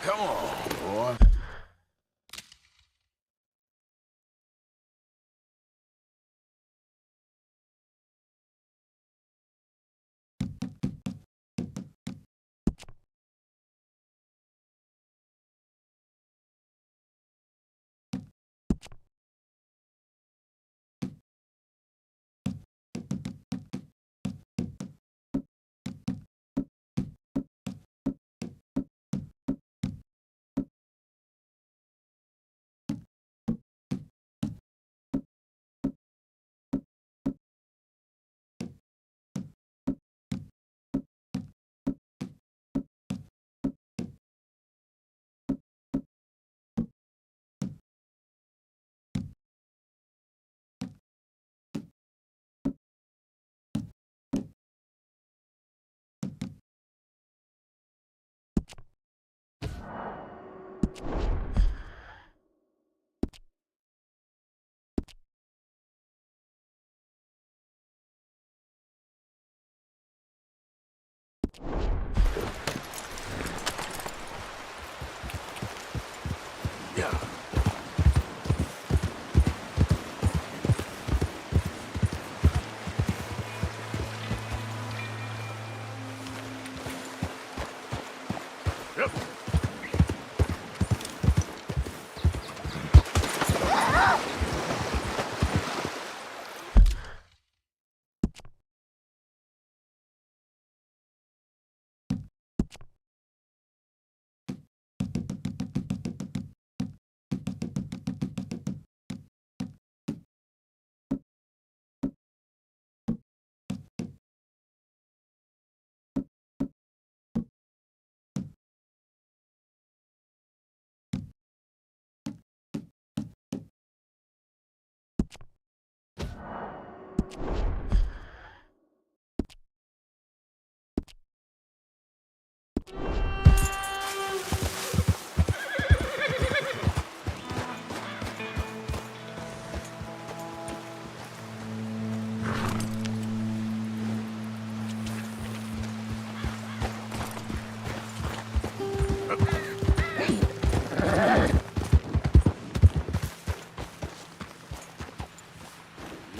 Come on, boy.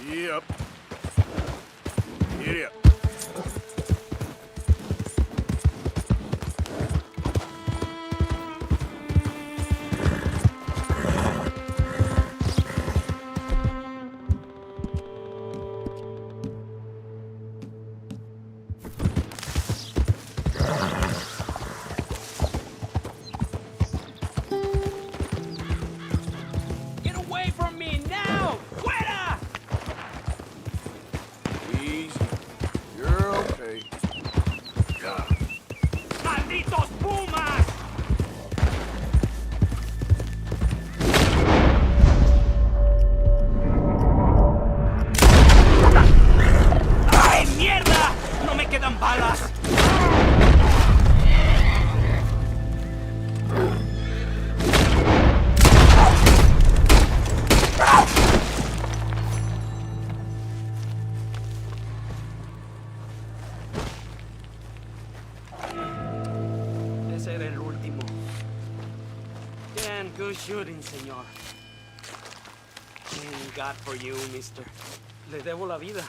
Yep. Giddy up. Get away from me now! Fuera! Easy. You're okay. ¡Malditos pumas! ¡Ay, mierda! ¡No me quedan balas! Ese era el último. Damn good shooting, señor. Thank God for you, mister. Le debo la vida.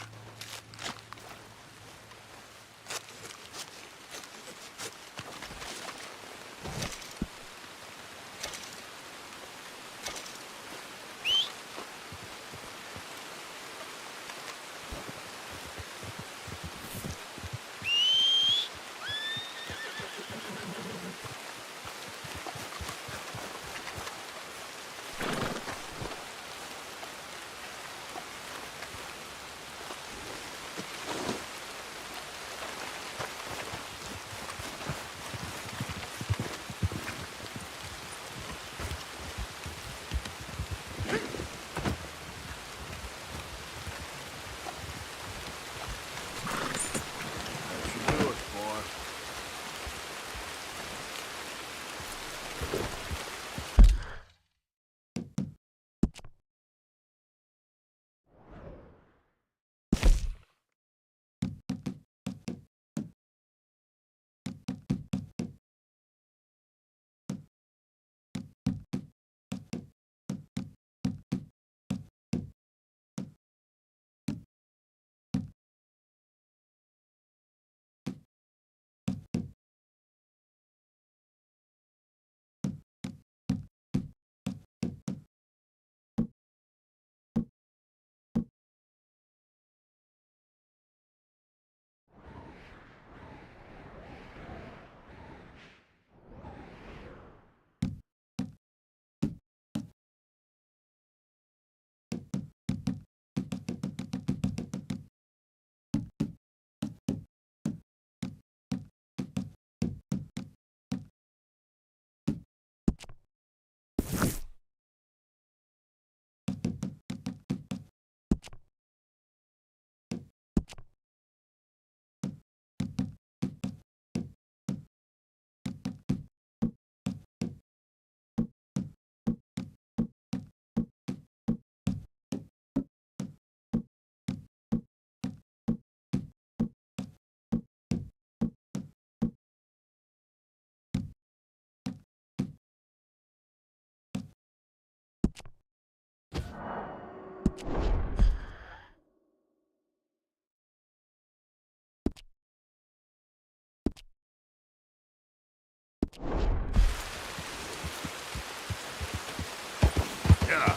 Yeah.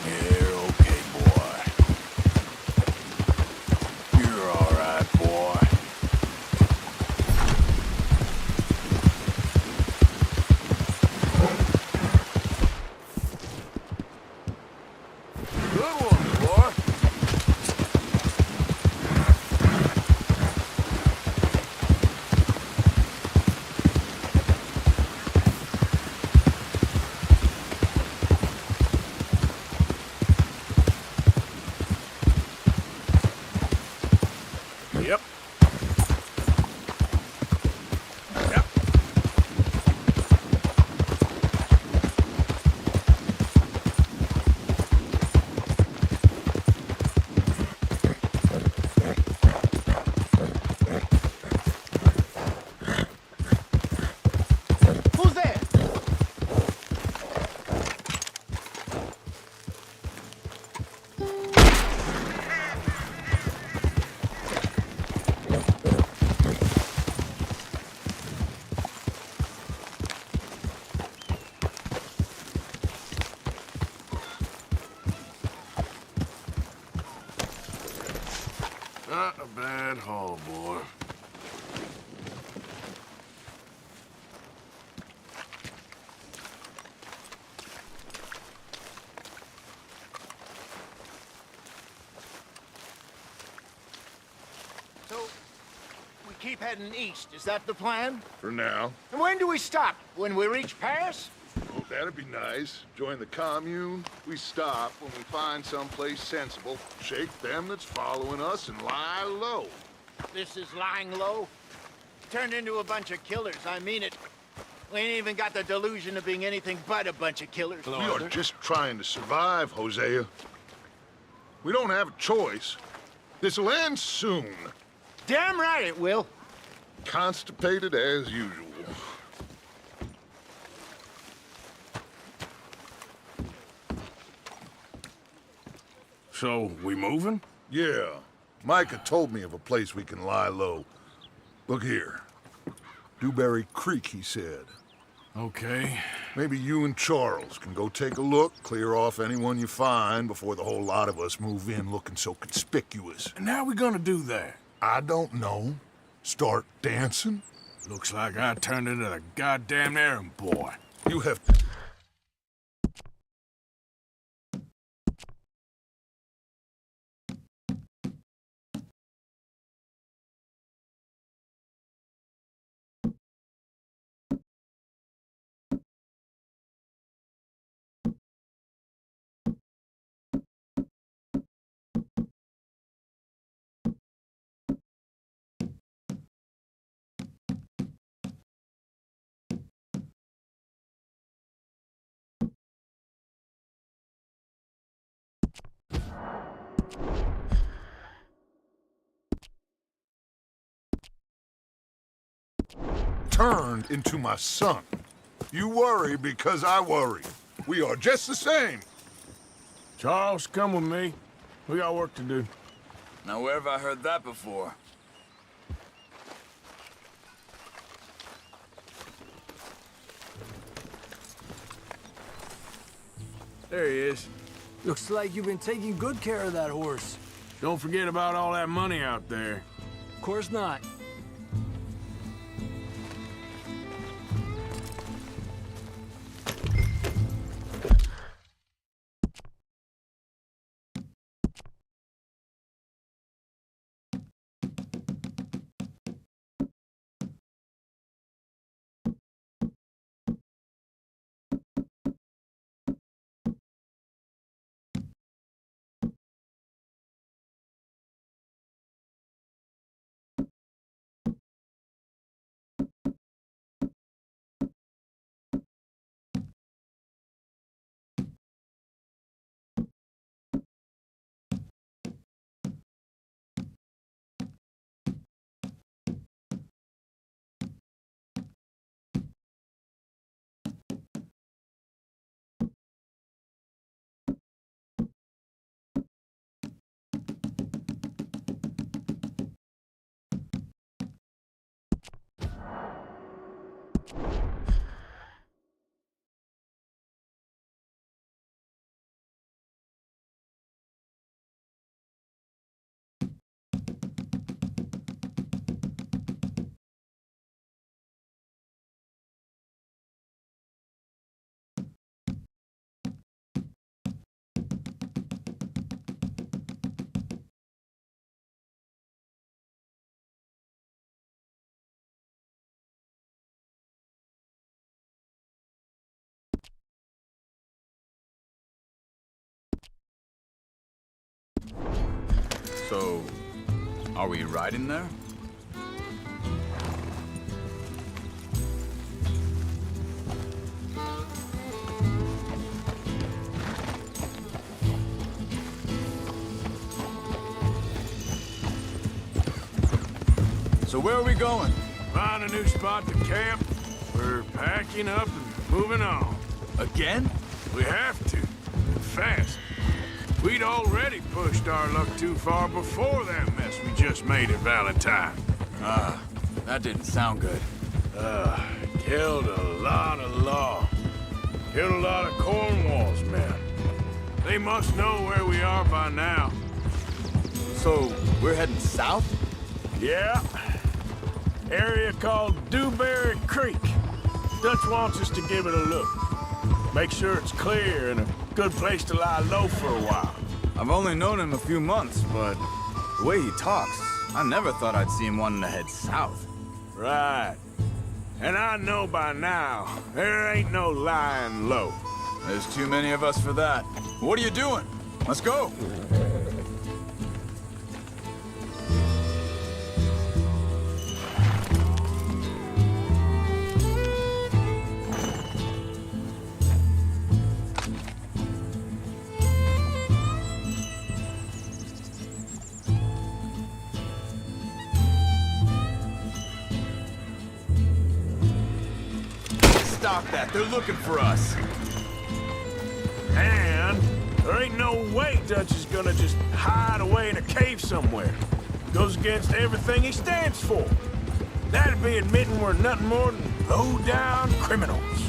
You're okay, boy. You're all right, boy. Good one, boy. Yep. Yep. Who's there? Not a bad haul, boy. So, we keep heading east, is that the plan? For now. And when do we stop? When we reach Paris? Oh, that'd be nice. Join the commune. We stop when we find someplace sensible, shake them that's following us, and lie low. This is lying low. Turned into a bunch of killers, I mean it. We ain't even got the delusion of being anything but a bunch of killers. We are just trying to survive, Hosea. We don't have a choice. This'll end soon. Damn right it will. Constipated as usual. So, we moving? Yeah. Micah told me of a place we can lie low. Look here. Dewberry Creek, he said. Okay. Maybe you and Charles can go take a look, clear off anyone you find before the whole lot of us move in looking so conspicuous. And how we gonna do that? I don't know. Start dancing? Looks like I turned into the goddamn errand boy. You have... turned into my son. You worry because I worry. We are just the same. Charles, come with me. We got work to do. Now, where have I heard that before? There he is. Looks like you've been taking good care of that horse. Don't forget about all that money out there. Of course not. So, are we riding there? So where are we going? Find a new spot to camp. We're packing up and moving on. Again? We have to. And fast. We'd already pushed our luck too far before that mess we just made at Valentine. That didn't sound good. Killed a lot of law. Killed a lot of Cornwall's men. They must know where we are by now. So, we're heading south? Yeah. Area called Dewberry Creek. Dutch wants us to give it a look. Make sure it's clear and a good place to lie low for a while. I've only known him a few months, but the way he talks, I never thought I'd see him wanting to head south. Right. And I know by now, there ain't no lying low. There's too many of us for that. What are you doing? Let's go. Stop that. They're looking for us. And there ain't no way Dutch is gonna just hide away in a cave somewhere. Goes against everything he stands for. That'd be admitting we're nothing more than low-down criminals.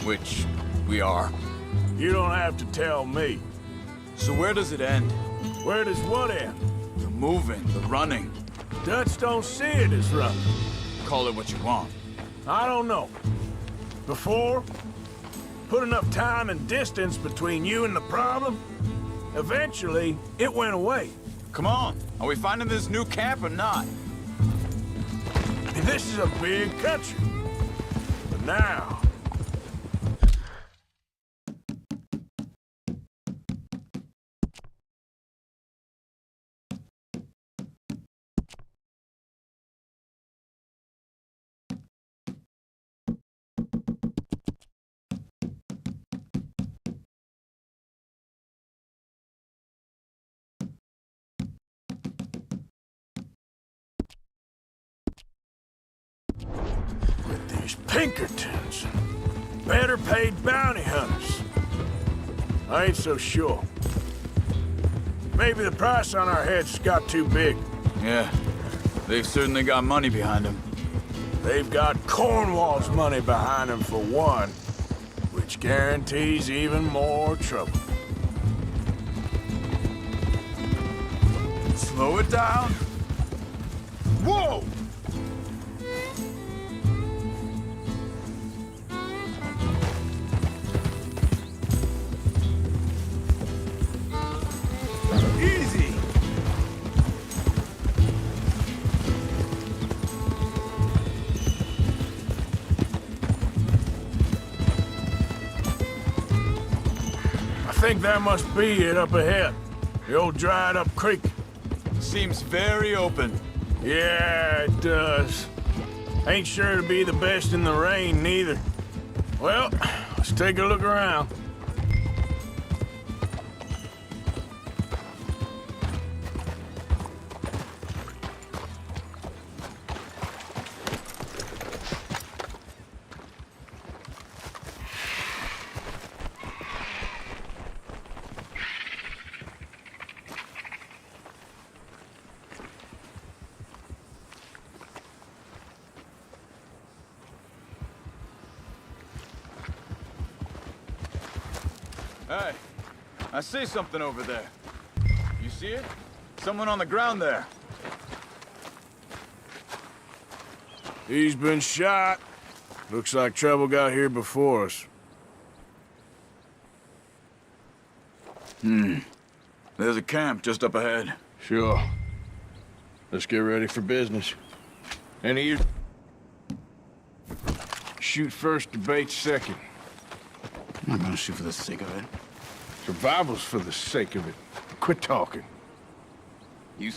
Which we are. You don't have to tell me. So where does it end? Where does what end? The moving, the running. Dutch don't see it as running. Call it what you want. I don't know. Before, put enough time and distance between you and the problem, eventually, it went away. Come on. Are we finding this new camp or not? This is a big country. But now... These Pinkertons, better paid bounty hunters. I ain't so sure. Maybe the price on our heads got too big. Yeah, they've certainly got money behind them. They've got Cornwall's money behind them for one, which guarantees even more trouble. Slow it down. Whoa! Easy. I think that must be it up ahead. The old dried-up creek. Seems very open. Yeah, it does. Ain't sure to be the best in the rain, neither. Well, let's take a look around. Hey, I see something over there. You see it? Someone on the ground there. He's been shot. Looks like trouble got here before us. There's a camp just up ahead. Sure. Let's get ready for business. Any of you... Shoot first, debate second. I'm not gonna shoot for the sake of it. Survival's for the sake of it. Quit talking. You...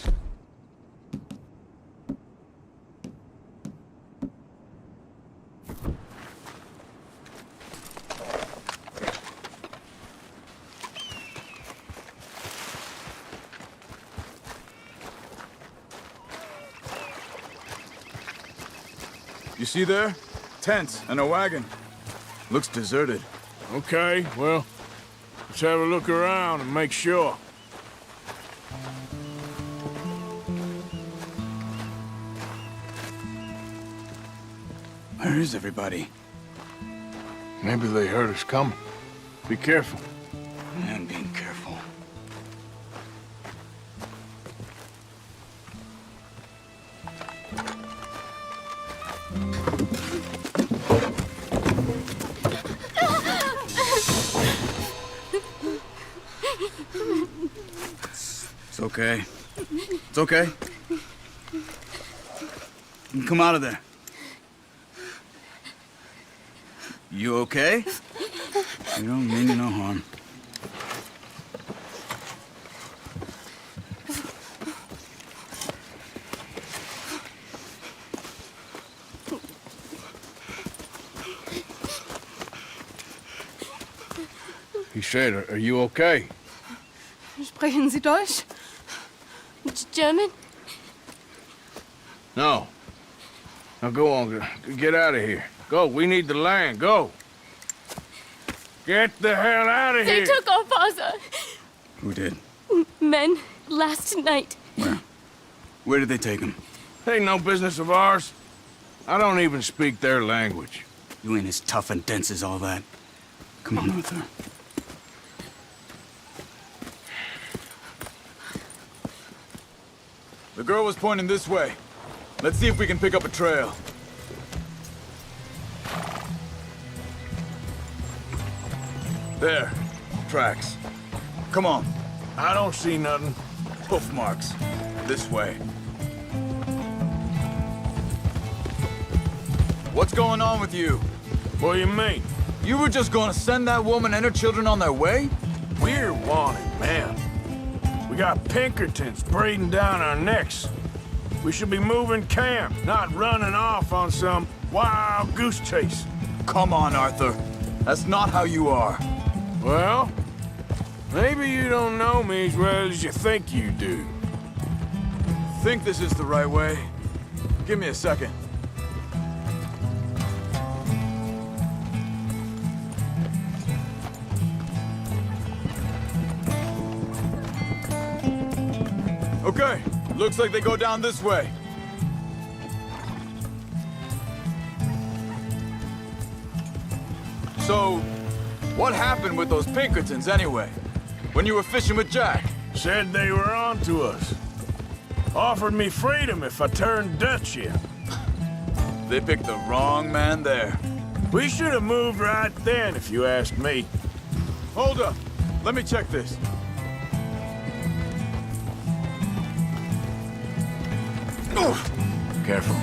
You see there? Tents and a wagon. Looks deserted. Okay, well, let's have a look around and make sure. Where is everybody? Maybe they heard us coming. Be careful. I'm being careful. It's okay. It's okay. Come out of there. You okay? You don't mean you no harm. He said, are you okay? Sprechen Sie Deutsch? German? No. Now go on, get out of here. Go, we need the land, go. Get the hell out of They here. took our father. Who did? Men, last night. Where? Where did they take him? Ain't no business of ours. I don't even speak their language. You ain't as tough and dense as all that. Come on, Arthur. The girl was pointing this way. Let's see if we can pick up a trail. There. Tracks. Come on. I don't see nothing. Hoof marks. This way. What's going on with you? What do you mean? You were just gonna send that woman and her children on their way? We're wanted, man. We got Pinkertons breathing down our necks. We should be moving camp, not running off on some wild goose chase. Come on, Arthur. That's not how you are. Well, maybe you don't know me as well as you think you do. Think this is the right way? Give me a second. Okay, looks like they go down this way. So, what happened with those Pinkertons anyway? When you were fishing with Jack? Said they were on to us. Offered me freedom if I turned Dutch here. They picked the wrong man there. We should have moved right then, if you ask me. Hold up. Let me check this. Careful.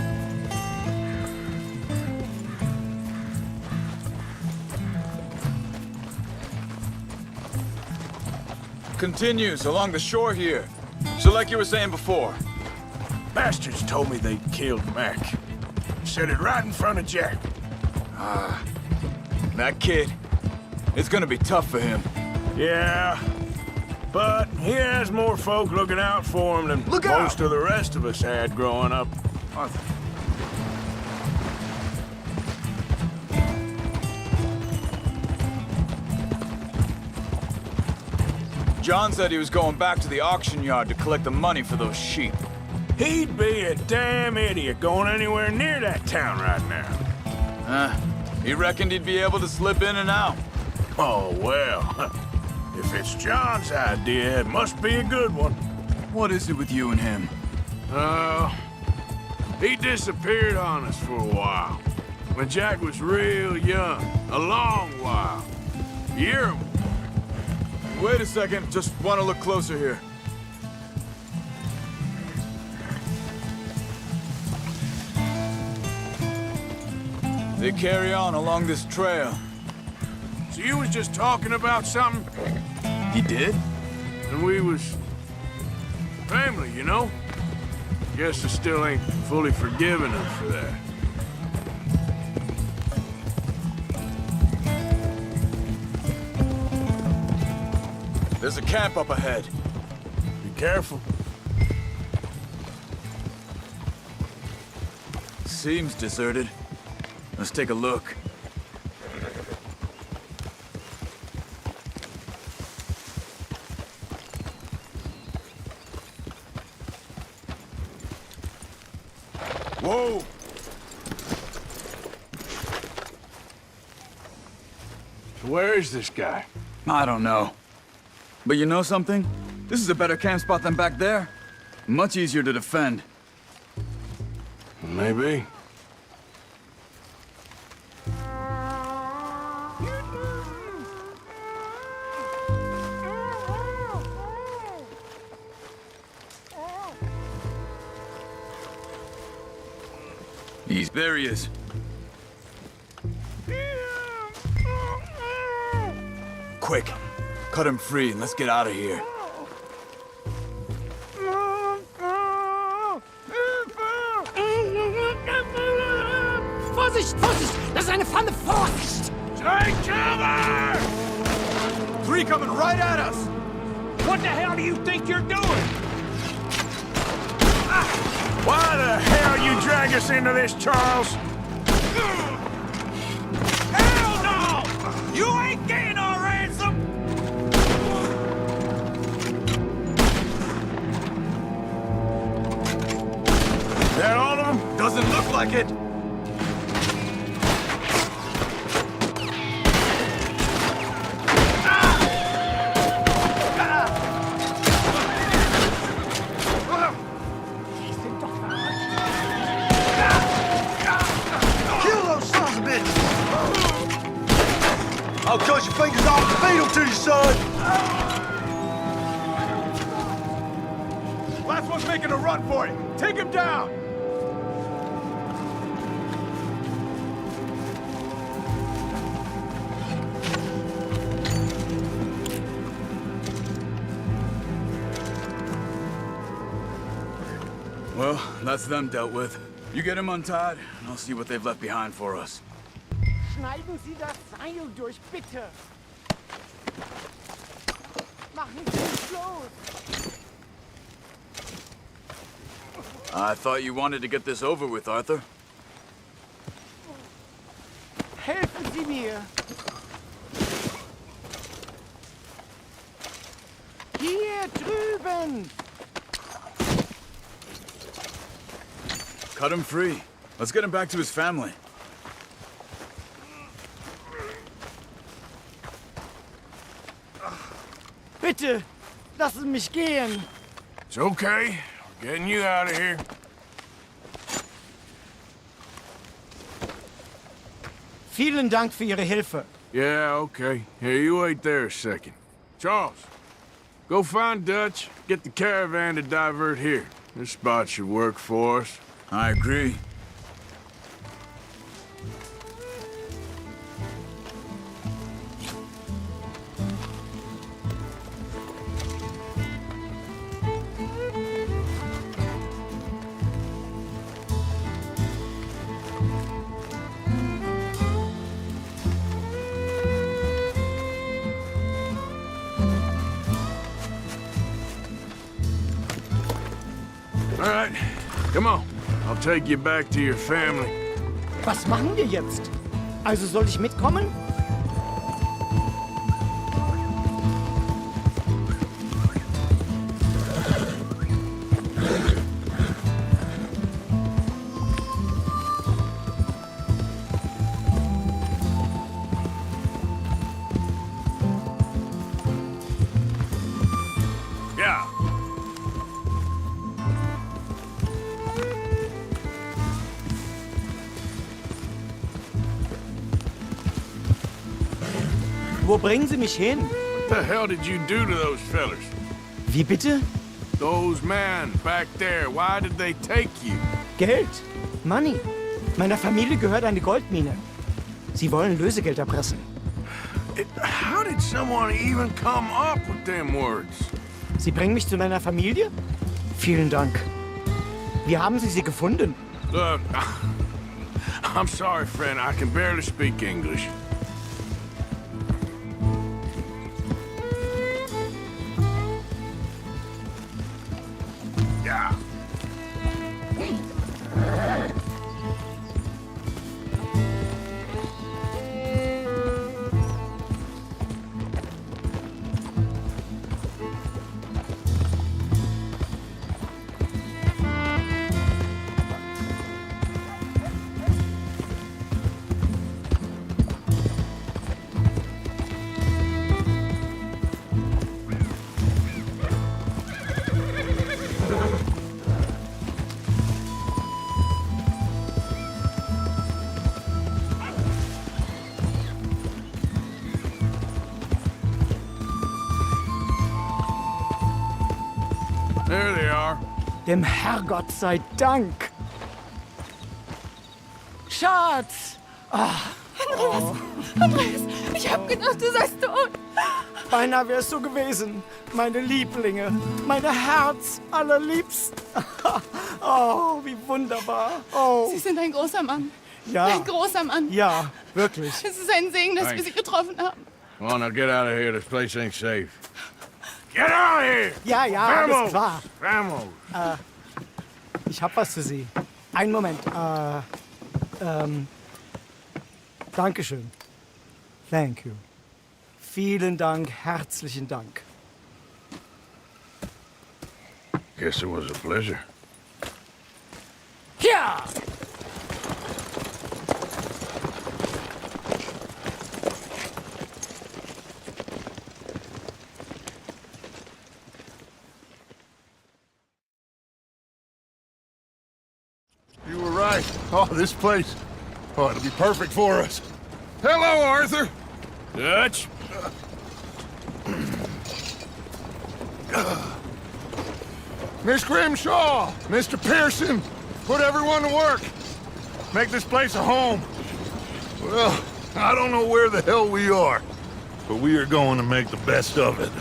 Continues along the shore here. So like you were saying before. Bastards told me they killed Mac. Said it right in front of Jack. That kid, it's gonna be tough for him. Yeah, but he has more folk looking out for him than Look out! most of the rest of us had growing up. Arthur. John said he was going back to the auction yard to collect the money for those sheep. He'd be a damn idiot going anywhere near that town right now. He reckoned he'd be able to slip in and out. Oh, well. If it's John's idea, it must be a good one. What is it with you and him? He disappeared on us for a while. When Jack was real young. A long while. Year. Wait a second, just want to look closer here. They carry on along this trail. So you was just talking about something? He did? And we was Family, you know? Guess I still ain't fully forgiven them for that. There's a camp up ahead. Be careful. Seems deserted. Let's take a look. Whoa! So where is this guy? I don't know. But you know something? This is a better camp spot than back there. Much easier to defend. Maybe. There he is. Quick, cut him free and let's get out of here. Vorsicht, Vorsicht! Das ist eine Pfanne! Vorsicht! Take cover! Three coming right at us! What the hell do you think you're doing? Why the hell you drag us into this, Charles? Hell no! You ain't getting our ransom! That all of them? Doesn't look like it. I'll cut your fingers off and feed them to you, son! Last one's making a run for it. Take him down! Well, that's them dealt with. You get him untied, and I'll see what they've left behind for us. Schneiden Sie das Seil durch, bitte! Machen Sie es los! I thought you wanted to get this over with, Arthur. Helfen Sie mir! Hier drüben! Cut him free. Let's get him back to his family. Bitte, lassen mich gehen! It's okay. We're getting you out of here. Vielen Dank für Ihre Hilfe. Yeah, okay. Here, you wait there a second. Charles, go find Dutch. Get the caravan to divert here. This spot should work for us. I agree. All right, come on. I'll take you back to your family. Was machen wir jetzt? Also soll ich mitkommen? Ja. Wo bringen Sie mich hin? What the hell did you do to those fellers? Wie bitte? Those men back there, why did they take you? Geld. Money. Meiner Familie gehört eine Goldmine. Sie wollen Lösegeld erpressen. How did someone even come up with them words? Sie bringen mich zu meiner Familie? Vielen Dank. Wie haben Sie sie gefunden? Look, I'm sorry, friend. I can barely speak English. Yeah. There they are. Dem Herrgott sei Dank. Schatz! Andreas, ich hab gedacht, du seist tot. Beinahe wär's so gewesen. Meine Lieblinge, meine Herz allerliebsten. Oh, wie wunderbar. Oh, Sie sind ein großer Mann. ja. Ein großer Mann. Ja, wirklich. Es ist ein Segen, dass wir Thanks. Sie getroffen haben. Come on, now get out of here. This place ain't safe. Get out of here! Ja, ja, alles klar. Vamos! Ich hab was für Sie. Einen Moment. Dankeschön. Thank you. Vielen Dank, herzlichen Dank. Guess it was a pleasure. Ja! You were right. Oh, this place. Oh, it'll be perfect for us. Hello, Arthur. Dutch? Miss Grimshaw, Mr. Pearson, put everyone to work. Make this place a home. Well, I don't know where the hell we are, but we are going to make the best of it.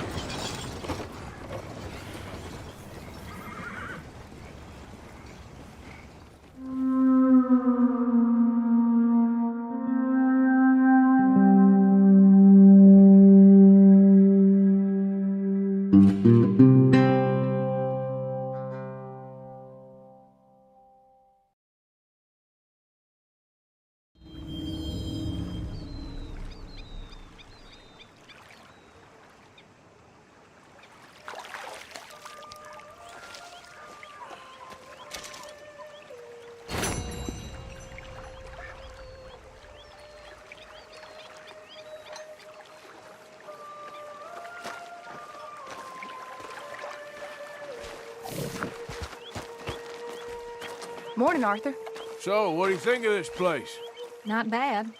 Morning, Arthur. So, what do you think of this place? Not bad.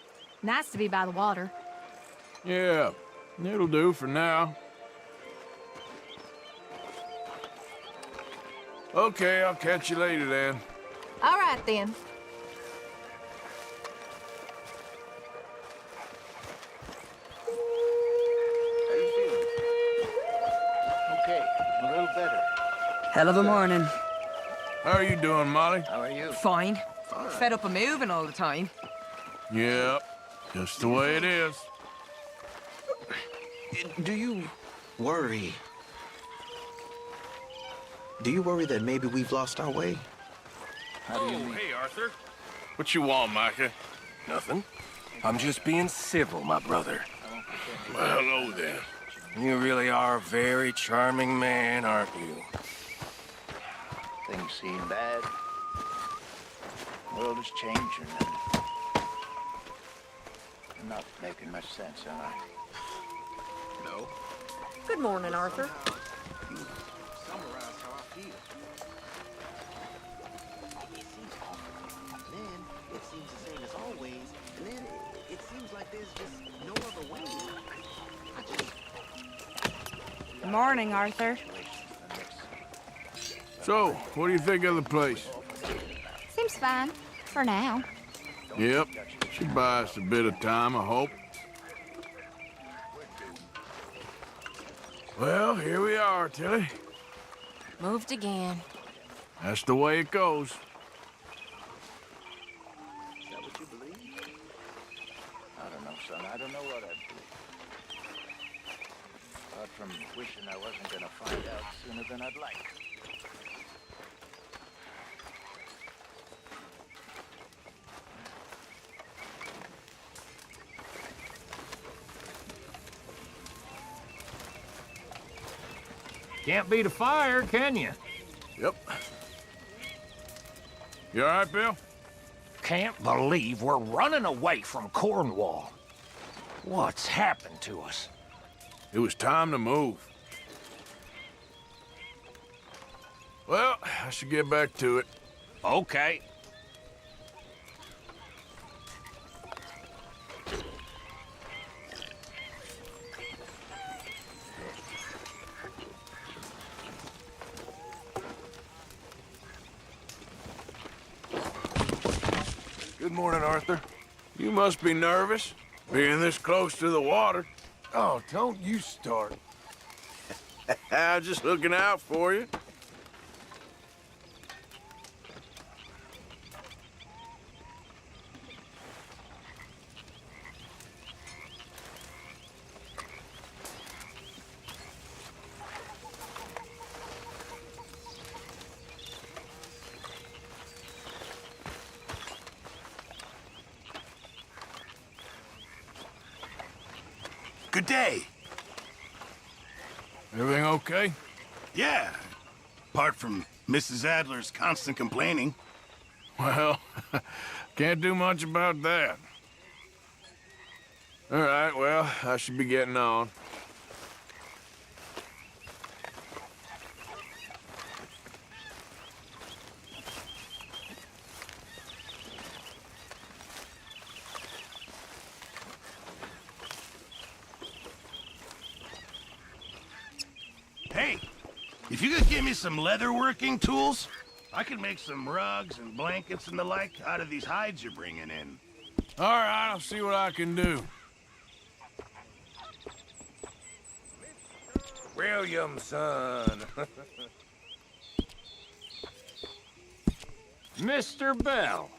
Nice to be by the water. Yeah, it'll do for now. Okay, I'll catch you later then. All right, then. How you feeling? Okay, a little better. Hell of a morning. How are you doing, Molly? How are you? Fine. Fed up of moving all the time. Yep, just the way it is. Do you worry? Do you worry that maybe we've lost our way? How do you mean? Hey, Arthur. What you want, Micah? Nothing. I'm just being civil, my brother. Well, hello then. You really are a very charming man, aren't you? Things seem bad. The world is changing, and I'm not making much sense, am I? No. Good morning, Arthur. Summarize how I feel. It seems awful. Then it seems the same as always, and then it seems like there's just no other way. I just... Good morning, Arthur. So, what do you think of the place? Seems fine. For now. Yep, should buy us a bit of time, I hope. Well, here we are, Tilly. Moved again. That's the way it goes. Is that what you believe? I don't know, son. I don't know what I believe. Apart from wishing I wasn't gonna find out sooner than I'd like. Can't beat a fire, can you? Yep. You all right, Bill? Can't believe we're running away from Cornwall. What's happened to us? It was time to move. Well, I should get back to it. Okay. Good morning, Arthur. You must be nervous, being this close to the water. Oh, don't you start. I'm just looking out for you. Good day. Everything okay? Yeah. Apart from Mrs. Adler's constant complaining. Well, can't do much about that. All right, well, I should be getting on. Hey, if you could give me some leather working tools, I could make some rugs and blankets and the like out of these hides you're bringing in. All right, I'll see what I can do. Williamson. Mr. Bell.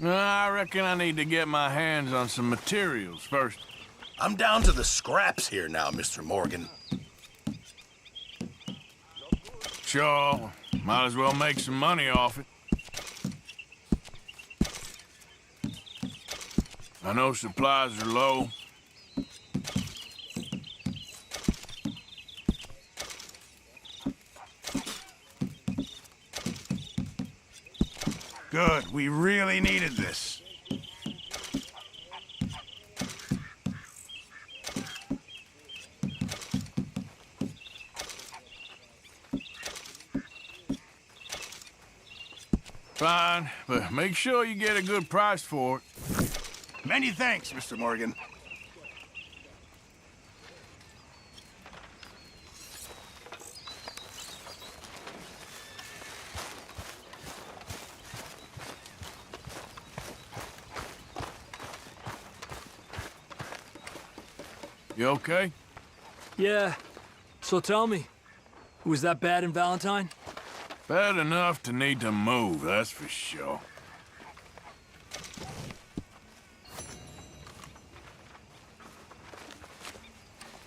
I reckon I need to get my hands on some materials first. I'm down to the scraps here now, Mr. Morgan. Sure, might as well make some money off it. I know supplies are low. Good, we really needed this. Fine, but make sure you get a good price for it. Many thanks, Mr. Morgan. You okay? Yeah. So tell me, was that bad in Valentine? Bad enough to need to move, that's for sure.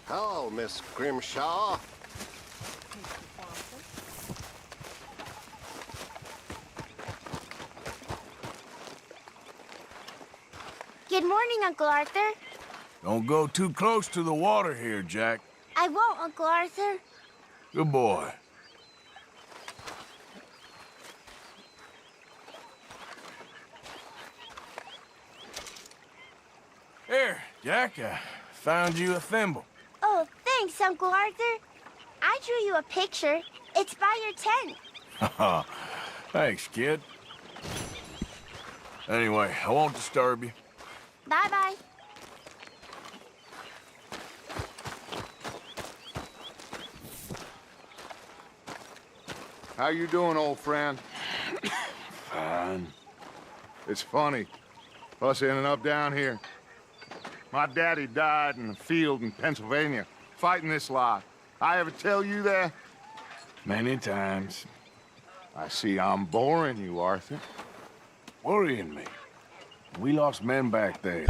Hello, Miss Grimshaw. Good morning, Uncle Arthur. Don't go too close to the water here, Jack. I won't, Uncle Arthur. Good boy. Here, Jack, I found you a thimble. Oh, thanks, Uncle Arthur. I drew you a picture. It's by your tent. Thanks, kid. Anyway, I won't disturb you. Bye-bye. How you doing, old friend? It's funny. Us ending up down here. My daddy died in a field in Pennsylvania, fighting this lot. I ever tell you that? Many times. I see I'm boring you, Arthur. Worrying me. We lost men back there.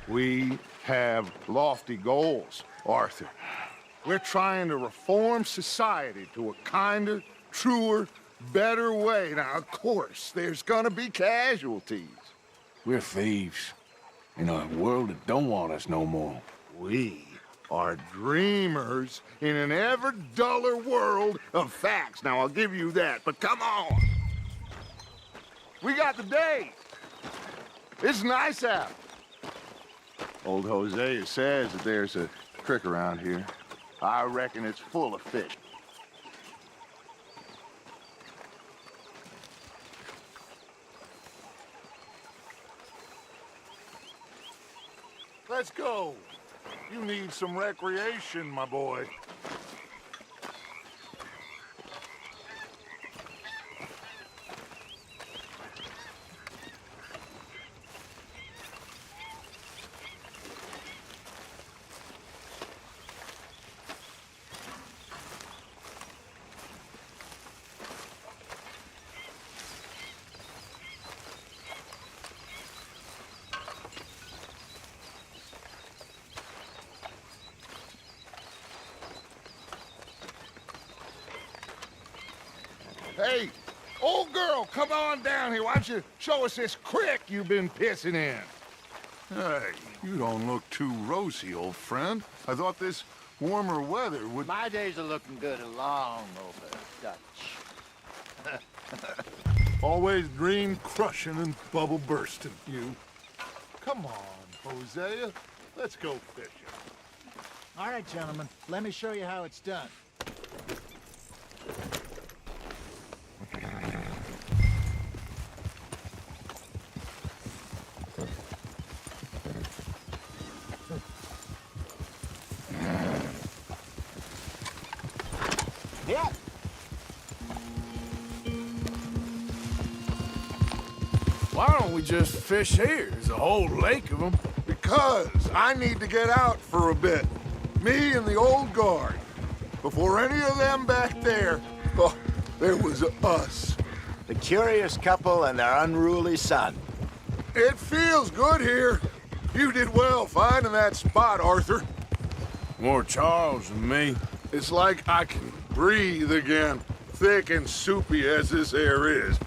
We have lofty goals, Arthur. We're trying to reform society to a kinder, truer, better way. Now, of course, there's gonna be casualties. We're thieves in a world that don't want us no more. We are dreamers in an ever duller world of facts. Now, I'll give you that, but come on. We got the day. It's nice out. Old Hosea says that there's a creek around here. I reckon it's full of fish. Let's go. You need some recreation, my boy. Hey, old girl, come on down here. Why don't you show us this creek you've been pissing in? Hey, you don't look too rosy, old friend. I thought this warmer weather would... My days are looking good along over Dutch. Always dream crushing and bubble bursting, you. Come on, Hosea. Let's go fishing. All right, gentlemen, let me show you how it's done. Yeah. Why don't we just fish here? There's a whole lake of them. Because I need to get out for a bit. Me and the old guard. Before any of them back there, oh, there was us. The curious couple and their unruly son. It feels good here. You did well finding that spot, Arthur. More Charles than me. It's like I can breathe again, thick and soupy as this air is.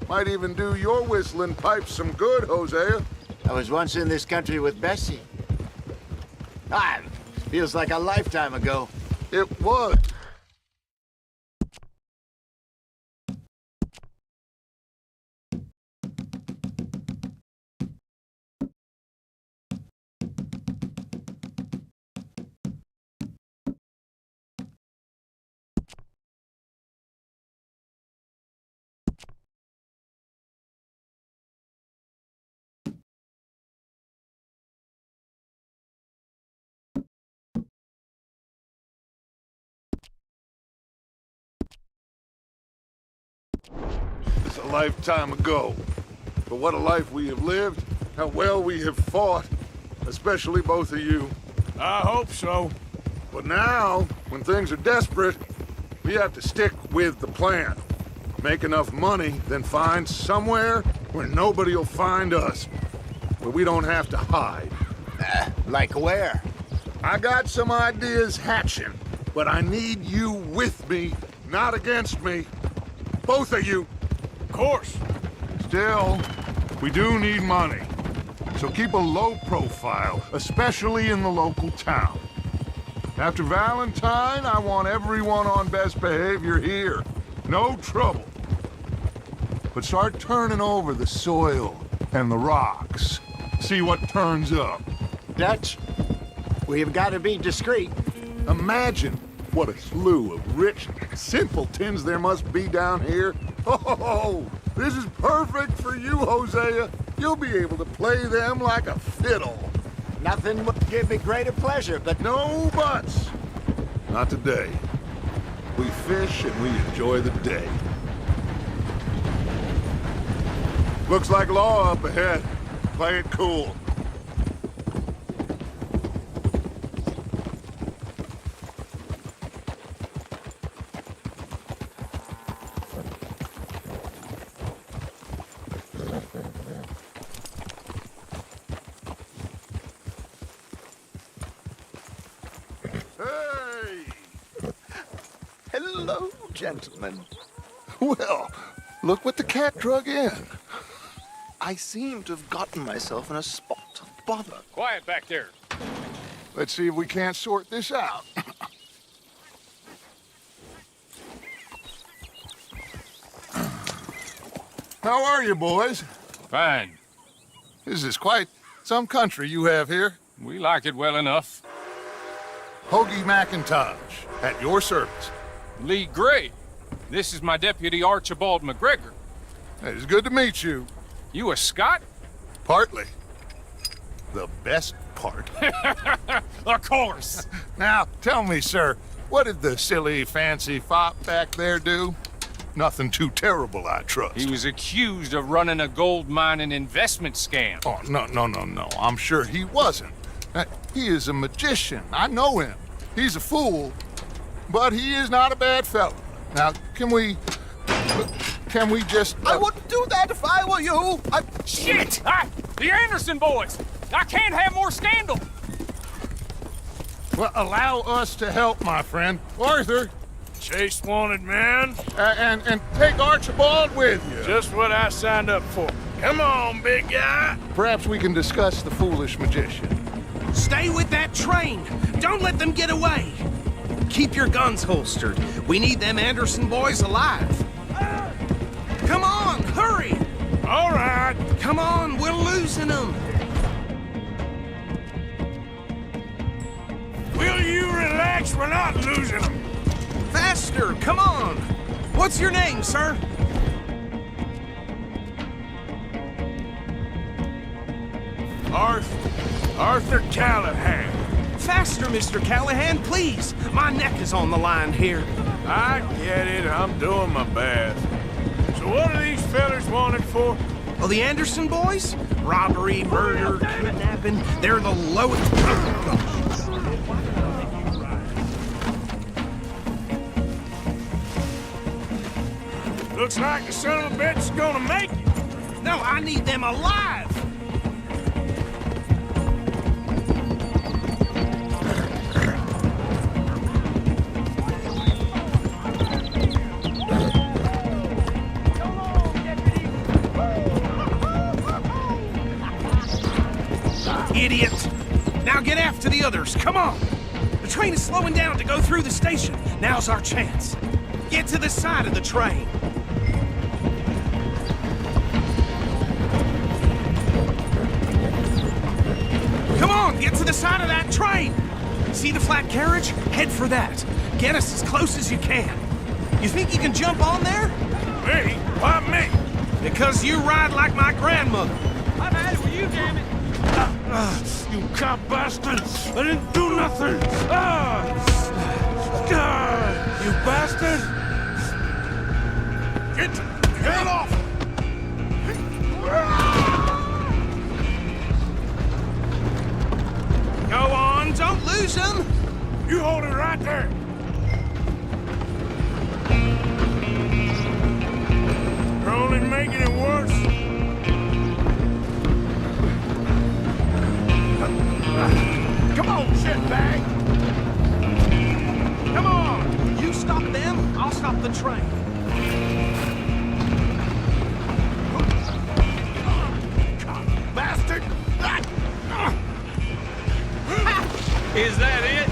Might even do your whistling pipes some good, Hosea. I was once in this country with Bessie. Ah, feels like a lifetime ago. It was. It's a lifetime ago. But what a life we have lived, how well we have fought, especially both of you. I hope so. But now, when things are desperate, we have to stick with the plan. Make enough money, then find somewhere where nobody will find us. Where we don't have to hide. Like where? I got some ideas hatching, but I need you with me, not against me. Both of you. Of course. Still, we do need money. So keep a low profile, especially in the local town. After Valentine, I want everyone on best behavior here. No trouble. But start turning over the soil and the rocks. See what turns up. Dutch, we've got to be discreet. Imagine what a slew of rich simpletons there must be down here. Oh, this is perfect for you, Hosea. You'll be able to play them like a fiddle. Nothing would give me greater pleasure, but no buts. Not today. We fish and we enjoy the day. Looks like law up ahead. Play it cool. hello, gentlemen. Well, look what the cat drug in. I seem to have gotten myself in a spot of bother. Quiet back there. Let's see if we can't sort this out. How are you, boys? Fine. This is quite some country you have here. We like it well enough. Hoagie McIntosh, at your service. Lee Gray. This is my deputy Archibald McGregor. It's good to meet you. You a Scot? Partly. The best part. Of course. Now, tell me, sir, what did the silly, fancy fop back there do? Nothing too terrible, I trust. He was accused of running a gold mining investment scam. Oh, no. I'm sure he wasn't. He is a magician. I know him. He's a fool, but he is not a bad fellow. Now, can we just... I wouldn't do that if I were you. Shit! The Anderson boys! I can't have more scandal! Well, allow us to help, my friend. Arthur. Chase wanted man. And take Archibald with you. Just what I signed up for. Come on, big guy. Perhaps we can discuss the foolish magician. Stay with that train. Don't let them get away. Keep your guns holstered. We need them Anderson boys alive. Come on, hurry. All right. Come on, we're losing them. Will you relax? We're not losing them. Faster, come on. What's your name, sir? Arthur Callahan. Faster, Mr. Callahan, please. My neck is on the line here. I get it. I'm doing my best. So what are these fellas wanted for? Well, the Anderson boys? Robbery, murder, kidnapping. They're the lowest... Looks like the son of a bitch is gonna make it. No, I need them alive. Idiot! Now get after the others, come on! The train is slowing down to go through the station. Now's our chance. Get to the side of the train. Come on, get to the side of that train! See the flat carriage? Head for that. Get us as close as you can. You think you can jump on there? Me? Why me? Because you ride like my grandmother. I've had it with you, damn it. You cop bastard! I didn't do nothing! You bastard! Get off! Go on, don't lose them! You hold it right there! You're only making it worse. Come on, shitbag! Come on! You stop them, I'll stop the train. Bastard! Is that it?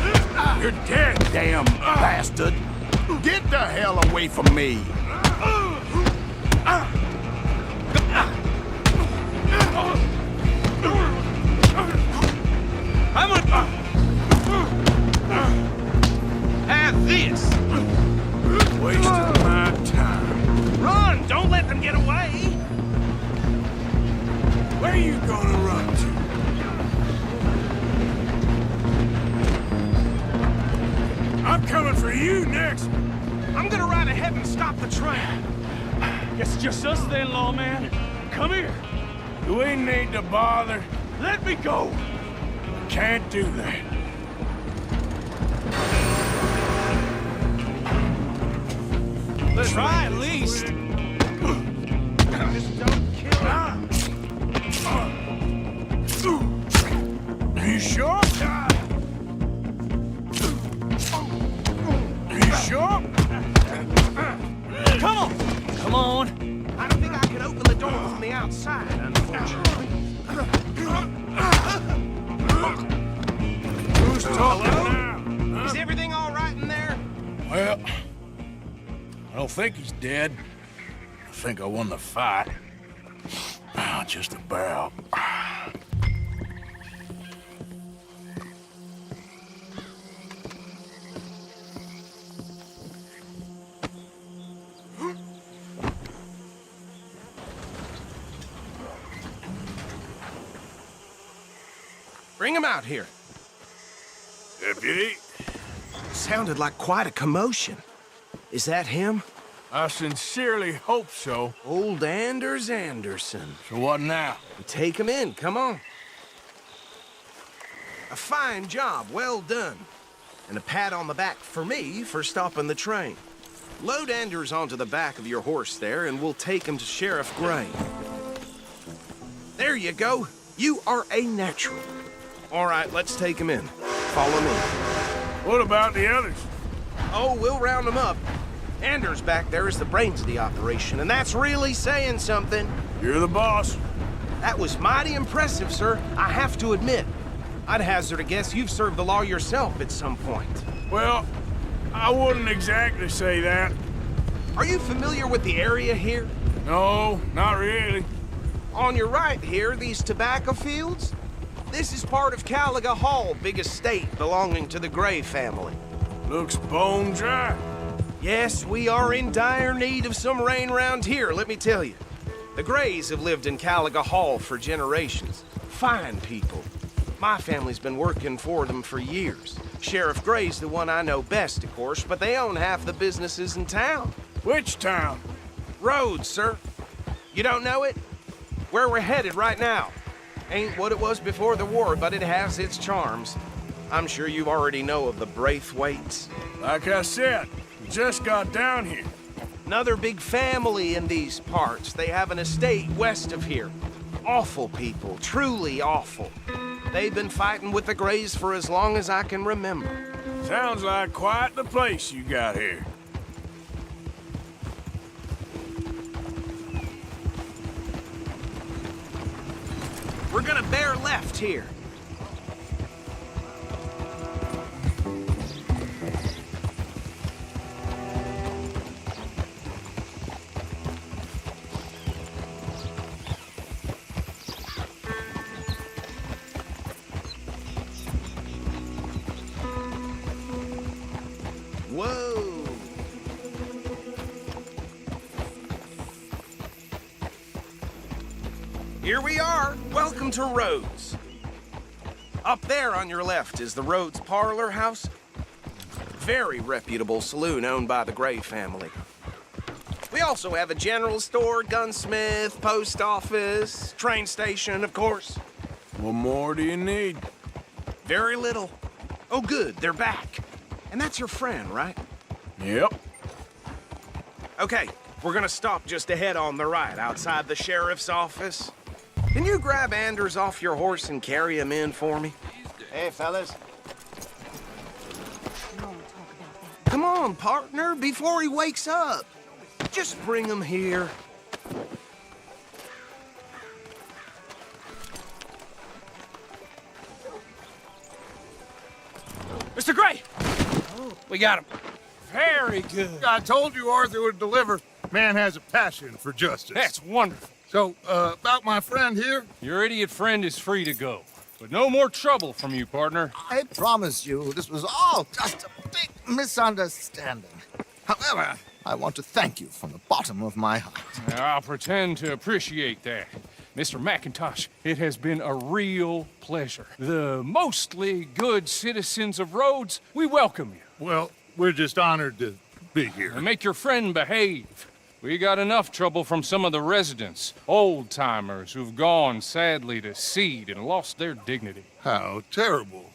You're dead, damn bastard. Get the hell away from me! Have this! Wasting my time. Run! Don't let them get away! Where are you gonna run to? I'm coming for you next. I'm gonna ride ahead and stop the train. Guess it's just us then, lawman. Come here. Do we need to bother? Let me go. Can't do that. Let's try at least. Just don't kill him. Are you sure? Are you sure? Come on! Come on! I don't think I can open the door from the outside, unfortunately. Who's talking now? Is everything all right in there? Well, I don't think he's dead. I think I won the fight. Just about. Bring him out here. Deputy? Sounded like quite a commotion. Is that him? I sincerely hope so. Old Anders Anderson. So what now? Take him in, come on. A fine job, well done. And a pat on the back for me for stopping the train. Load Anders onto the back of your horse there, and we'll take him to Sheriff Gray. There you go. You are a natural. All right, let's take him in. Follow me. What about the others? Oh, we'll round them up. Anders back there is the brains of the operation, and that's really saying something. You're the boss. That was mighty impressive, sir. I have to admit. I'd hazard a guess you've served the law yourself at some point. Well, I wouldn't exactly say that. Are you familiar with the area here? No, not really. On your right here, these tobacco fields? This is part of Caliga Hall, big estate belonging to the Gray family. Looks bone dry. Yes, we are in dire need of some rain round here, let me tell you. The Grays have lived in Caliga Hall for generations. Fine people. My family's been working for them for years. Sheriff Gray's the one I know best, of course, but they own half the businesses in town. Which town? Rhodes, sir. You don't know it? Where we're headed right now. Ain't what it was before the war, but it has its charms. I'm sure you already know of the Braithwaites. Like I said, we just got down here. Another big family in these parts. They have an estate west of here. Awful people, truly awful. They've been fighting with the Grays for as long as I can remember. Sounds like quite the place you got here. We're gonna bear left here. Whoa! Here we are. Welcome to Rhodes. Up there on your left is the Rhodes Parlor House. Very reputable saloon owned by the Gray family. We also have a general store, gunsmith, post office, train station, of course. What more do you need? Very little. Oh, good, they're back. And that's your friend, right? Yep. Okay, we're gonna stop just ahead on the right, outside the sheriff's office. Can you grab Anders off your horse and carry him in for me? Hey, fellas. Come on, partner, before he wakes up. Just bring him here. Mr. Gray! We got him. Very good. I told you Arthur would deliver. Man has a passion for justice. That's wonderful. So, about my friend here? Your idiot friend is free to go. But no more trouble from you, partner. I promise you, this was all just a big misunderstanding. However, I want to thank you from the bottom of my heart. I'll pretend to appreciate that. Mr. McIntosh, it has been a real pleasure. The mostly good citizens of Rhodes, we welcome you. Well, we're just honored to be here. And make your friend behave. We got enough trouble from some of the residents, old-timers who've gone, sadly, to seed and lost their dignity. How terrible.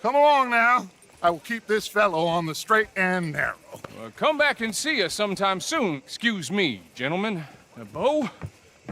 Come along now. I will keep this fellow on the straight and narrow. Come back and see us sometime soon. Excuse me, gentlemen. Bo,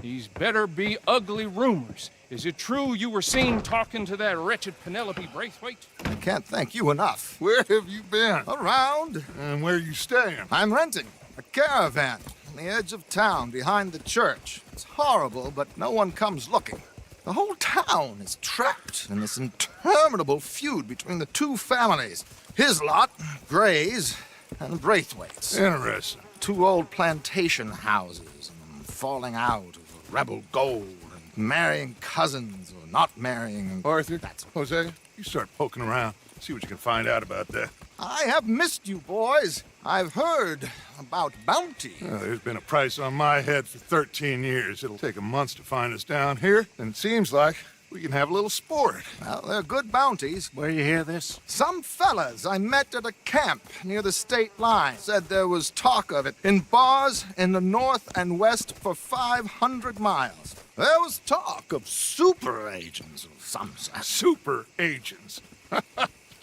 these better be ugly rumors. Is it true you were seen talking to that wretched Penelope Braithwaite? I can't thank you enough. Where have you been? Around. And where are you staying? I'm renting a caravan on the edge of town behind the church. It's horrible, but no one comes looking. The whole town is trapped in this interminable feud between the two families. His lot, Gray's, and Braithwaite's. Interesting. Two old plantation houses, and falling out of rebel gold, and marrying cousins or not marrying. Arthur, Jose, you start poking around. See what you can find out about that. I have missed you, boys. I've heard about bounty. There's been a price on my head for 13 years. It'll take 'em months to find us down here, and it seems like we can have a little sport. Well, they're good bounties. Where you hear this? Some fellas I met at a camp near the state line said there was talk of it in bars in the north and west for 500 miles. There was talk of super agents of some sort. Super agents?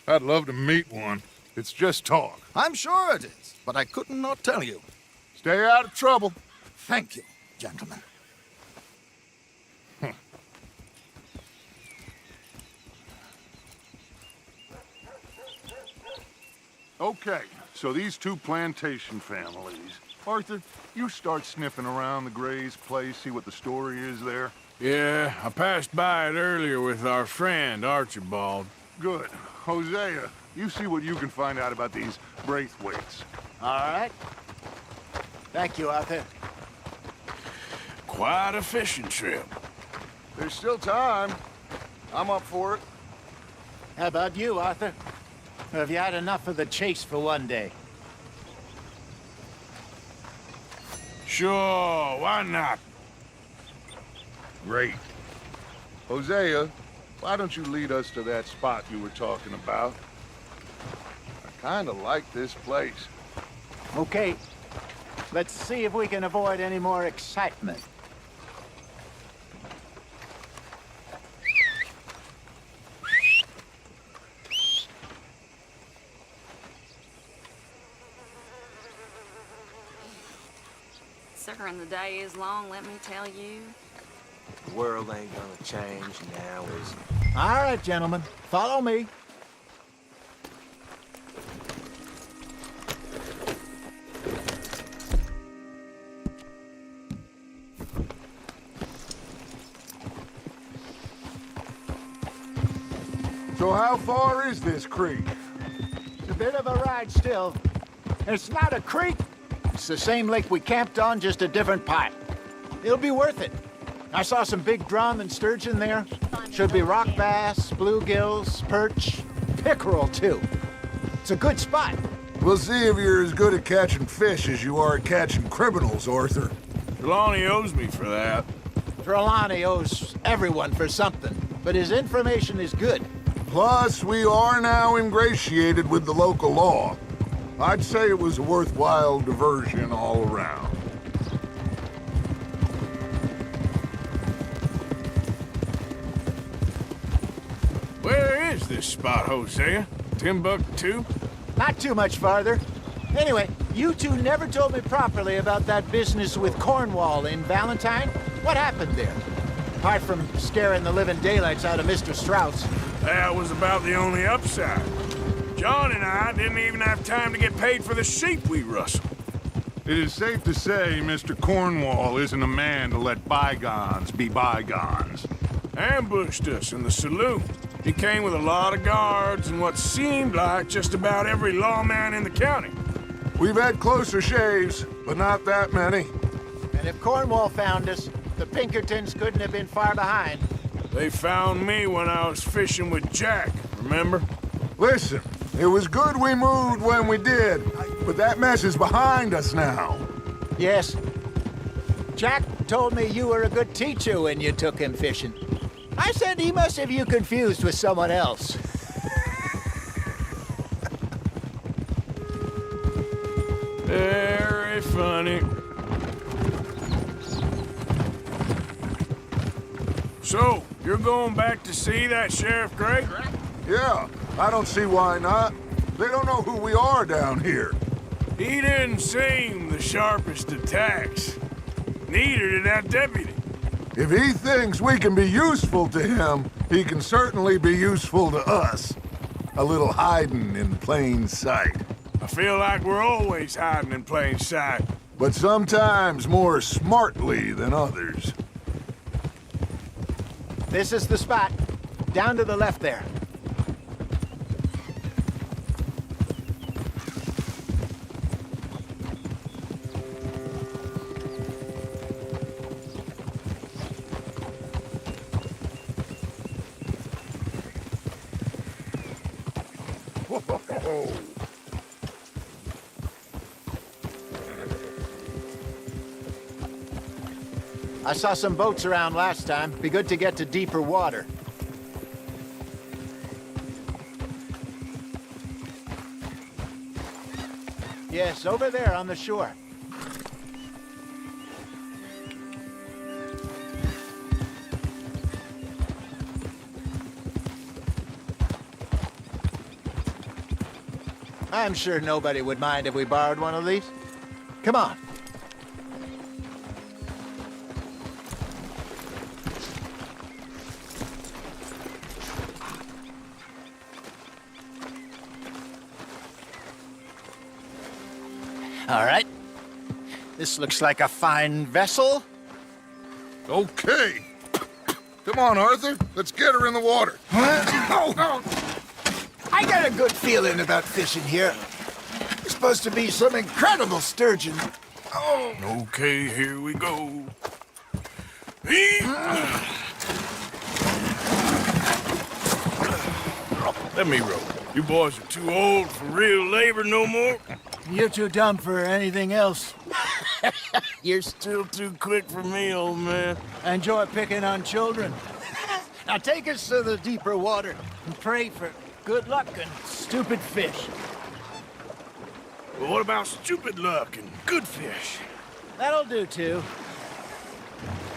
I'd love to meet one. It's just talk. I'm sure it is, but I couldn't not tell you. Stay out of trouble. Thank you, gentlemen. Okay, so these two plantation families. Arthur, you start sniffing around the Gray's place, see what the story is there. Yeah, I passed by it earlier with our friend, Archibald. Good. Hosea, you see what you can find out about these Braithwaites. All right. Thank you, Arthur. Quite a fishing trip. There's still time. I'm up for it. How about you, Arthur? Or have you had enough of the chase for one day? Sure, why not? Great. Hosea, why don't you lead us to that spot you were talking about? I kind of like this place. Okay. Let's see if we can avoid any more excitement. Sucker, and the day is long, let me tell you. The world ain't gonna change now, is it? All right, gentlemen. Follow me. So how far is this creek? It's a bit of a ride still. It's not a creek. It's the same lake we camped on, just a different part. It'll be worth it. I saw some big drum and sturgeon there. Should be rock bass, bluegills, perch, pickerel, too. It's a good spot. We'll see if you're as good at catching fish as you are at catching criminals, Arthur. Trelawney owes me for that. Trelawney owes everyone for something, but his information is good. Plus, we are now ingratiated with the local law. I'd say it was a worthwhile diversion all around. Where is this spot, Hosea? Timbuktu? Not too much farther. Anyway, you two never told me properly about that business with Cornwall in Valentine. What happened there? Apart from scaring the living daylights out of Mr. Strauss. That was about the only upside. John and I didn't even have time to get paid for the sheep we rustled. It is safe to say Mr. Cornwall isn't a man to let bygones be bygones. Ambushed us in the saloon. He came with a lot of guards and what seemed like just about every lawman in the county. We've had closer shaves, but not that many. And if Cornwall found us, the Pinkertons couldn't have been far behind. They found me when I was fishing with Jack, remember? Listen, it was good we moved when we did, but that mess is behind us now. Yes. Jack told me you were a good teacher when you took him fishing. I said he must have you confused with someone else. Very funny. So, you're going back to see that Sheriff Gray? Yeah, I don't see why not. They don't know who we are down here. He didn't seem the sharpest attacks. Neither did that deputy. If he thinks we can be useful to him, he can certainly be useful to us. A little hiding in plain sight. I feel like we're always hiding in plain sight. But sometimes more smartly than others. This is the spot. Down to the left there. I saw some boats around last time. Be good to get to deeper water. Yes, over there on the shore. I'm sure nobody would mind if we borrowed one of these. Come on. All right. This looks like a fine vessel. Okay. Come on, Arthur. Let's get her in the water. I got a good feeling about fishing here. There's supposed to be some incredible sturgeon. Oh. Okay, here we go. Let me row. You boys are too old for real labor no more. You're too dumb for anything else. You're still too quick for me, old man. I enjoy picking on children. Now take us to the deeper water and pray for good luck and stupid fish. Well, what about stupid luck and good fish? That'll do, too.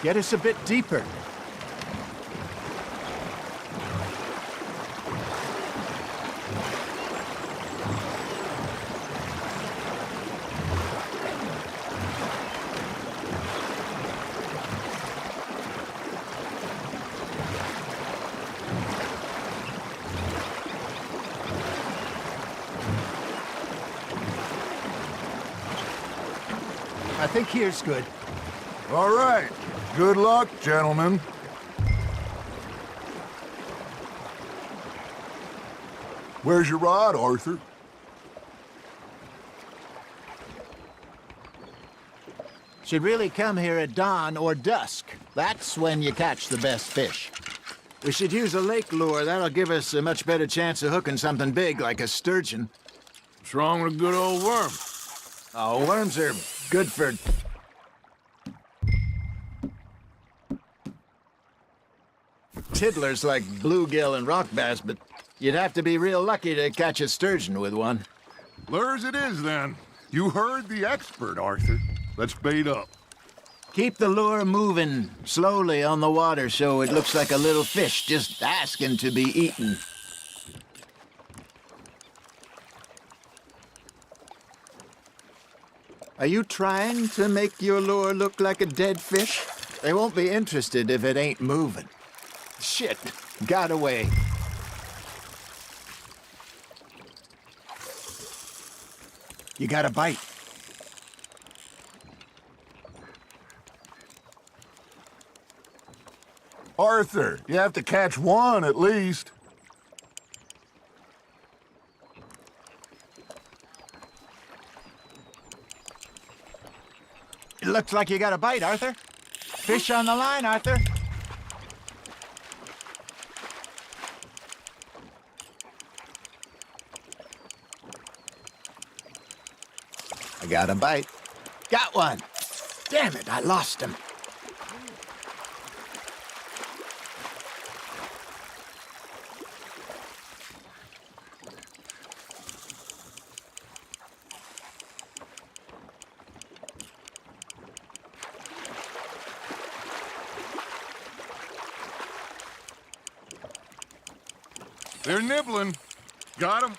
Get us a bit deeper. I think here's good. All right. Good luck, gentlemen. Where's your rod, Arthur? Should really come here at dawn or dusk. That's when you catch the best fish. We should use a lake lure. That'll give us a much better chance of hooking something big like a sturgeon. What's wrong with a good old worm? Oh, worms are good for... tiddlers like bluegill and rock bass, but you'd have to be real lucky to catch a sturgeon with one. Lures it is, then. You heard the expert, Arthur. Let's bait up. Keep the lure moving slowly on the water so it looks like a little fish just asking to be eaten. Are you trying to make your lure look like a dead fish? They won't be interested if it ain't moving. Shit, got away. You got a bite. Arthur, you have to catch one at least. It looks like you got a bite, Arthur. Fish on the line, Arthur. I got a bite. Got one. Damn it, I lost him. They're nibbling. Got him.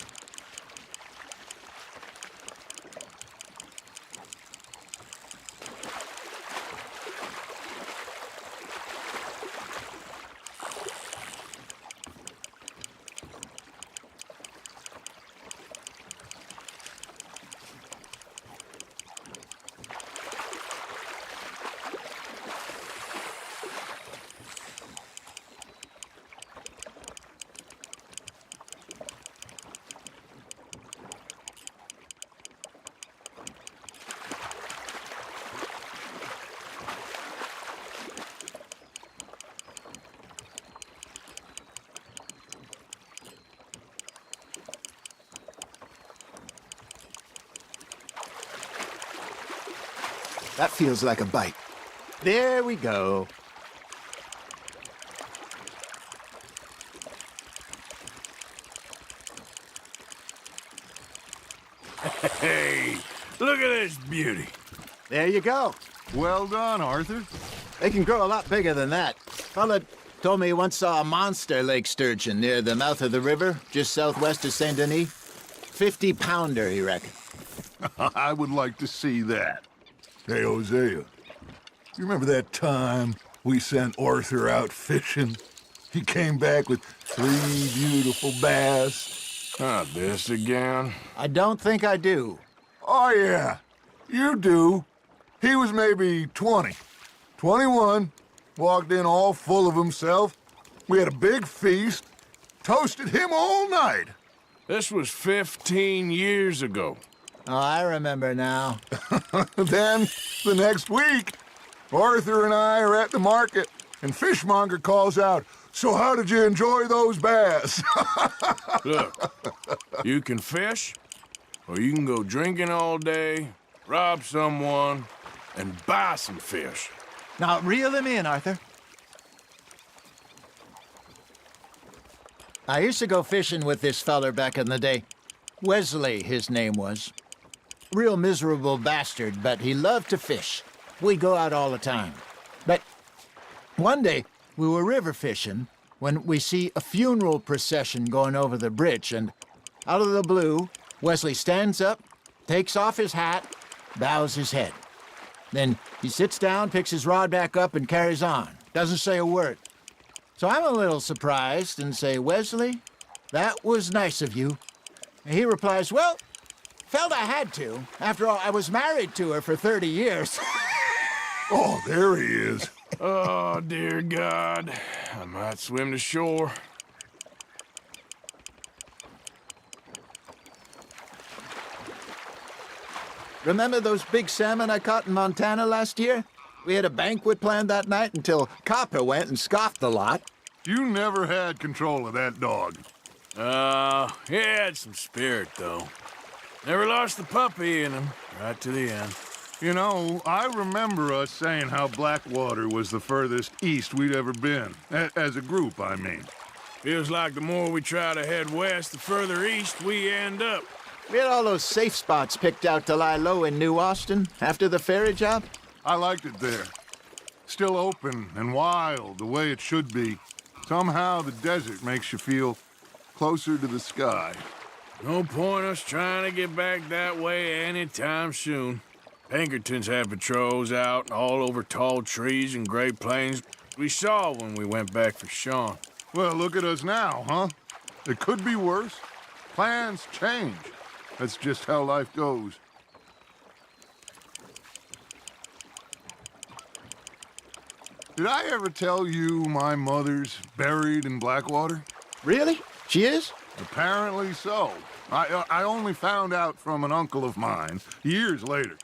That feels like a bite. There we go. Hey, look at this beauty. There you go. Well done, Arthur. They can grow a lot bigger than that. Fella told me he once saw a monster lake sturgeon near the mouth of the river, just southwest of Saint Denis. 50-pounder, he reckoned. I would like to see that. Hey, Hosea, you remember that time we sent Arthur out fishing? He came back with 3 beautiful bass. Not this again. I don't think I do. Oh, yeah, you do. He was maybe 20, 21, walked in all full of himself. We had a big feast, toasted him all night. This was 15 years ago. Oh, I remember now. Then, the next week, Arthur and I are at the market, and Fishmonger calls out, "So how did you enjoy those bass?" Look, you can fish, or you can go drinking all day, rob someone, and buy some fish. Now, reel him in, Arthur. I used to go fishing with this feller back in the day. Wesley, his name was. Real miserable bastard, but he loved to fish. We'd go out all the time. But one day, we were river fishing when we see a funeral procession going over the bridge, and out of the blue, Wesley stands up, takes off his hat, bows his head. Then he sits down, picks his rod back up, and carries on. Doesn't say a word. So I'm a little surprised and say, "Wesley, that was nice of you." And he replies, "Well, felt I had to. After all, I was married to her for 30 years. Oh, there he is. Oh, dear God. I might swim to shore. Remember those big salmon I caught in Montana last year? We had a banquet planned that night until Copper went and scoffed the lot. You never had control of that dog. He had some spirit, though. Never lost the puppy in him, right to the end. You know, I remember us saying how Blackwater was the furthest east we'd ever been. As a group, I mean. Feels like the more we try to head west, the further east we end up. We had all those safe spots picked out to lie low in New Austin after the ferry job. I liked it there. Still open and wild, the way it should be. Somehow the desert makes you feel closer to the sky. No point us trying to get back that way anytime soon. Pinkertons had patrols out all over tall trees and Great Plains. We saw when we went back for Sean. Well, look at us now, huh? It could be worse. Plans change. That's just how life goes. Did I ever tell you my mother's buried in Blackwater? Really? She is? Apparently so. I only found out from an uncle of mine years later.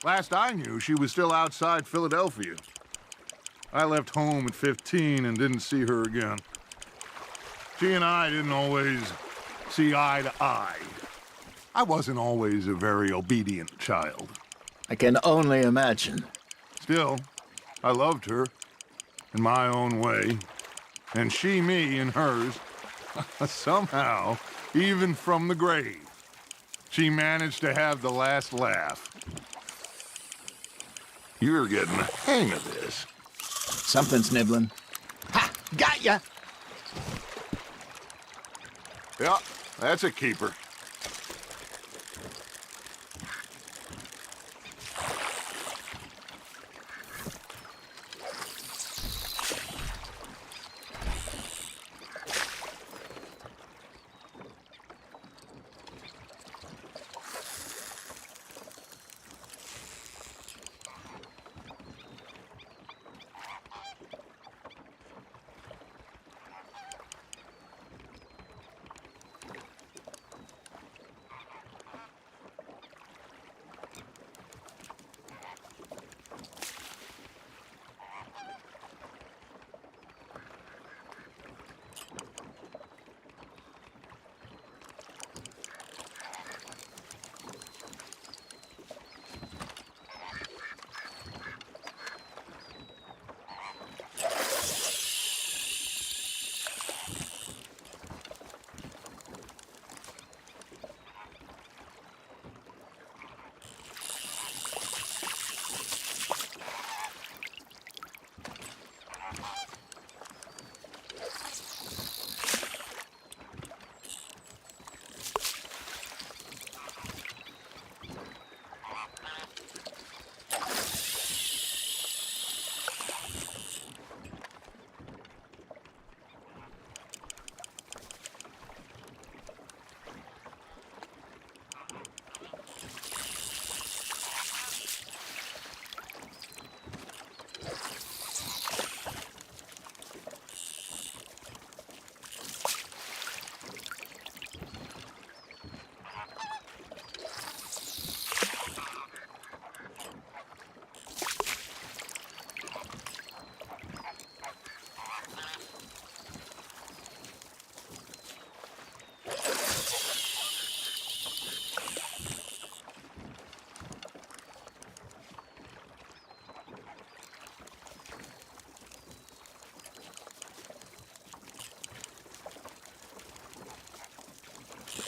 Last I knew, she was still outside Philadelphia. I left home at 15 and didn't see her again. She and I didn't always see eye to eye. I wasn't always a very obedient child. I can only imagine. Still, I loved her in my own way, and she me in hers. Somehow, even from the grave, she managed to have the last laugh. You're getting the hang of this. Something's nibbling. Ha! Got ya! Yeah, that's a keeper.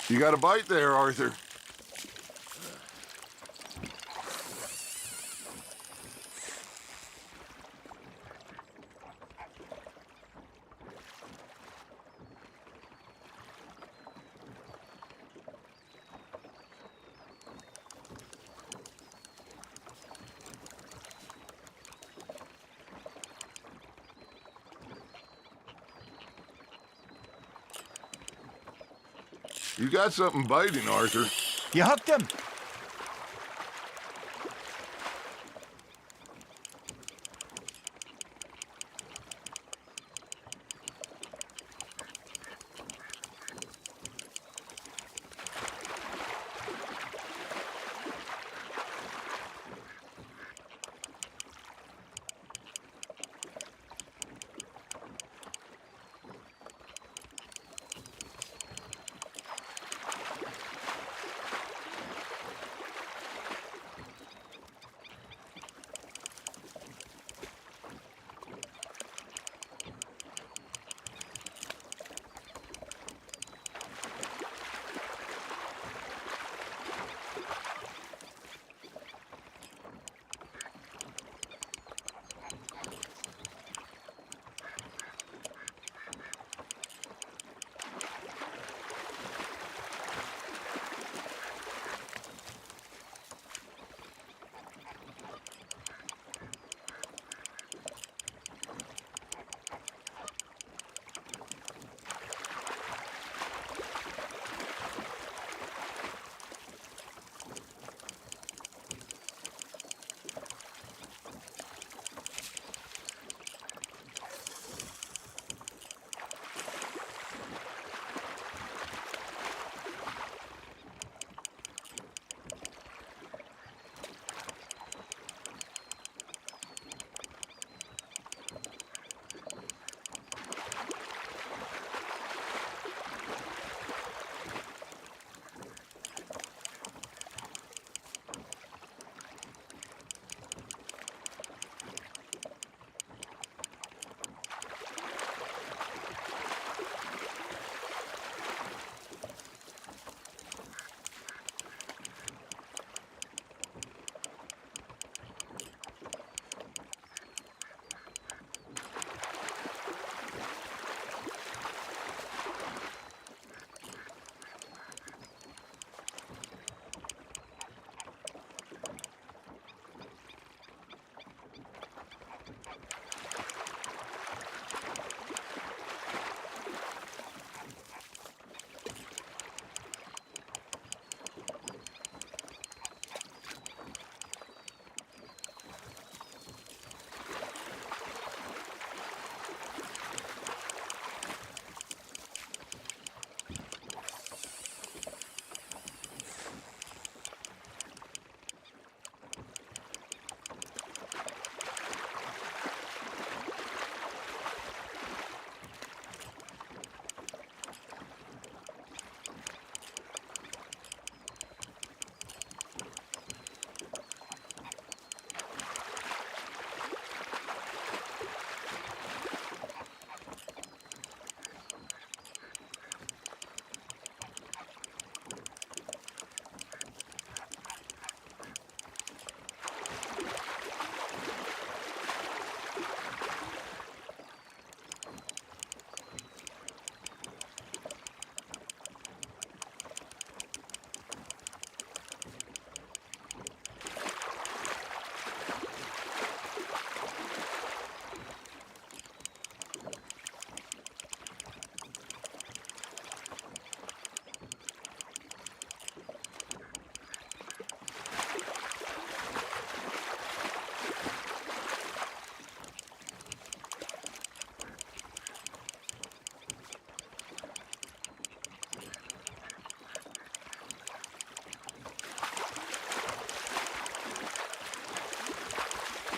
You got a bite there, Arthur. You got something biting, Arthur. You hooked him.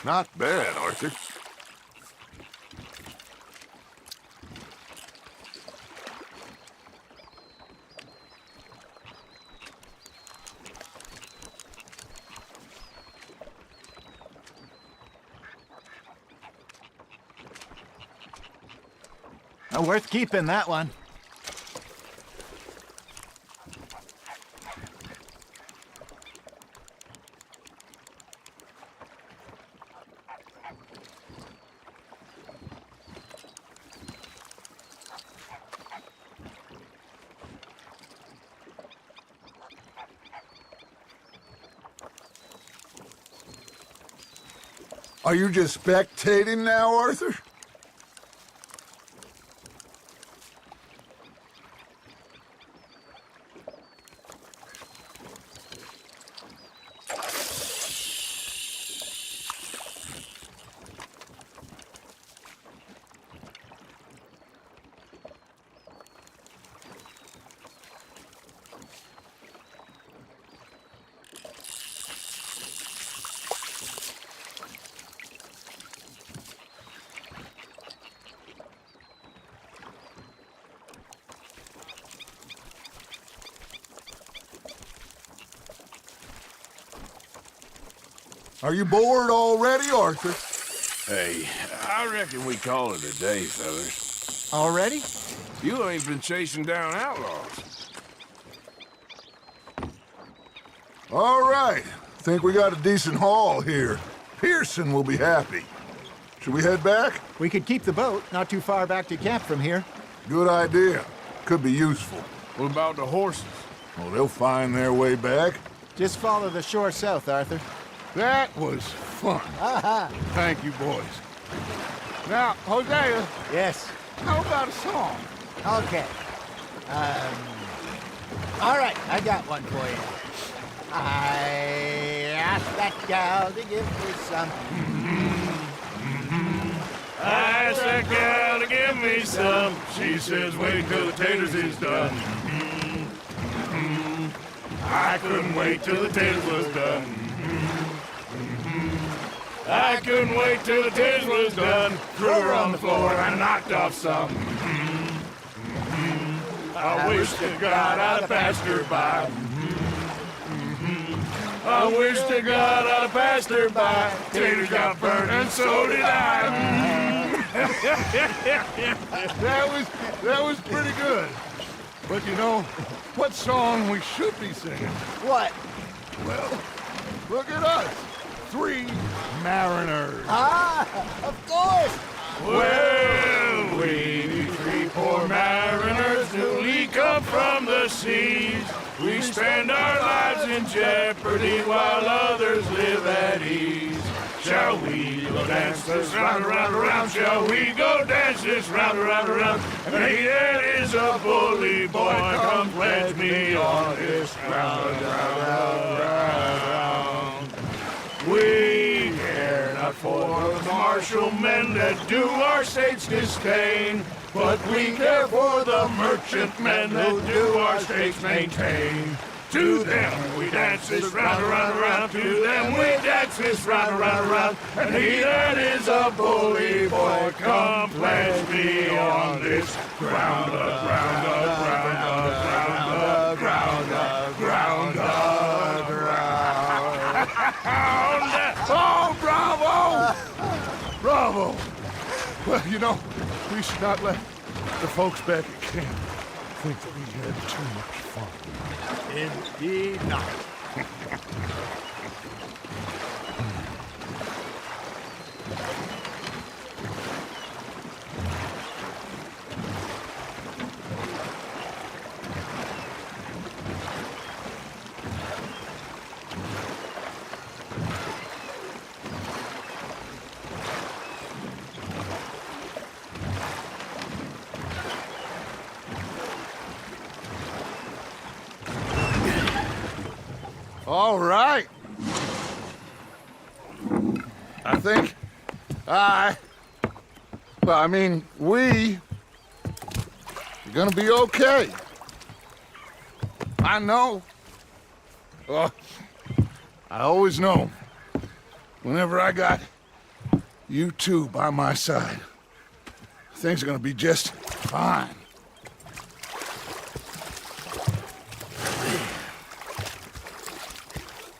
Not bad, Arthur. Worth keeping, that one. Are you just spectating now, Arthur? Are you bored already, Arthur? Hey, I reckon we call it a day, fellas. Already? You ain't been chasing down outlaws. All right. Think we got a decent haul here. Pearson will be happy. Should we head back? We could keep the boat not too far back to camp from here. Good idea. Could be useful. What about the horses? Well, they'll find their way back. Just follow the shore south, Arthur. That was fun. Thank you, boys. Now, Hosea. Yes. How about a song? Okay. All right, I got one for you. I asked that gal to give me some. I asked that gal to give me some. She says, wait till the taters is done. I couldn't wait till the taters was done. I couldn't wait till the taters was done. Threw her on the floor and knocked off some. I wish to God I'd have passed her by. I wish to God I'd have passed her by. Taters got burned and so did I. That was pretty good. But you know, what song we should be singing? What? Well, look at us. 3 mariners. Of course! Well, we 3 poor mariners newly come from the seas. We spend our lives in jeopardy while others live at ease. Shall we go dance this round, around, around? Shall we go dance this round, around, around? And he that is a bully boy, come pledge me on this ground, round, round. We care not for the martial men that do our state's disdain, but we care for the merchant men that do our state's maintain. To them we dance this round, around, around. To them we dance this round, around, around. And he that is a bully boy, come pledge me on this ground, ground, ground, ground, ground, ground, ground. Oh, bravo! Bravo! Well, you know, we should not let the folks back at camp think that we had too much fun. Indeed not. All right. I think we are gonna be okay. I know. I always know. Whenever I got You two by my side. Things are gonna be just fine.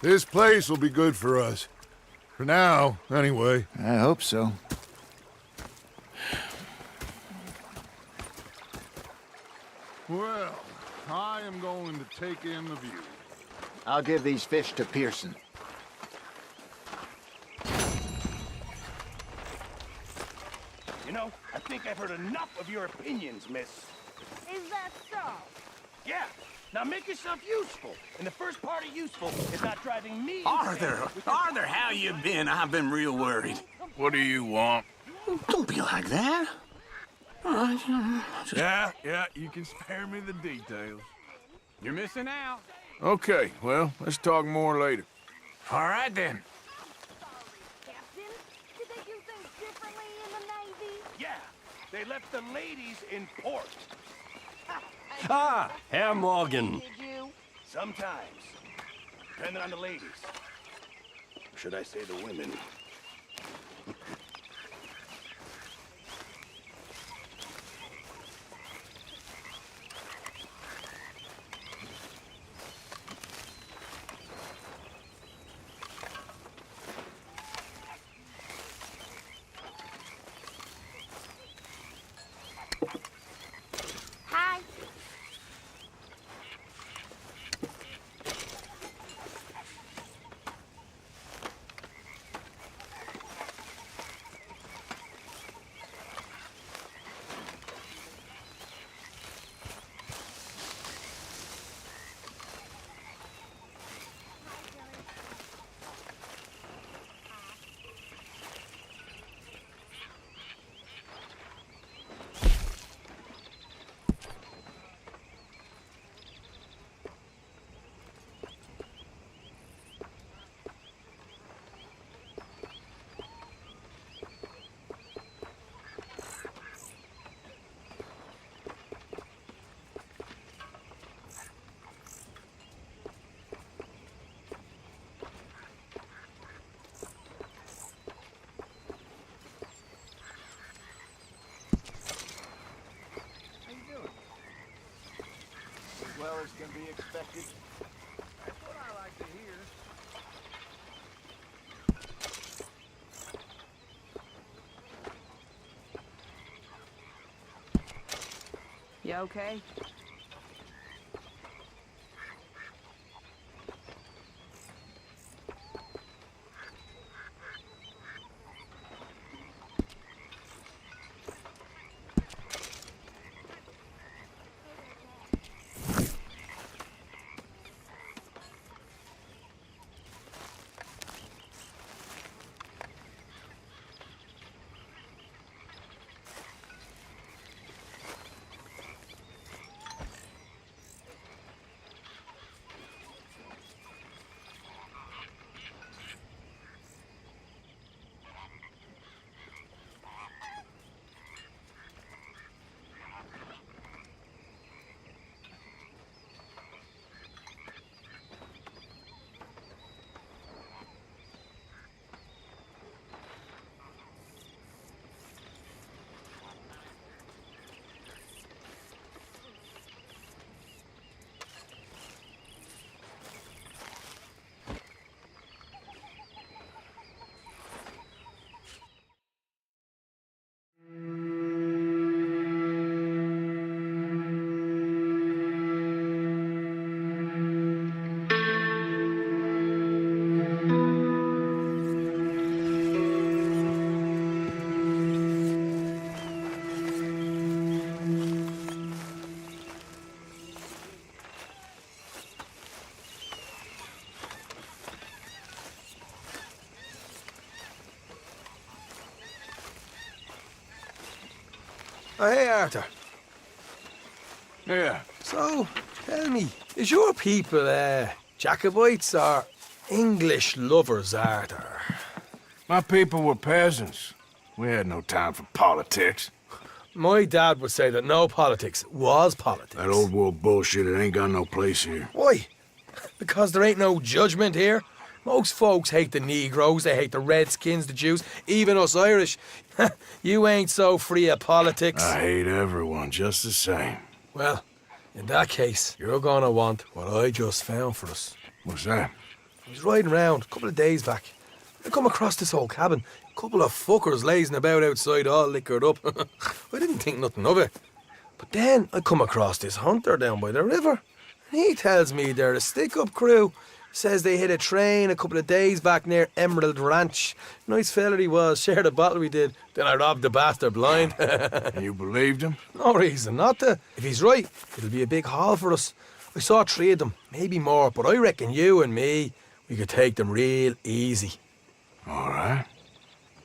This place will be good for us. For now, anyway. I hope so. Well, I am going to take in the view. I'll give these fish to Pearson. You know, I think I've heard enough of your opinions, miss. Is that so? Yeah. Now make yourself useful. And the first part of useful is not driving me Arthur, Arthur, how you been? I've been real worried. What do you want? Don't be like that. Yeah, you can spare me the details. You're missing out. Okay, well, let's talk more later. All right, then. Captain, did they do things differently in the Navy? Yeah, they left the ladies in port. Ah, Herr Morgan. Did you? Sometimes. Depending on the ladies. Or should I say the women? Hi. Well, as can be expected. That's what I like to hear. You okay? Oh, hey, Arthur. Yeah. So, tell me, is your people, Jacobites or English lovers, Arthur? My people were peasants. We had no time for politics. My dad would say that no politics was politics. That old world bullshit, it ain't got no place here. Why? Because there ain't no judgment here? Most folks hate the Negroes, they hate the Redskins, the Jews, even us Irish. You ain't so free of politics. I hate everyone just the same. Well, in that case, you're gonna want what I just found for us. What's that? I was riding around a couple of days back. I come across this old cabin. A couple of fuckers lazing about outside all liquored up. I didn't think nothing of it. But then I come across this hunter down by the river. And he tells me they're a stick-up crew. Says they hit a train a couple of days back near Emerald Ranch. Nice fella he was, shared a bottle we did. Then I robbed the bastard blind. You believed him? No reason not to. If he's right, it'll be a big haul for us. I saw 3 of them, maybe more, but I reckon you and me, we could take them real easy. All right.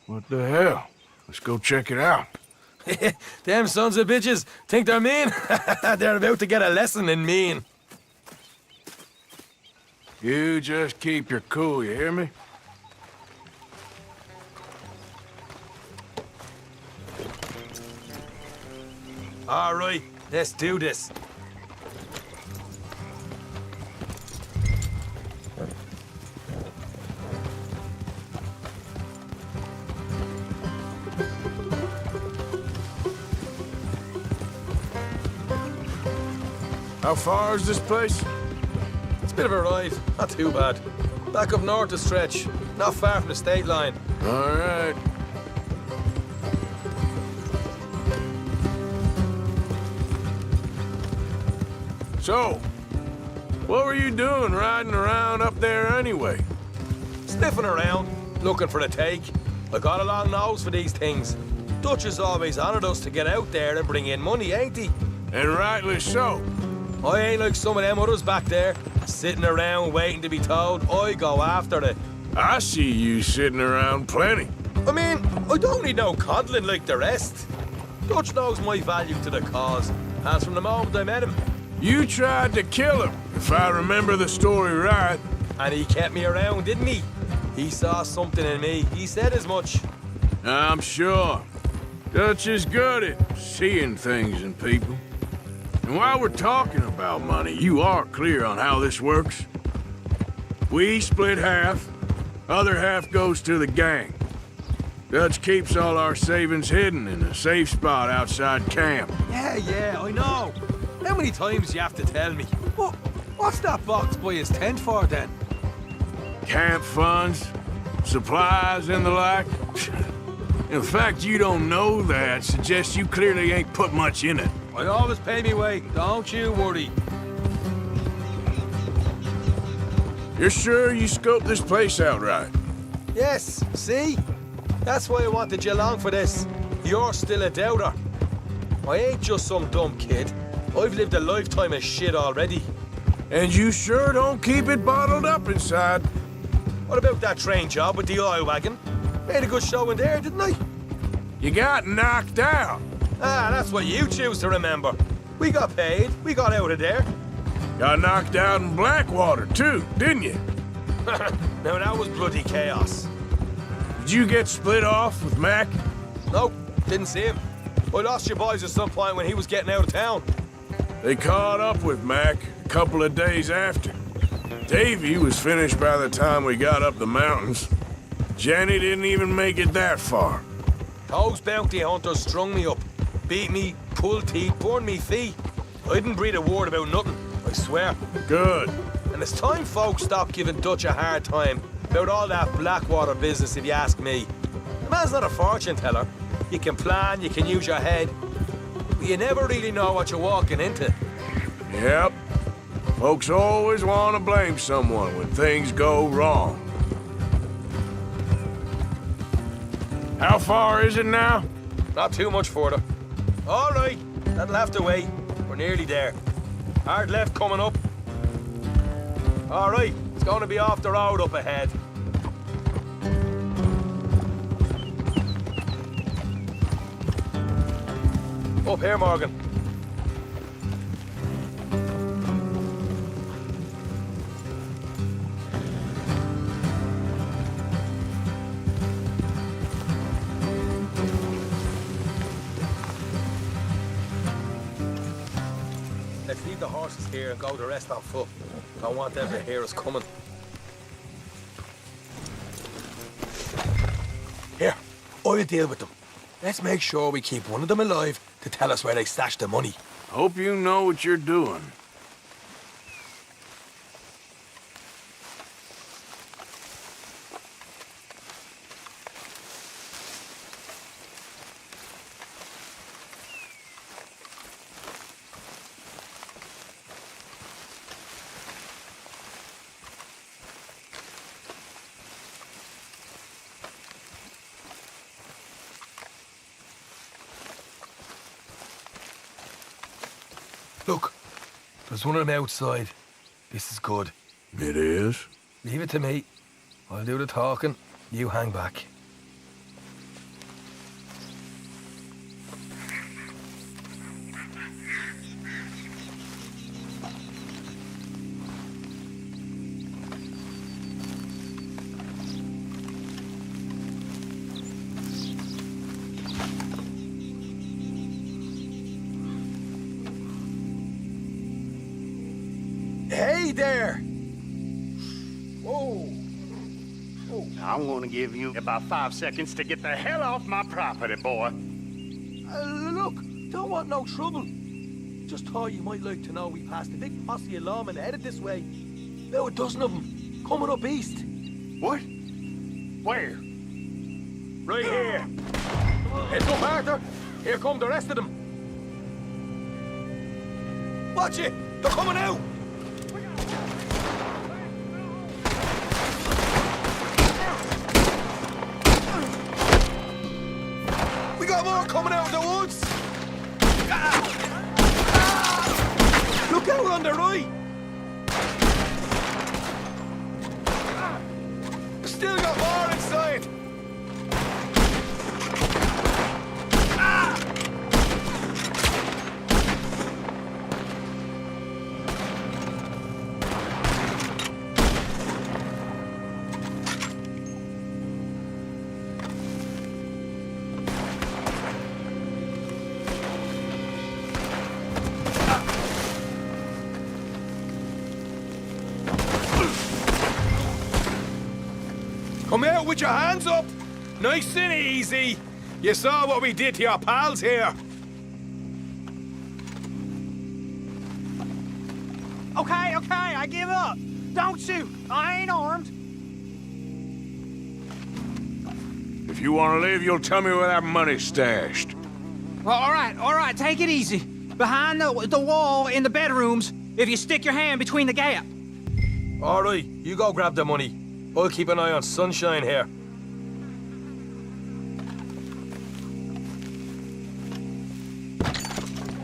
What the hell? Let's go check it out. Them sons of bitches think they're mean. They're about to get a lesson in mean. You just keep your cool, you hear me? All right, let's do this. How far is this place? It's a bit of a ride, not too bad. Back up north a stretch, not far from the state line. All right. So, what were you doing riding around up there anyway? Sniffing around, looking for the take. I got a long nose for these things. Dutch has always honoured us to get out there and bring in money, ain't he? And rightly so. I ain't like some of them others back there, sitting around waiting to be told. I go after it. I see you sitting around plenty. I mean, I don't need no coddling like the rest. Dutch knows my value to the cause, as from the moment I met him. You tried to kill him, if I remember the story right. And he kept me around, didn't he? He saw something in me. He said as much. I'm sure. Dutch is good at seeing things in people. And while we're talking about money, you are clear on how this works? We split half, other half goes to the gang. Dutch keeps all our savings hidden in a safe spot outside camp. Yeah, I know. How many times you have to tell me? What's that box by his tent for, then? Camp funds, supplies, and the like. In fact, you don't know that suggests you clearly ain't put much in it. I always pay me way, don't you worry. You're sure you scoped this place out right? Yes, see? That's why I wanted you along for this. You're still a doubter. I ain't just some dumb kid. I've lived a lifetime of shit already. And you sure don't keep it bottled up inside. What about that train job with the oil wagon? Made a good show in there, didn't I? You got knocked out. Ah, that's what you choose to remember. We got paid. We got out of there. Got knocked out in Blackwater, too, didn't you? Now, that was bloody chaos. Did you get split off with Mac? Nope, didn't see him. I lost your boys at some point when he was getting out of town. They caught up with Mac a couple of days after. Davy was finished by the time we got up the mountains. Jenny didn't even make it that far. Those bounty hunters strung me up. Beat me, pulled teeth, burned me feet. I didn't breathe a word about nothing, I swear. Good. And it's time folks stopped giving Dutch a hard time about all that Blackwater business, if you ask me. The man's not a fortune teller. You can plan, you can use your head, but you never really know what you're walking into. Yep. Folks always want to blame someone when things go wrong. How far is it now? Not too much further. All right, that'll have to wait. We're nearly there. Hard left coming up. All right, it's going to be off the road up ahead. Up here, Morgan. Let's leave the horses here and go the rest on foot. Don't want them to hear us coming. I'll deal with them. Let's make sure we keep one of them alive to tell us where they stashed the money. Hope you know what you're doing. Look, there's one of them outside. This is good. It is? Leave it to me. I'll do the talking. You hang back. Hey there! Whoa! I'm gonna give you about 5 seconds to get the hell off my property, boy. Look, don't want no trouble. Just thought you might like to know we passed a big posse of lawmen headed this way. About a dozen of them, coming up east. What? Where? Right here. Heads up, Arthur. Here come the rest of them. Watch it! They're coming out! We got more coming out of the woods! Look out on the right! Still got more inside! Come out with your hands up! Nice and easy! You saw what we did to your pals here! Okay, I give up. Don't shoot. I ain't armed. If you want to leave, you'll tell me where that money's stashed. Well, all right, take it easy. Behind the wall in the bedrooms, if you stick your hand between the gap. All right, you go grab the money. I'll keep an eye on Sunshine here.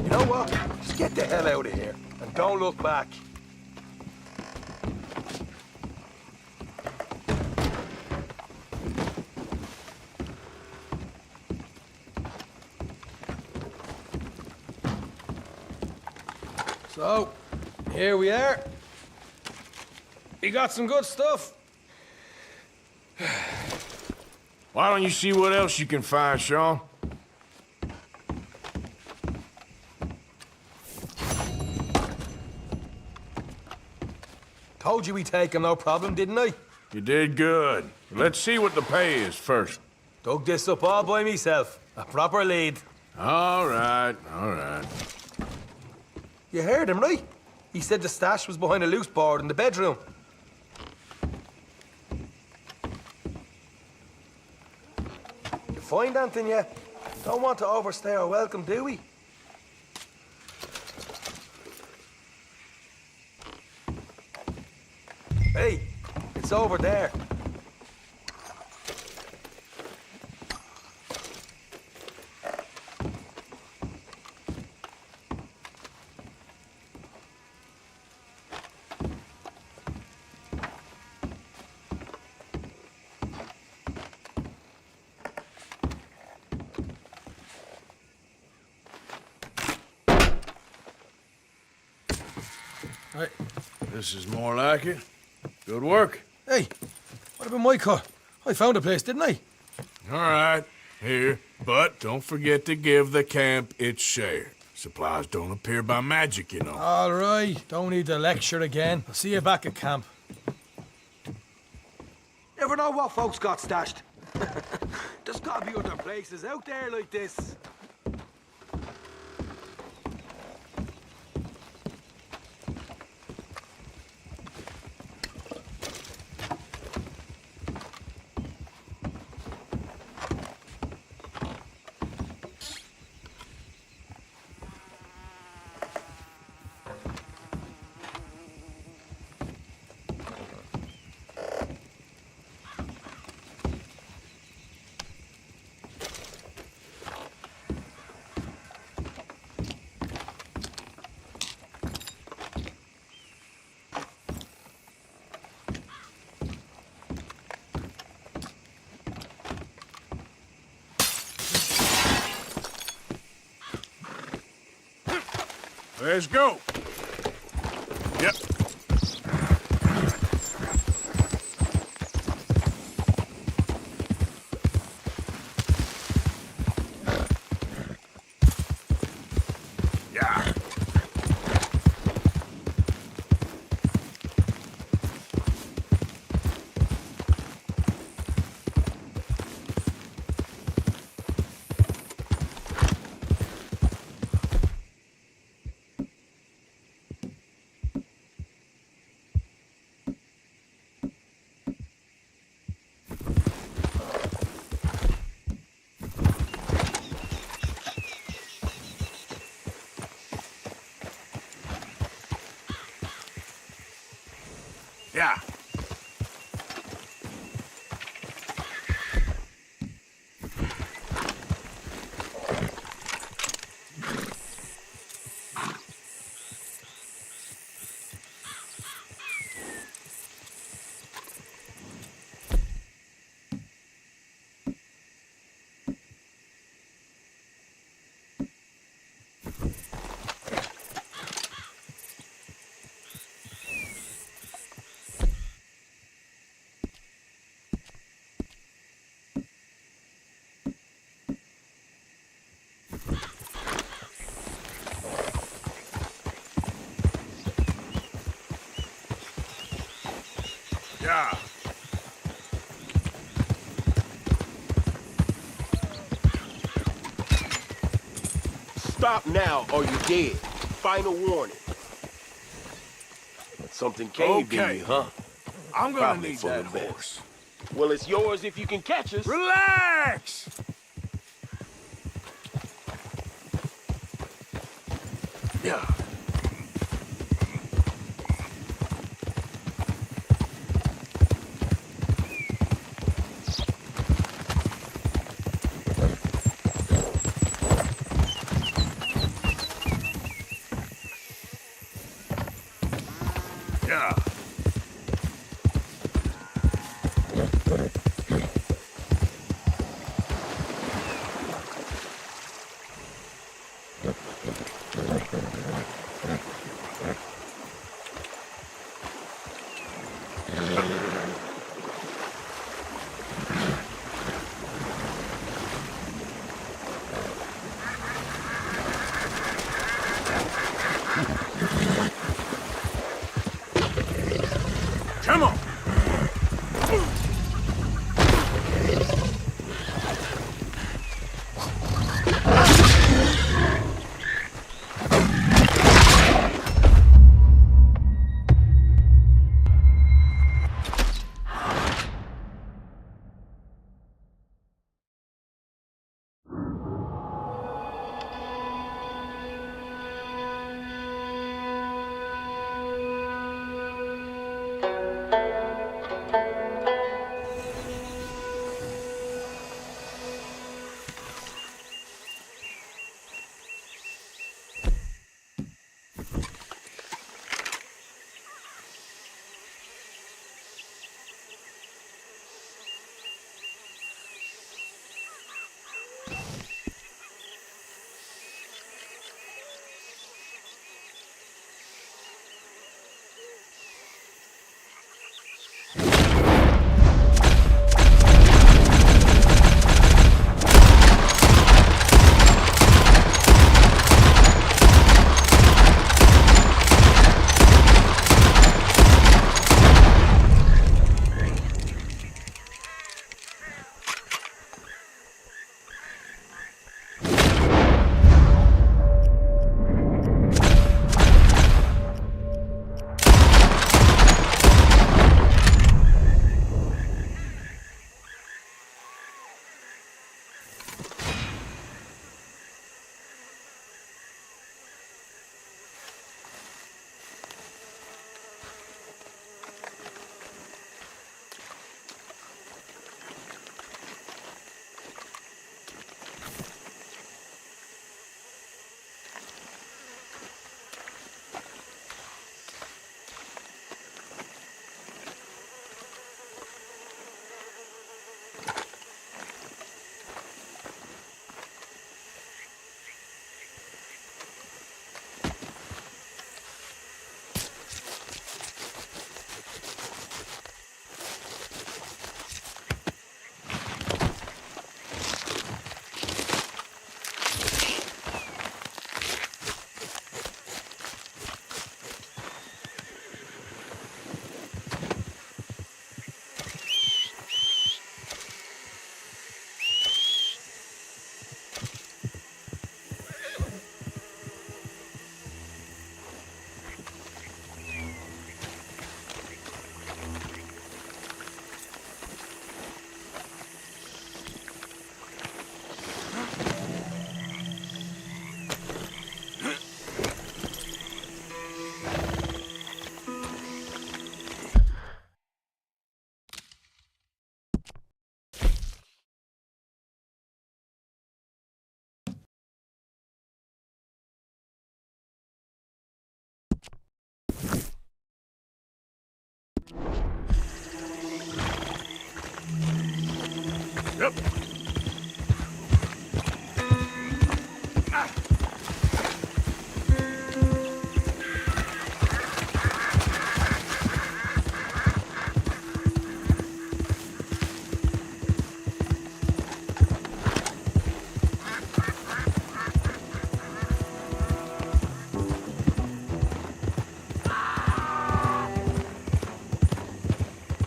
You know what? Just get the hell out of here and don't look back. So, here we are. We got some good stuff. Why don't you see what else you can find, Sean? Told you we'd take him, no problem, didn't I? You did good. Let's see what the pay is first. Dug this up all by myself. A proper lead. All right. You heard him, right? He said the stash was behind a loose board in the bedroom. You find anything yet? Don't want to overstay our welcome, do we? Hey, it's over there. Right. This is more like it. Good work. Hey, what about my car? I found a place, didn't I? All right, here. But don't forget to give the camp its share. Supplies don't appear by magic, you know. All right, don't need the lecture again. I'll see you back at camp. Never know what folks got stashed. There's gotta be other places out there like this. Let's go. Yep. Yeah. Yeah. Yeah. Stop now or you're dead. Final warning. Something caved in you, huh? I'm gonna Probably need for that the best. horse. Well, it's yours if you can catch us. Relax! Yeah. Yeah.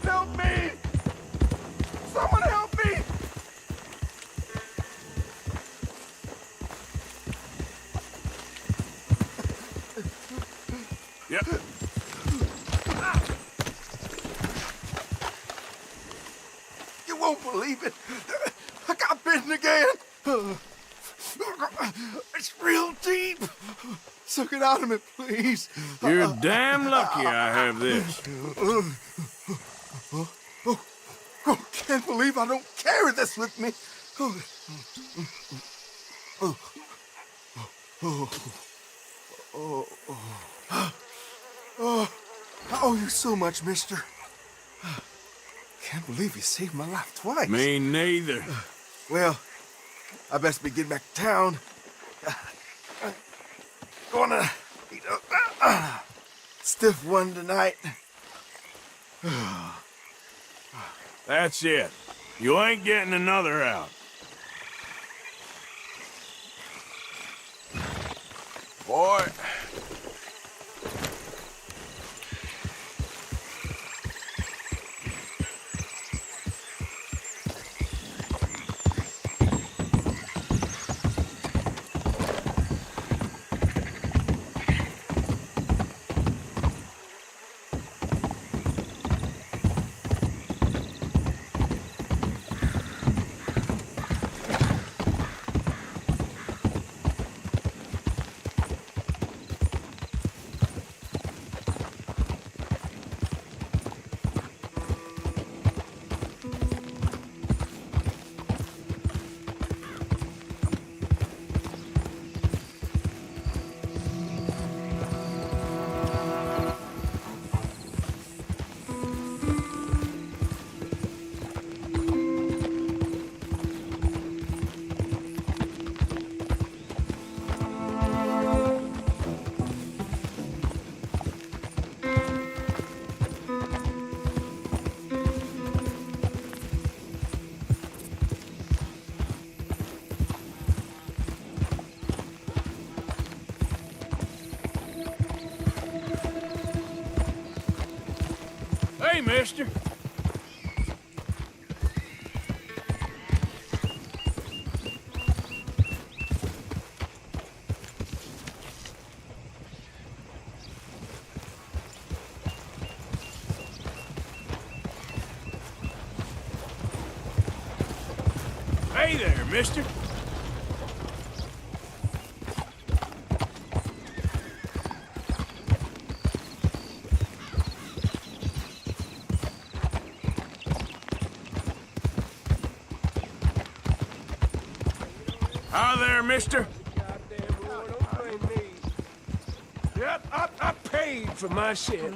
Help me! Someone help me! Yep. You won't believe it. I got bitten again. It's real deep. Suck it out of me, please. You're damn lucky I have this. Can't believe I don't carry this with me. I owe you so much, mister. Can't believe you saved my life twice. Me neither. Well, I best be getting back to town. Gonna eat a stiff one tonight. That's it. You ain't getting another out. Boy. Hey, mister. Hey there, mister. Hi there, mister. Yep, I paid for my shit.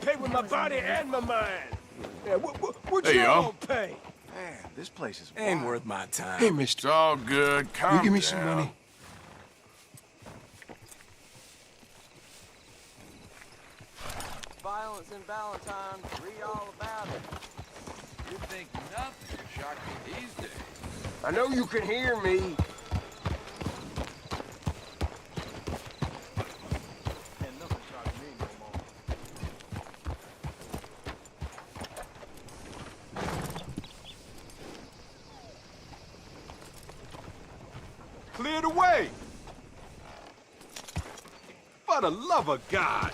Paid with my body and my mind. Yeah, what'd There you y'all go. pay? Man, this place is Ain't worth my time. Hey, mister. It's all good. Calm You give me down. some money. Violence in Valentine. Read all about it. You think nothing will shock you these days. I know you can hear me. Clear the way! For the love of God!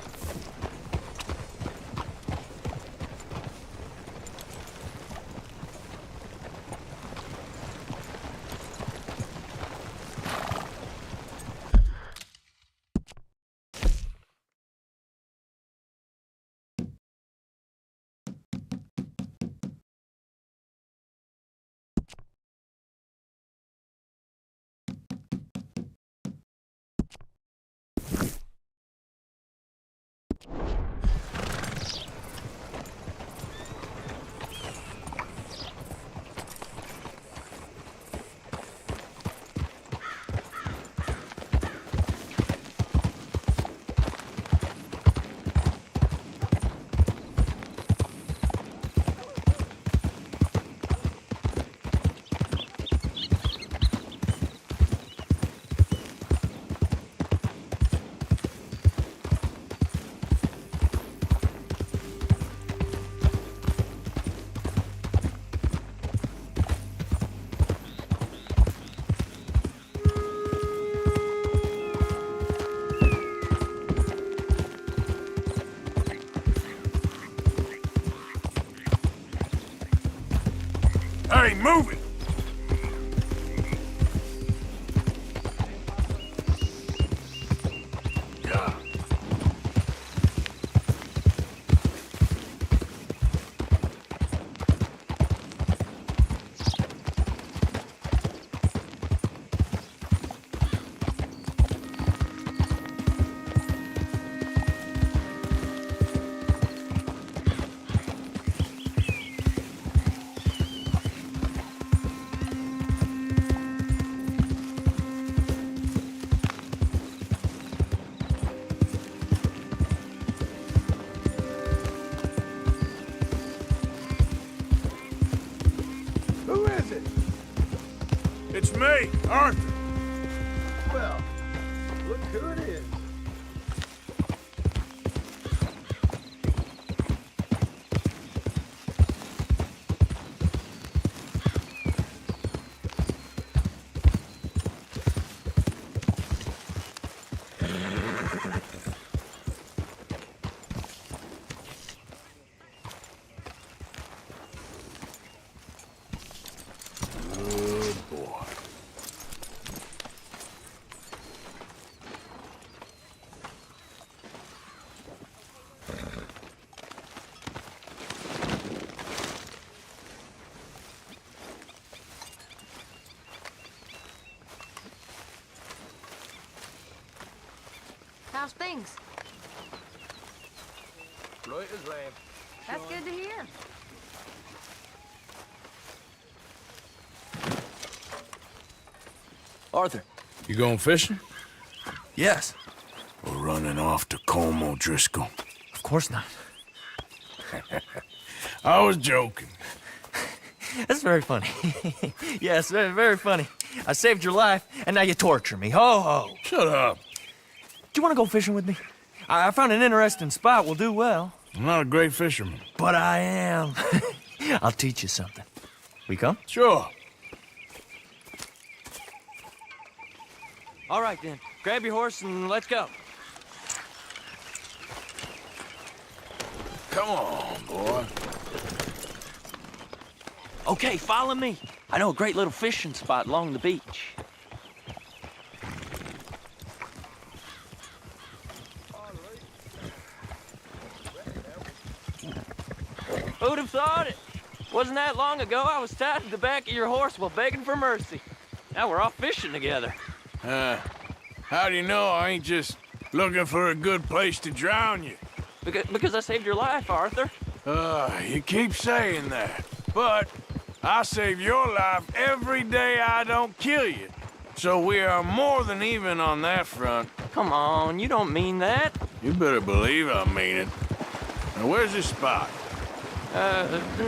Hey, move it! Who is it? It's me, Arthur. Well, look who it is. How's things? Right as rain. That's good to hear. Arthur. You going fishing? Yes. We're running off to Colm O'Driscoll. Of course not. I was joking. That's very funny. Yes, very, very funny. I saved your life, and now you torture me. Ho, ho. Shut up. Do you want to go fishing with me? I found an interesting spot. We'll do well. I'm not a great fisherman. But I am. I'll teach you something. We come? Sure. All right, then. Grab your horse and let's go. Come on, boy. Okay, follow me. I know a great little fishing spot along the beach. Who'd have thought it? Wasn't that long ago I was tied to the back of your horse while begging for mercy. Now we're off fishing together. How do you know I ain't just looking for a good place to drown you? Because I saved your life, Arthur. You keep saying that, but I save your life every day I don't kill you. So we are more than even on that front. Come on, you don't mean that. You better believe I mean it. Now, where's this spot?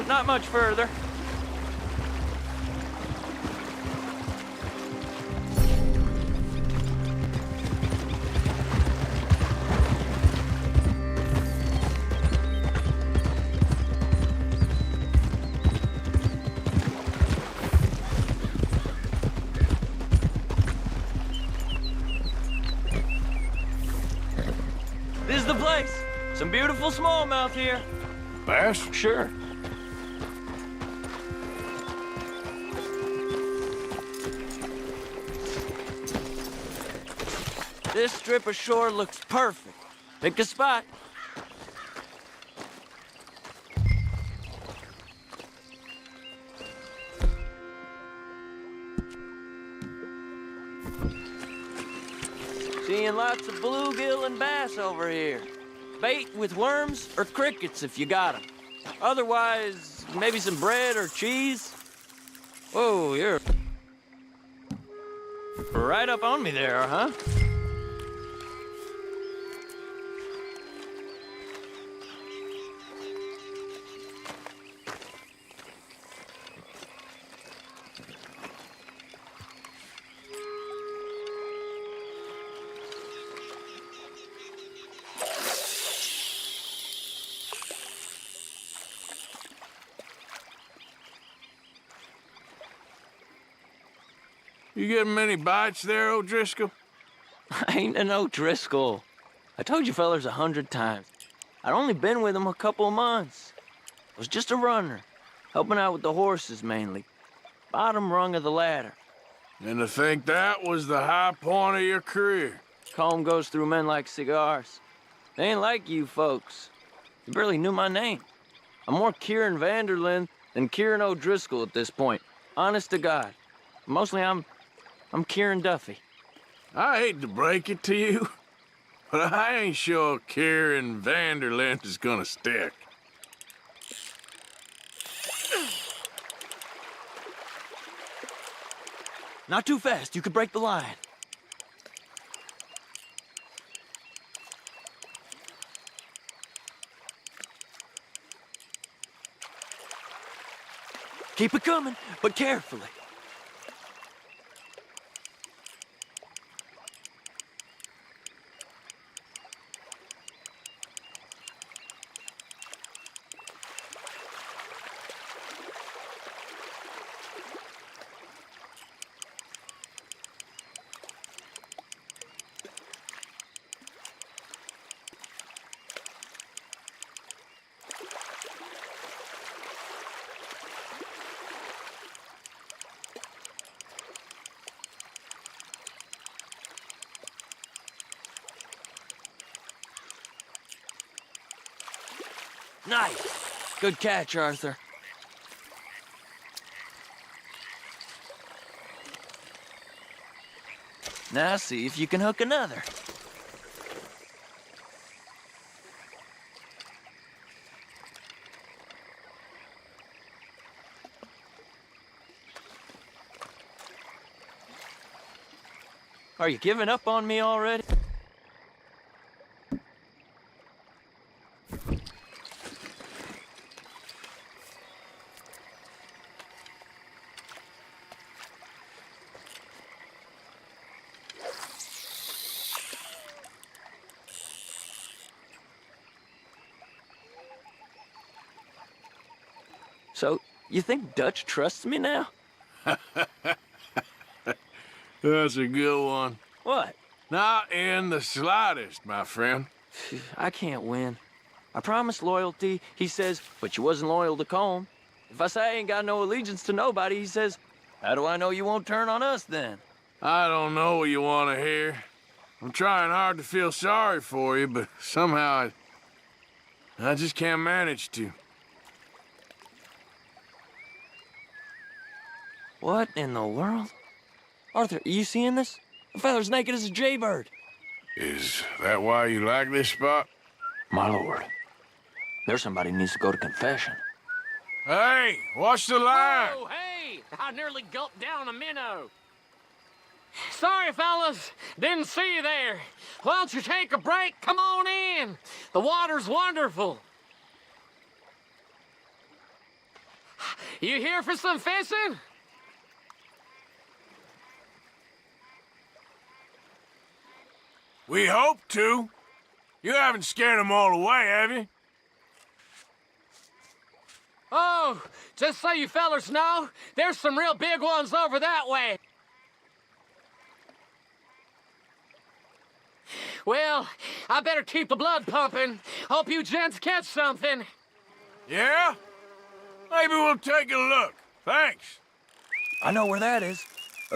Not much further. This is the place. Some beautiful smallmouth here. Bass? Sure. This strip of shore looks perfect. Pick a spot. Seeing lots of bluegill and bass over here. Bait with worms or crickets if you got 'em. Otherwise, maybe some bread or cheese. Whoa, you're right up on me there, huh? You getting many bites there, O'Driscoll? I ain't an O'Driscoll. I told you fellers 100 times. I'd only been with him a couple of months. I was just a runner, helping out with the horses mainly. Bottom rung of the ladder. And to think that was the high point of your career. Comb goes through men like cigars. They ain't like you folks. You barely knew my name. I'm more Kieran Vanderlyn than Kieran O'Driscoll at this point. Honest to God. Mostly I'm Kieran Duffy. I hate to break it to you, but I ain't sure Kieran Vanderlyn is gonna stick. Not too fast, you could break the line. Keep it coming, but carefully. Nice. Good catch, Arthur. Now see if you can hook another. Are you giving up on me already? So, you think Dutch trusts me now? That's a good one. What? Not in the slightest, my friend. I can't win. I promised loyalty, he says, but you wasn't loyal to Combe. If I say I ain't got no allegiance to nobody, he says, how do I know you won't turn on us then? I don't know what you want to hear. I'm trying hard to feel sorry for you, but somehow I just can't manage to. What in the world? Arthur, are you seeing this? The fella's naked as a jaybird. Is that why you like this spot? My lord, there's somebody who needs to go to confession. Hey, watch the line! Oh, hey! I nearly gulped down a minnow. Sorry, fellas. Didn't see you there. Why don't you take a break? Come on in. The water's wonderful. You here for some fishing? We hope to. You haven't scared them all away, have you? Oh, just so you fellers know, there's some real big ones over that way. Well, I better keep the blood pumping. Hope you gents catch something. Yeah? Maybe we'll take a look. Thanks. I know where that is.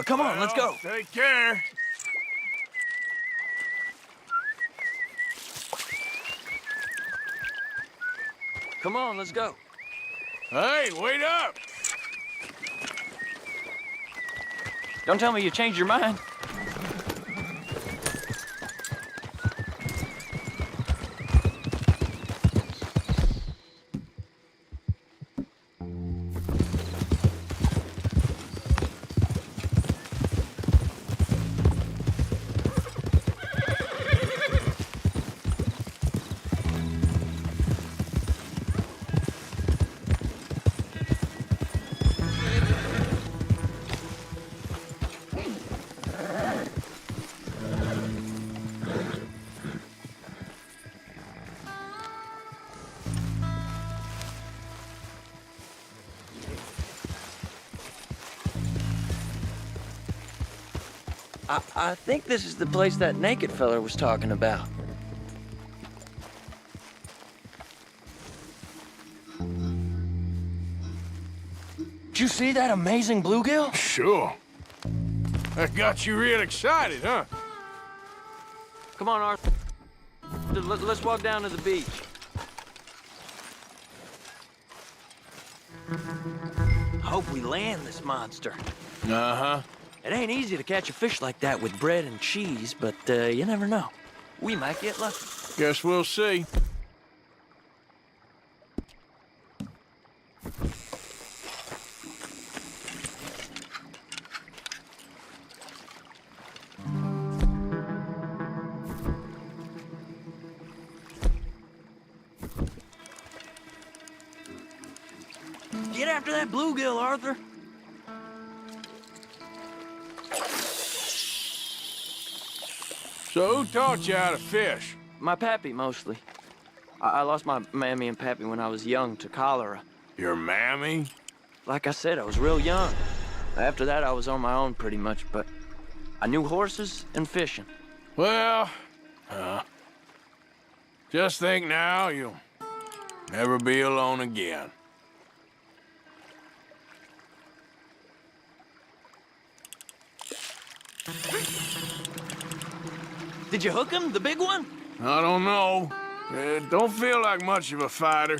Come on, let's go. Take care. Come on, let's go. Hey, wait up! Don't tell me you changed your mind. I think this is the place that naked fella was talking about. Did you see that amazing bluegill? Sure. That got you real excited, huh? Come on, Arthur. Let's walk down to the beach. Hope we land this monster. Uh-huh. It ain't easy to catch a fish like that with bread and cheese, but you never know. We might get lucky. Guess we'll see. Get after that bluegill, Arthur. So who taught you how to fish? My pappy, mostly. I lost my mammy and pappy when I was young to cholera. Your mammy? Like I said, I was real young. After that, I was on my own pretty much, but I knew horses and fishing. Well, just think now, you'll never be alone again. Did you hook him, the big one? I don't know. Don't feel like much of a fighter.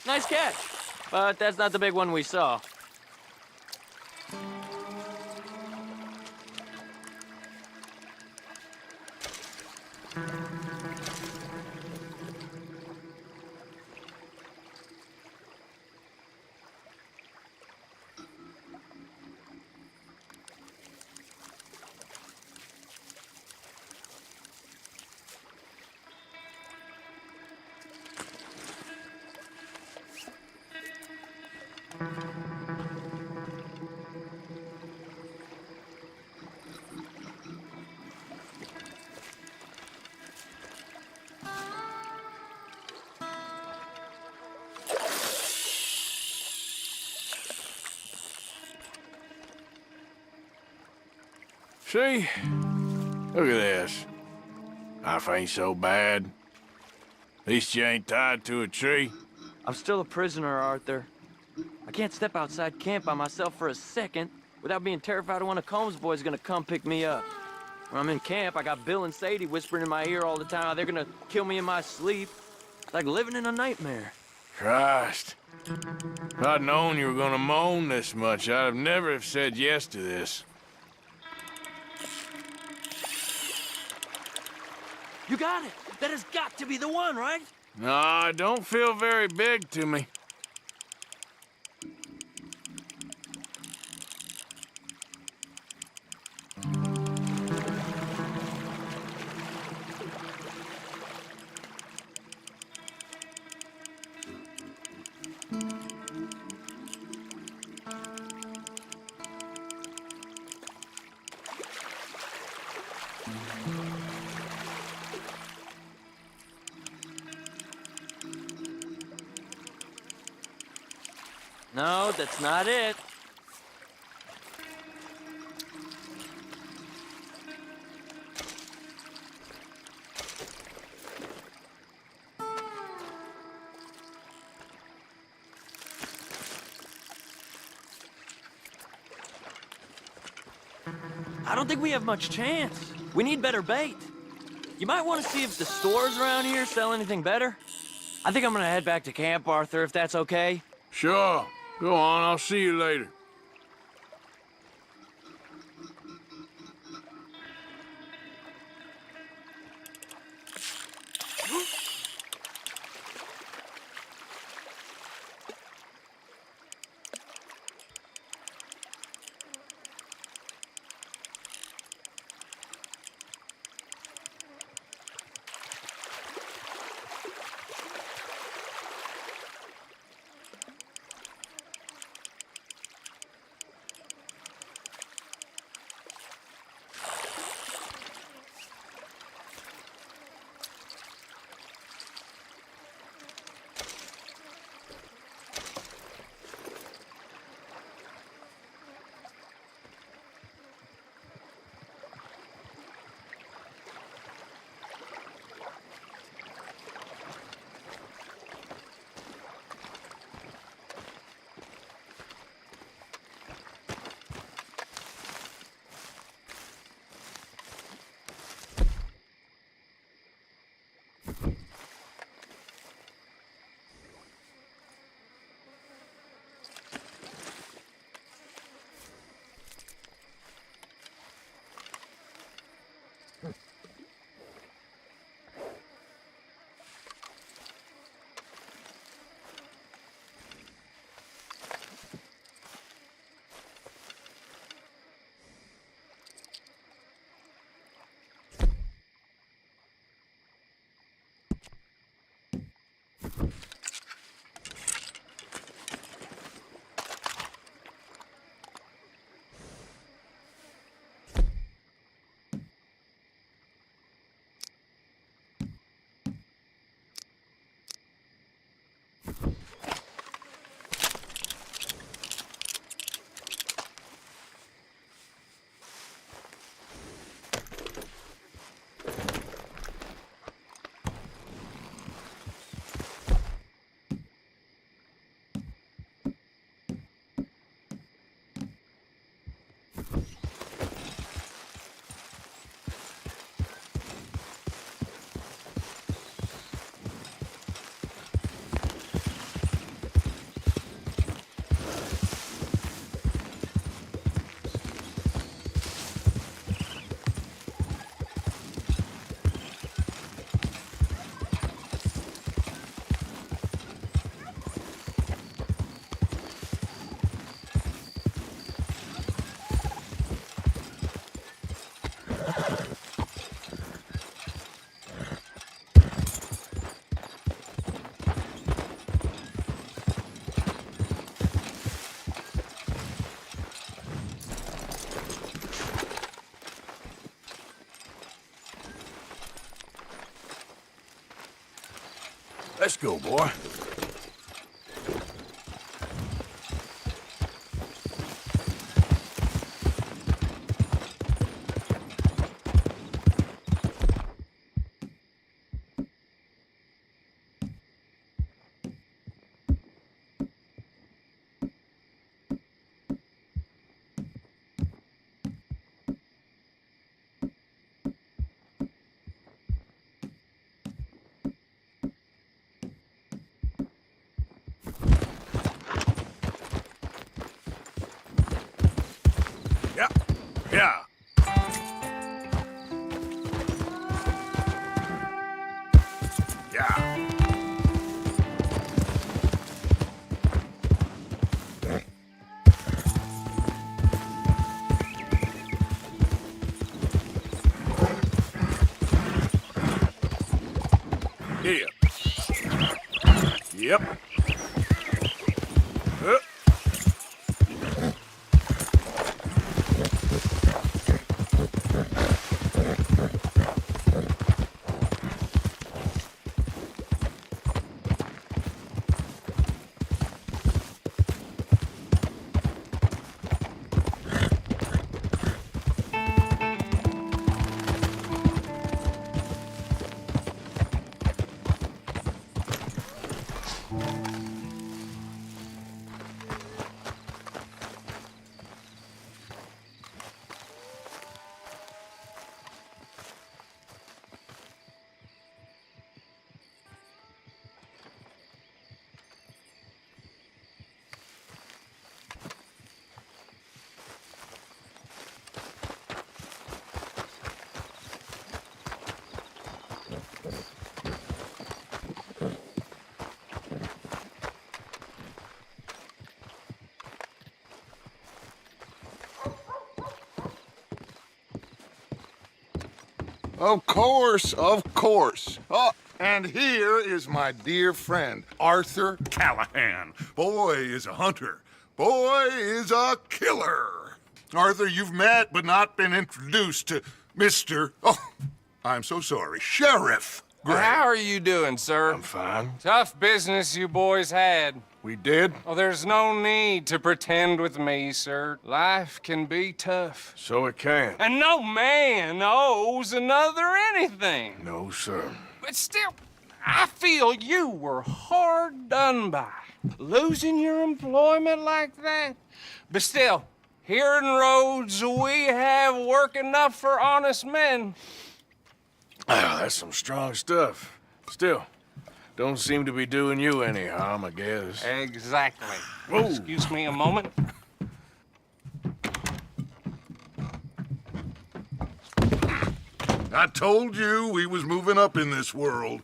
Nice catch. But that's not the big one we saw. See? Look at this. Life ain't so bad. At least you ain't tied to a tree. I'm still a prisoner, Arthur. I can't step outside camp by myself for a second without being terrified one of Combs' boys is gonna come pick me up. When I'm in camp, I got Bill and Sadie whispering in my ear all the time how they're gonna kill me in my sleep. It's like living in a nightmare. Christ. If I'd known you were gonna moan this much, I'd have never have said yes to this. You got it! That has got to be the one, right? No, it don't feel very big to me. No, that's not it. I don't think we have much chance. We need better bait. You might want to see if the stores around here sell anything better. I think I'm gonna head back to camp, Arthur, if that's okay. Sure. Go on, I'll see you later. Let's go, boy. Yeah. Yeah. Yep. Of course, of course. Oh, and here is my dear friend, Arthur Callahan. Boy is a hunter. Boy is a killer. Arthur, you've met but not been introduced to Mr. Oh, I'm so sorry, Sheriff Gray. How are you doing, sir? I'm fine. Tough business you boys had. We did? Oh, there's no need to pretend with me, sir. Life can be tough. So it can. And no man owes another anything. No, sir. But still, I feel you were hard done by. Losing your employment like that. But still, here in Rhodes, we have work enough for honest men. Ah, that's some strong stuff. Still, don't seem to be doing you any harm, I guess. Exactly. Whoa. Excuse me a moment. I told you we was moving up in this world.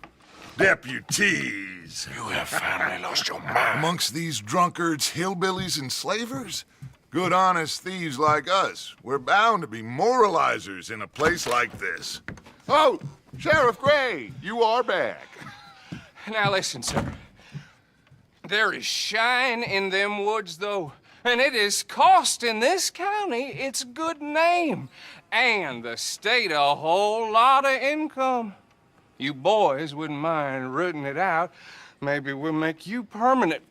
Deputies. You have finally lost your mind. Amongst these drunkards, hillbillies, and slavers? Good, honest thieves like us. We're bound to be moralizers in a place like this. Oh, Sheriff Gray, you are back. Now listen, sir. There is shine in them woods, though, and it is costing this county its good name and the state a whole lot of income. You boys wouldn't mind rooting it out. Maybe we'll make you permanent.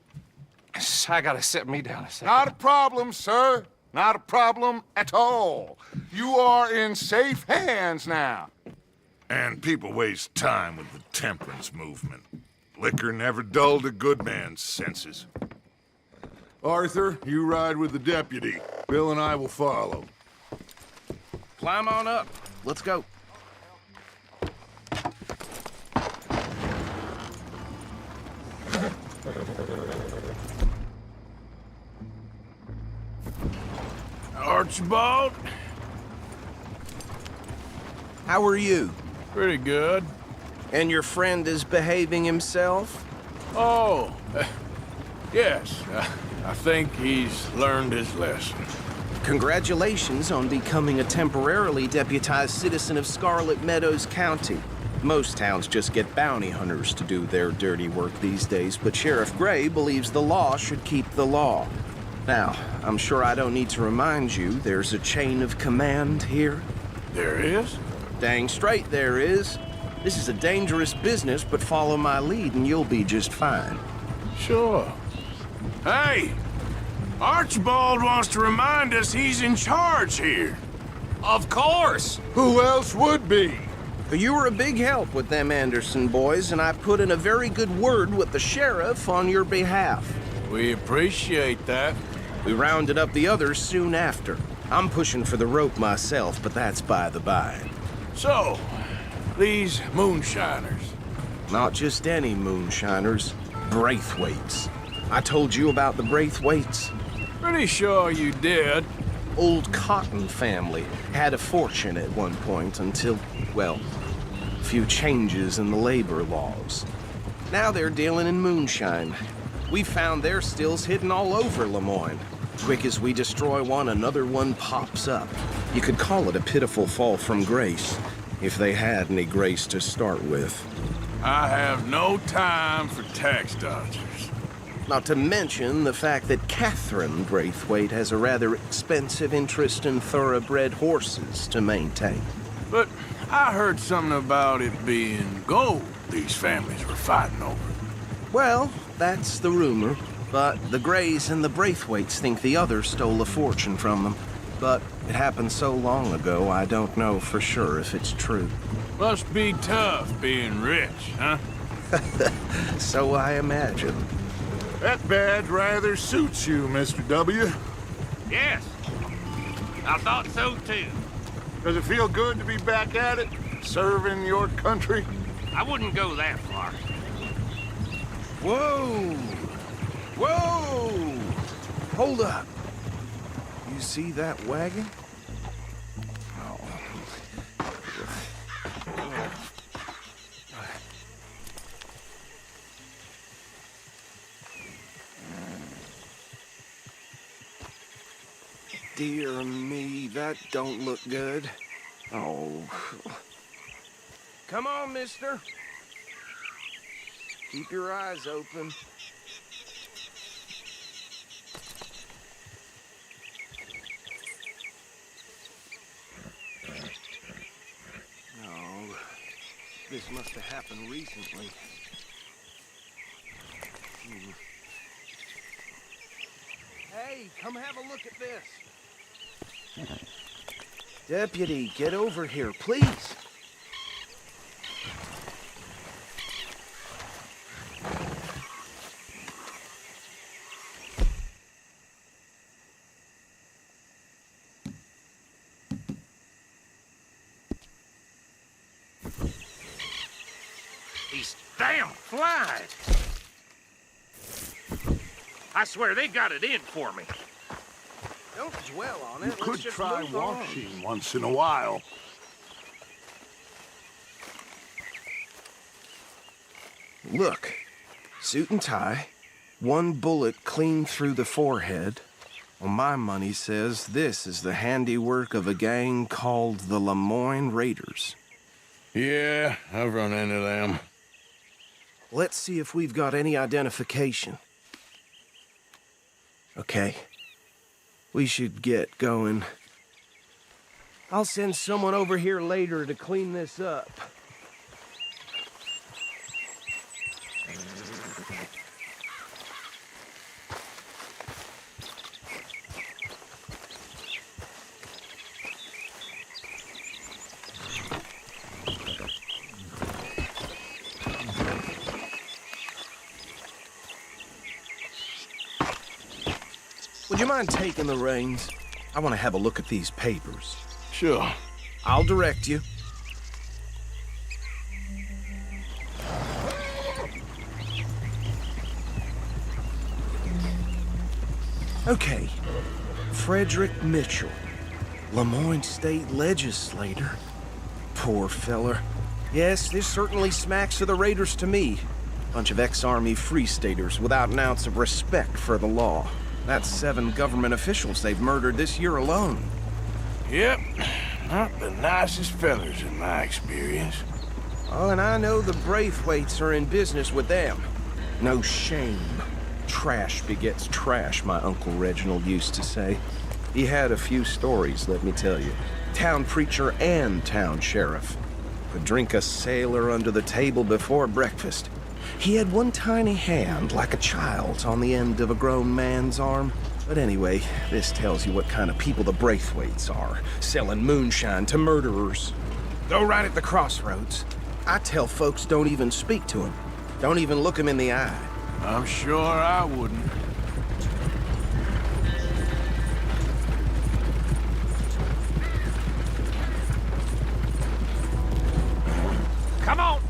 I gotta sit me down a second. Not a problem, sir. Not a problem at all. You are in safe hands now. And people waste time with the temperance movement. Liquor never dulled a good man's senses. Arthur, you ride with the deputy. Bill and I will follow. Climb on up. Let's go. Archibald? How are you? Pretty good. And your friend is behaving himself? Oh, yes. I think he's learned his lesson. Congratulations on becoming a temporarily deputized citizen of Scarlet Meadows County. Most towns just get bounty hunters to do their dirty work these days, but Sheriff Gray believes the law should keep the law. Now, I'm sure I don't need to remind you there's a chain of command here. There is? Dang straight there is. This is a dangerous business, but follow my lead and you'll be just fine. Sure. Hey! Archibald wants to remind us he's in charge here. Of course! Who else would be? You were a big help with them Anderson boys, and I put in a very good word with the sheriff on your behalf. We appreciate that. We rounded up the others soon after. I'm pushing for the rope myself, but that's by the by. So, these moonshiners. Not just any moonshiners, Braithwaites. I told you about the Braithwaites? Pretty sure you did. Old Cotton family had a fortune at one point until, well, a few changes in the labor laws. Now they're dealing in moonshine. We found their stills hidden all over Lemoyne. Quick as we destroy one, another one pops up. You could call it a pitiful fall from grace, if they had any grace to start with. I have no time for tax dodgers. Not to mention the fact that Catherine Braithwaite has a rather expensive interest in thoroughbred horses to maintain. But I heard something about it being gold these families were fighting over. Well, that's the rumor. But the Greys and the Braithwaites think the others stole a fortune from them. But it happened so long ago, I don't know for sure if it's true. Must be tough being rich, huh? So I imagine. That badge rather suits you, Mr. W. Yes. I thought so too. Does it feel good to be back at it, serving your country? I wouldn't go that far. Whoa! Whoa! Hold up. You see that wagon? Oh. Dear me, that don't look good. Oh. Come on, mister. Keep your eyes open. No, this must have happened recently. Hey, come have a look at this. Deputy, get over here, please. These damn flies! I swear they got it in for me. Don't dwell on it. You Let's could just try move on. washing once in a while. Look, suit and tie, one bullet clean through the forehead. Well, my money says this is the handiwork of a gang called the Lemoyne Raiders. Yeah, I've run into them. Let's see if we've got any identification. Okay. We should get going. I'll send someone over here later to clean this up. Would you mind taking the reins? I want to have a look at these papers. Sure. I'll direct you. Okay. Frederick Mitchell, Lemoyne State Legislator. Poor feller. Yes, this certainly smacks of the Raiders to me. Bunch of ex-Army Free Staters without an ounce of respect for the law. That's 7 government officials they've murdered this year alone. Yep. Not the nicest fellas in my experience. Oh, and I know the Braithwaites are in business with them. No shame. Trash begets trash, my Uncle Reginald used to say. He had a few stories, let me tell you. Town preacher and town sheriff. could drink a sailor under the table before breakfast. He had one tiny hand, like a child's, on the end of a grown man's arm. But anyway, this tells you what kind of people the Braithwaites are, selling moonshine to murderers. Go right at the crossroads. I tell folks don't even speak to him. Don't even look him in the eye. I'm sure I wouldn't. Come on!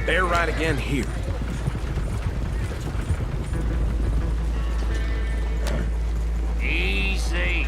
They're right again here. Easy.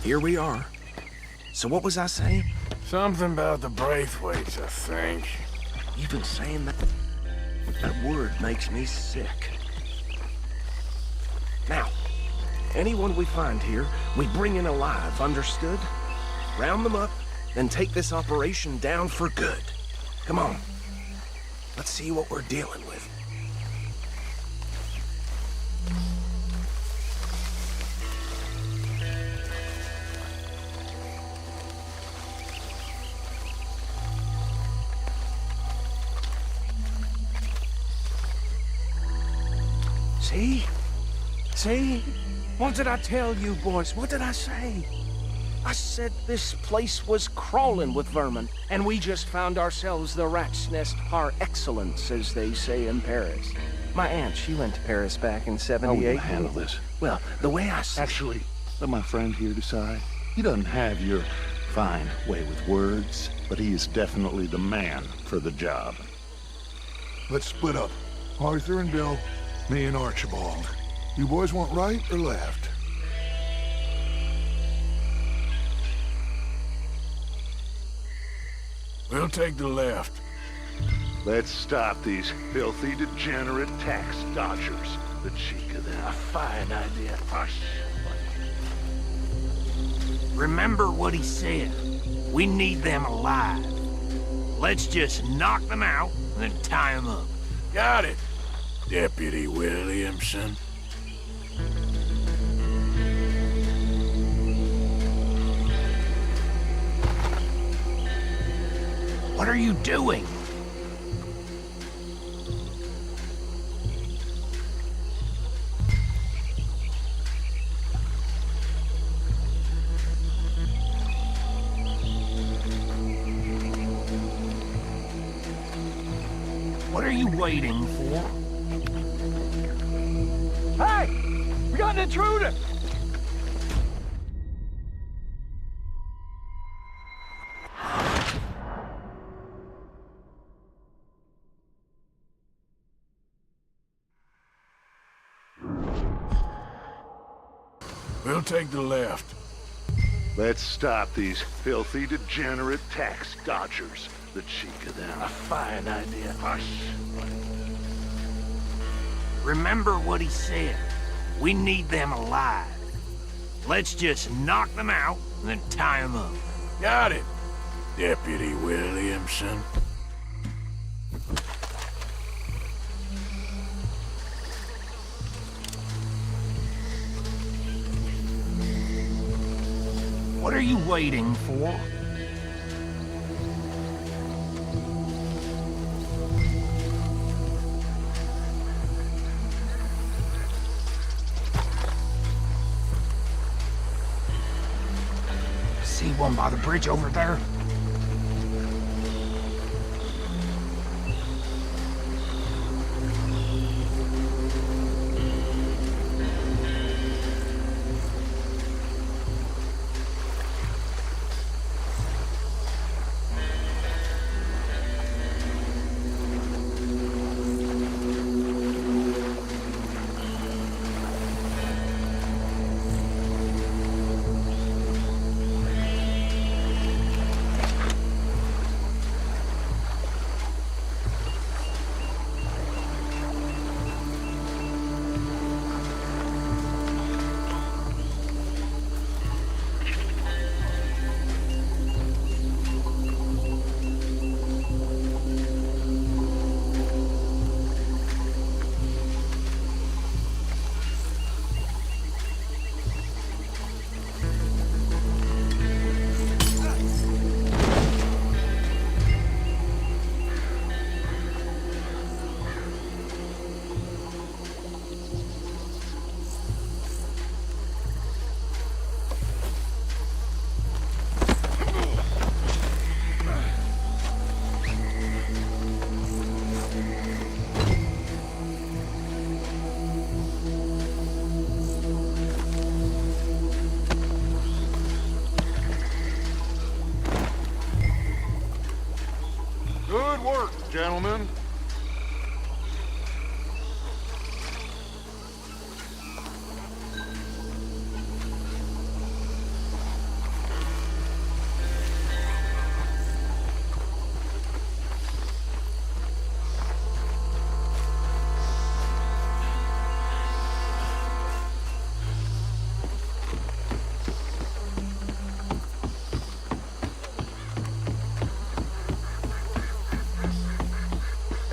Here we are. So what was I saying? Something about the Braithwaites, I think. Even saying that word makes me sick. Now, anyone we find here, we bring in alive, understood? Round them up, then take this operation down for good. Come on. Let's see what we're dealing with. See? See? What did I tell you, boys? What did I say? I said this place was crawling with vermin, and we just found ourselves the rat's nest par excellence, as they say in Paris. My aunt, she went to Paris back in '78. How are we gonna handle this? Well, the way I see... Actually, let my friend here decide. He doesn't have your fine way with words, but he is definitely the man for the job. Let's split up. Arthur and Bill, me and Archibald. You boys want right or left? We'll take the left. Let's stop these filthy, degenerate tax dodgers. The cheek of them. A fine idea. Remember what he said. We need them alive. Let's just knock them out and then tie them up. Got it, Deputy Williamson. What are you doing? What are you waiting for? Hey! We got an intruder! We'll take the left. Let's stop these filthy, degenerate tax dodgers. The cheek of them. A fine idea. Remember what he said. We need them alive. Let's just knock them out and then tie them up. Got it, Deputy Williamson. What are you waiting for? See one by the bridge over there? Good work, gentlemen.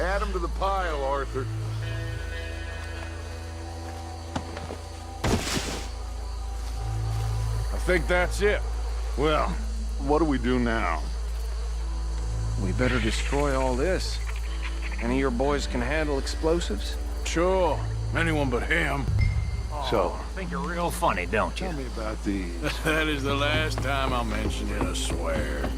Add them to the pile, Arthur. I think that's it. Well, what do we do now? We better destroy all this. Any of your boys can handle explosives? Sure. Anyone but him. So, think you're real funny, don't you? Tell me about these. That is the last time I'll mention it, I swear.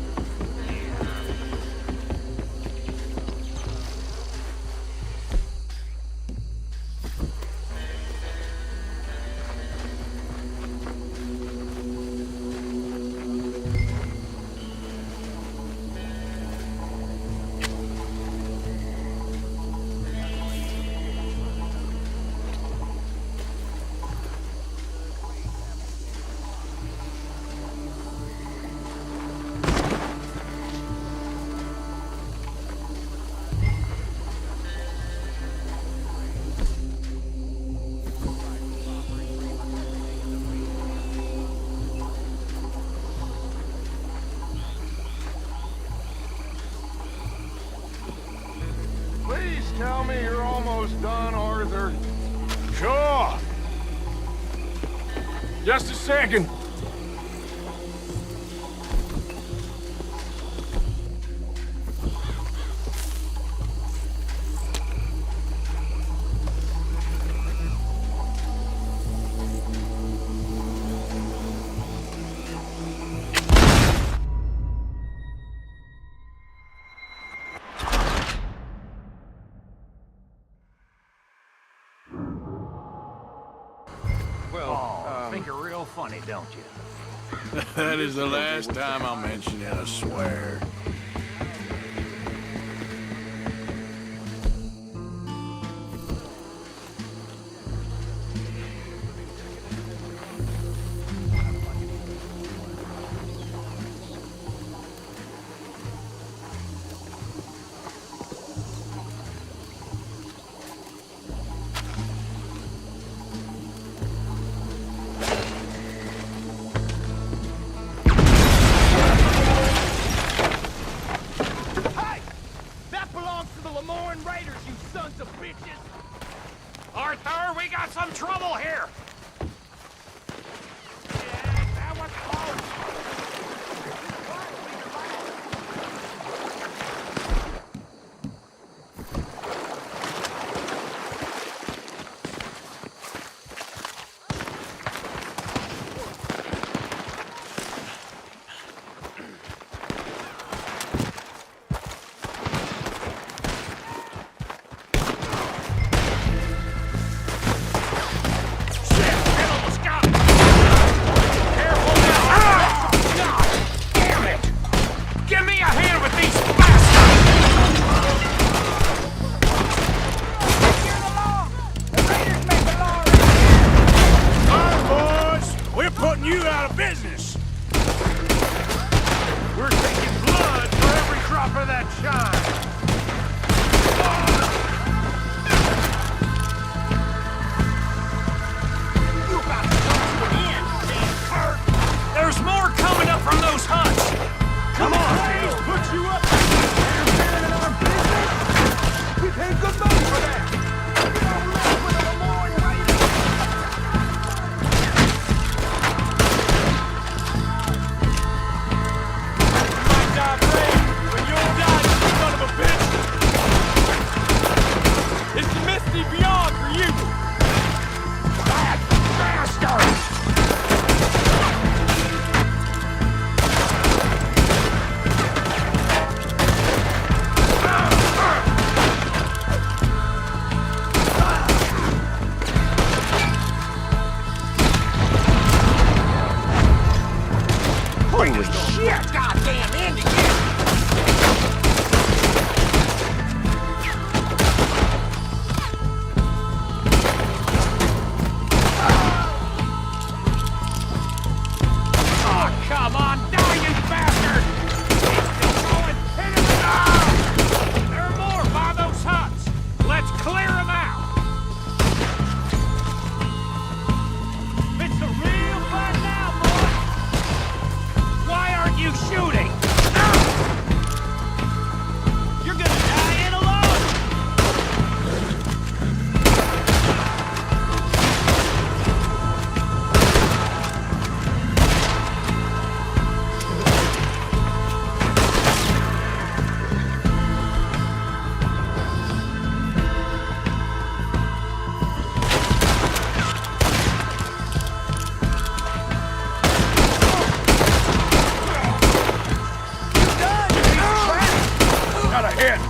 Please tell me you're almost done, Arthur. Sure. Just a second. Think you're real funny, don't you? That is the last time I'll mention it, I swear. Arthur, we got some trouble here! When you're done, ahead!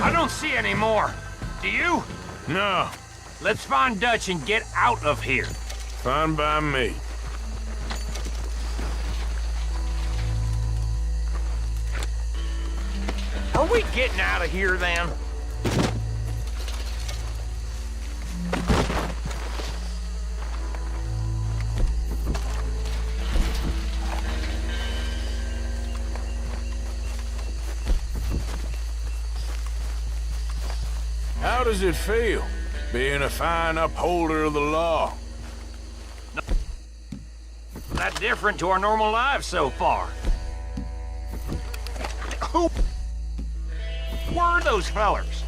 I don't see any more. Do you? No. Let's find Dutch and get out of here. Fine by me. Are we getting out of here then? How does it feel, being a fine upholder of the law? Not different to our normal lives so far. Who were those fellers?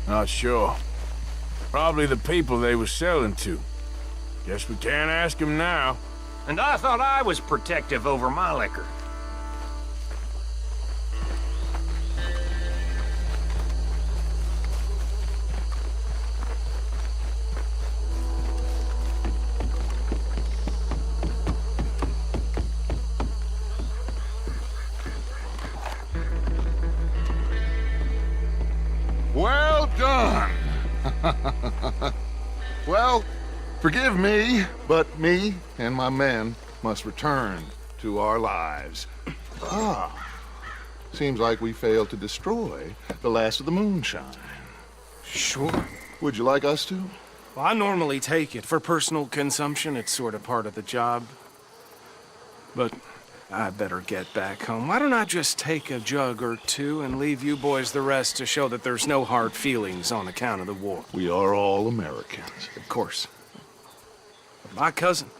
Not sure. Probably the people they were selling to. Guess we can't ask them now. And I thought I was protective over my liquor. Well done. Well, forgive me, but me and my men must return to our lives. Seems like we failed to destroy the last of the moonshine. Sure. Would you like us to? Well, I normally take it. For personal consumption, it's sort of part of the job. But I better get back home. Why don't I just take a jug or two and leave you boys the rest to show that there's no hard feelings on account of the war? We are all Americans. Of course. But my cousin,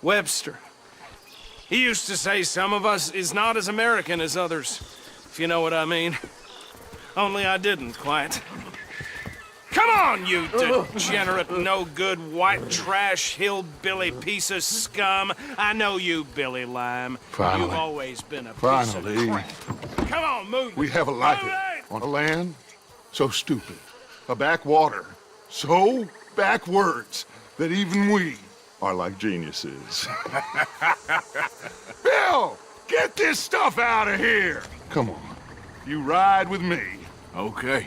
Webster, he used to say some of us is not as American as others, if you know what I mean. Only I didn't quite. Come on, you degenerate, no-good, white trash, hillbilly piece of scum. I know you, Billy Lime. Finally. You've always been a piece of crap. Come on, move. We have a life on a land so stupid, a backwater so backwards that even we are like geniuses. Bill, get this stuff out of here. Come on, you ride with me. Okay.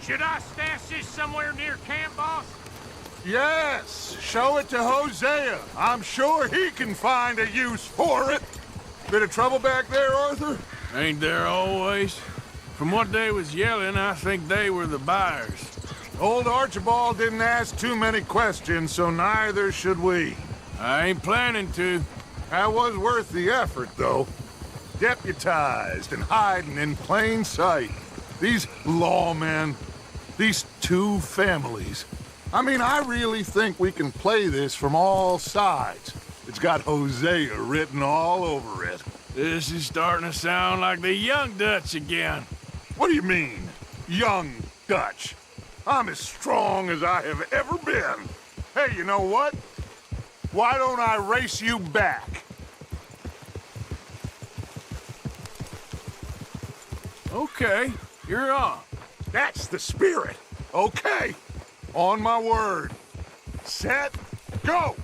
Should I stash this somewhere near camp, boss? Yes, show it to Hosea. I'm sure he can find a use for it. Bit of trouble back there, Arthur? Ain't there always? From what they was yelling, I think they were the buyers. Old Archibald didn't ask too many questions, so neither should we. I ain't planning to. That was worth the effort, though. Deputized and hiding in plain sight. These lawmen, these two families. I mean, I really think we can play this from all sides. It's got Hosea written all over it. This is starting to sound like the young Dutch again. What do you mean, young Dutch? I'm as strong as I have ever been. Hey, you know what? Why don't I race you back? Okay, you're on. That's the spirit. Okay, on my word. Set, go!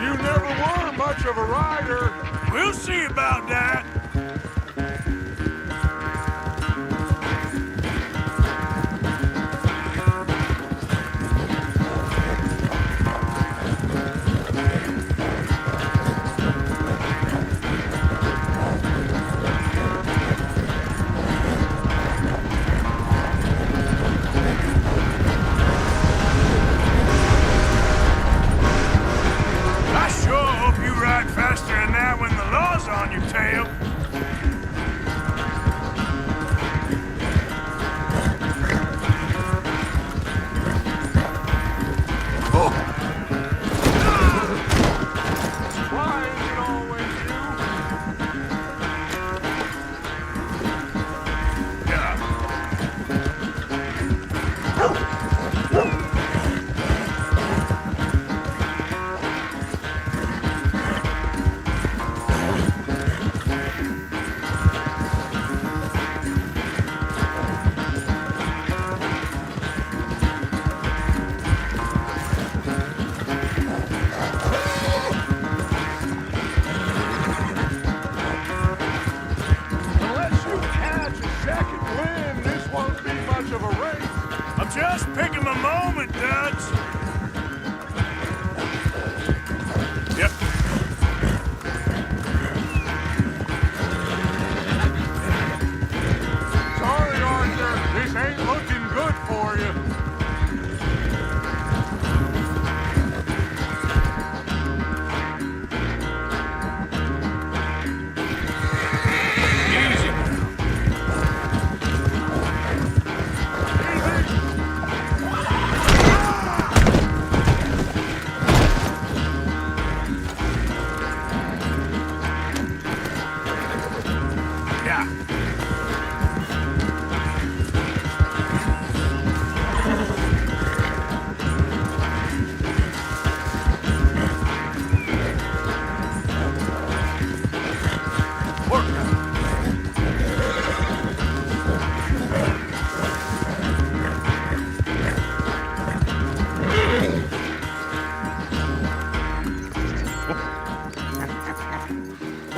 You never were much of a rider. We'll see about that. I sure hope you ride faster than that when the law's on your tail. much of a race. I'm just picking my moment, Dutch. Yep. Sorry, Arthur. This ain't looking good for you.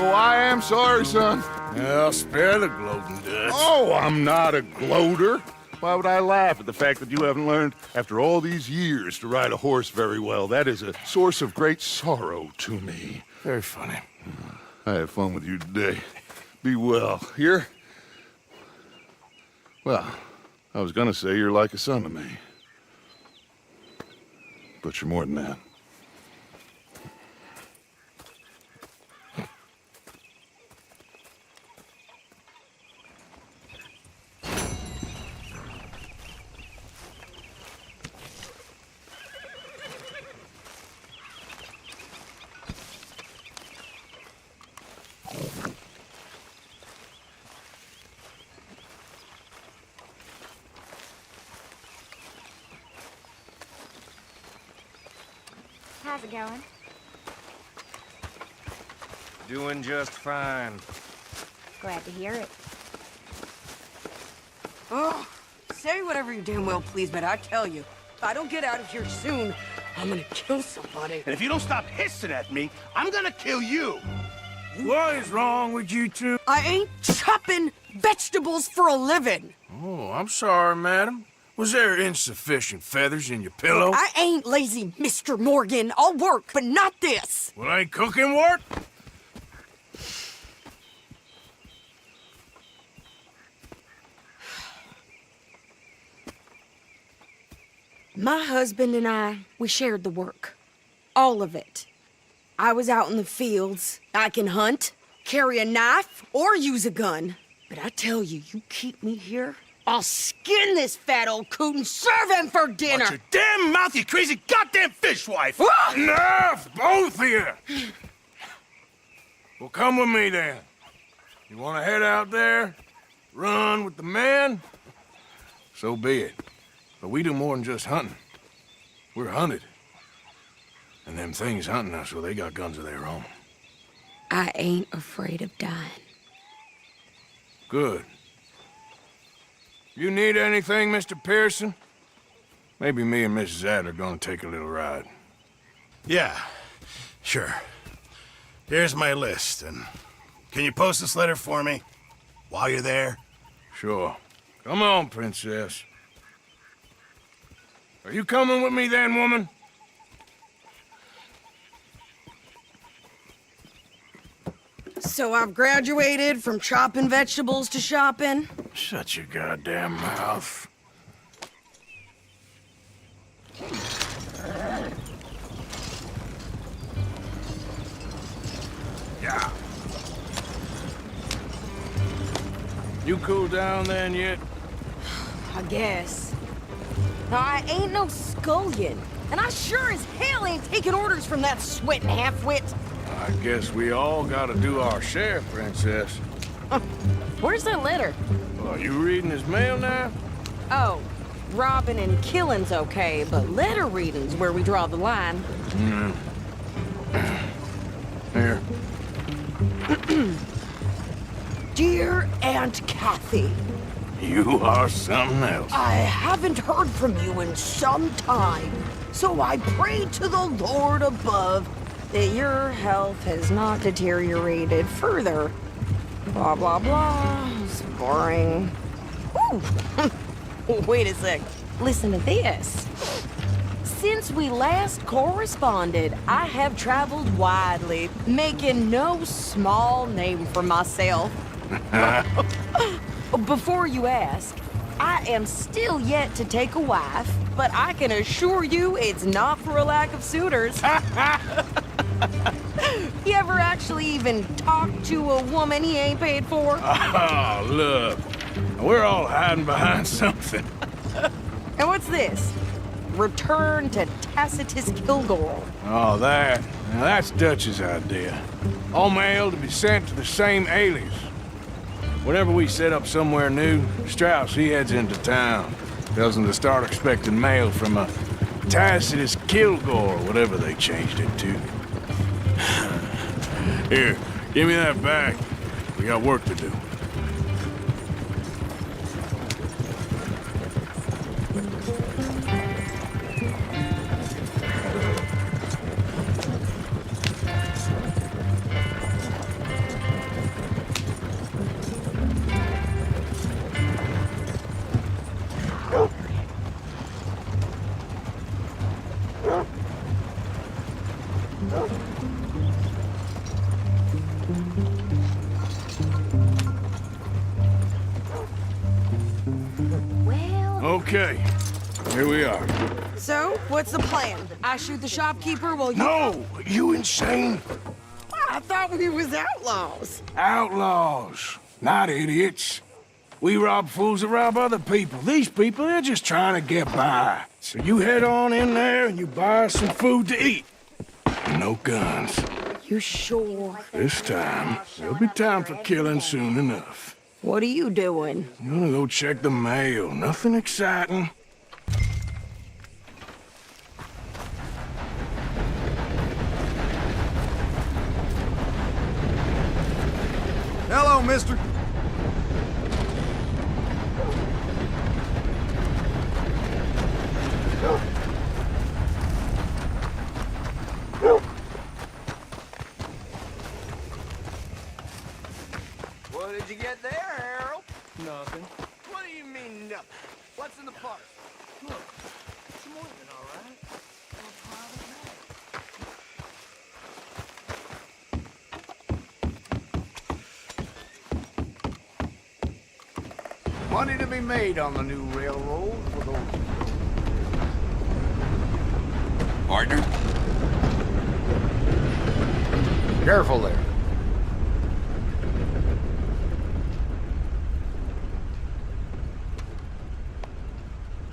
Oh, I am sorry, son. Well, spare the gloating, Dutch. Oh, I'm not a gloater. Why would I laugh at the fact that you haven't learned, after all these years, to ride a horse very well? That is a source of great sorrow to me. Very funny. I had fun with you today. Be well. Here? Well, I was gonna say you're like a son to me. But you're more than that. How's it going? Doing just fine. Glad to hear it. Oh, say whatever you damn well please, but I tell you, if I don't get out of here soon, I'm gonna kill somebody. And if you don't stop hissing at me, I'm gonna kill you. What is wrong with you two? I ain't chopping vegetables for a living. Oh, I'm sorry, madam. Was there insufficient feathers in your pillow? I ain't lazy, Mr. Morgan. I'll work, but not this. Well, ain't cooking work? My husband and I, we shared the work. All of it. I was out in the fields. I can hunt, carry a knife, or use a gun. But I tell you, you keep me here, I'll skin this fat old coot and serve him for dinner. Watch your damn mouth, you crazy goddamn fishwife! Enough, both of you! Well, come with me then. You want to head out there, run with the men? So be it. But we do more than just hunting. We're hunted. And them things hunting us, well, they got guns of their own. I ain't afraid of dying. Good. You need anything, Mr. Pearson? Maybe me and Mrs. Ad are gonna take a little ride. Yeah, sure. Here's my list, and can you post this letter for me while you're there? Sure. Come on, Princess. Are you coming with me then, woman? So I've graduated from chopping vegetables to shopping? Shut your goddamn mouth. Yeah. You cool down then yet? I guess. Now, I ain't no scullion, and I sure as hell ain't taking orders from that sweating half-wit. I guess we all gotta do our share, Princess. Where's that letter? Are you reading his mail now? Oh, robbing and killing's okay, but letter reading's where we draw the line. Here. Dear Aunt Kathy. You are something else. I haven't heard from you in some time, so I pray to the Lord above that your health has not deteriorated further. Blah, blah, blah. It's boring. Ooh. Wait a sec. Listen to this. Since we last corresponded, I have traveled widely, making no small name for myself. Before you ask, I am still yet to take a wife, but I can assure you it's not for a lack of suitors. You ever actually even talk to a woman he ain't paid for? Oh, look. We're all hiding behind something. And what's this? Return to Tacitus Kilgore. Oh, that. Now, that's Dutch's idea. All mail to be sent to the same alias. Whenever we set up somewhere new, Strauss, he heads into town. Tells them to start expecting mail from a Tacitus Kilgore, whatever they changed it to. Here, give me that back. We got work to do. Okay, here we are. So, what's the plan? I shoot the shopkeeper while you... No! You insane? I thought we was outlaws. Outlaws, not idiots. We rob fools that rob other people. These people, they're just trying to get by. So you head on in there and you buy us some food to eat. No guns. You sure? This time, there'll be time for killing soon enough. What are you doing? I'm gonna go check the mail. Nothing exciting. Hello, mister. What did you get there, Harold? Nothing. What do you mean, nothing? What's in the park? Look, some ointment, all right? Money to be made on the new railroad for those... Partner? Careful there.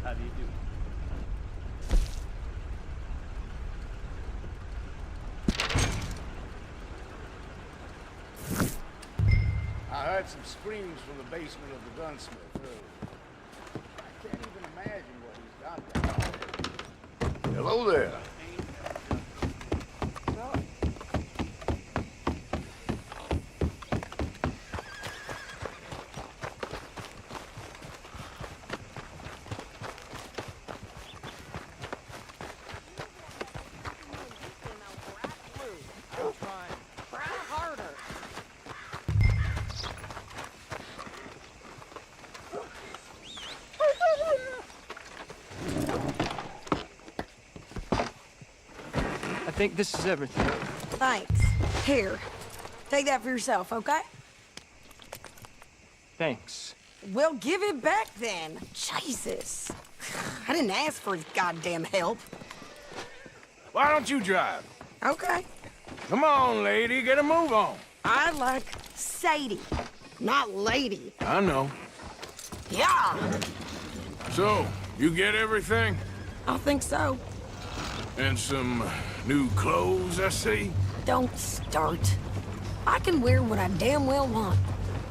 How do you do? I heard some screams from the basement of the gunsmith earlier. I can't even imagine what he's got there. Hello there. I think this is everything. Thanks. Here, take that for yourself, okay? Thanks. Well, give it back then. Jesus. I didn't ask for his goddamn help. Why don't you drive? Okay. Come on, lady, get a move on. I like Sadie, not lady. I know. Yeah. So, you get everything? I think so. And some new clothes, I see? Don't start. I can wear what I damn well want.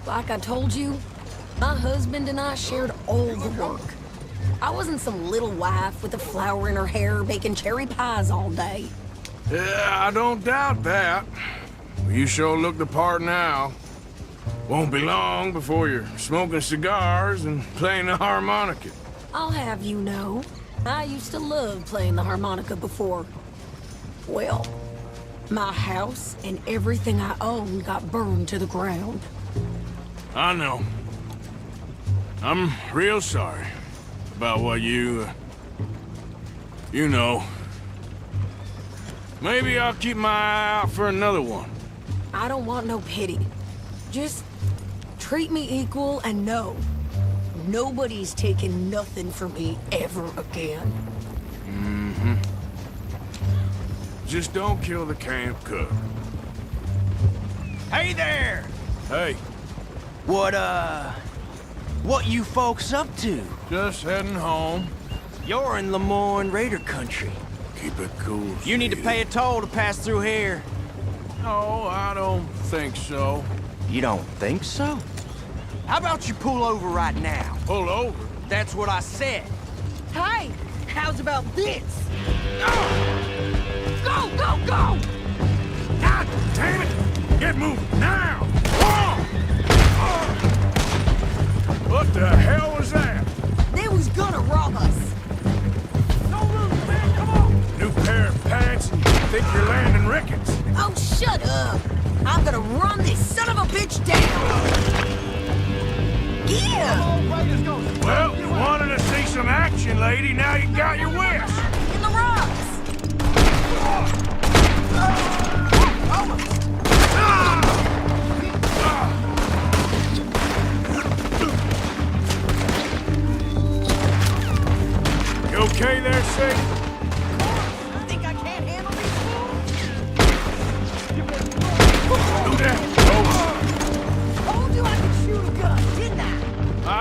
Like I told you, my husband and I shared all the work. I wasn't some little wife with a flower in her hair baking cherry pies all day. Yeah, I don't doubt that. You sure look the part now. Won't be long before you're smoking cigars and playing the harmonica. I'll have you know, I used to love playing the harmonica before. Well, my house and everything I owned got burned to the ground. I know. I'm real sorry. about what you know. Maybe I'll keep my eye out for another one. I don't want no pity. Just treat me equal and know nobody's taking nothing from me ever again. Mm-hmm. Just don't kill the camp cook. Hey there! Hey. What you folks up to? Just heading home. You're in Lemoyne Raider country. Keep it cool. You need to pay a toll to pass through here. No, I don't think so. You don't think so? How about you pull over right now? Pull over? That's what I said. Hey, how's about this? Go, go, go! God damn it! Get moving now! What the hell was that? They was gonna rob us. No move, man, come on! New pair of pants and you think you're landing Ricketts. Oh, shut up! I'm gonna run this son of a bitch down! Yeah! Well, you wanted to see some action, lady. Now you got your wish. In the rocks! You okay there, Sig? Think I can't handle these Do that. Told you I could shoot a gun, didn't I?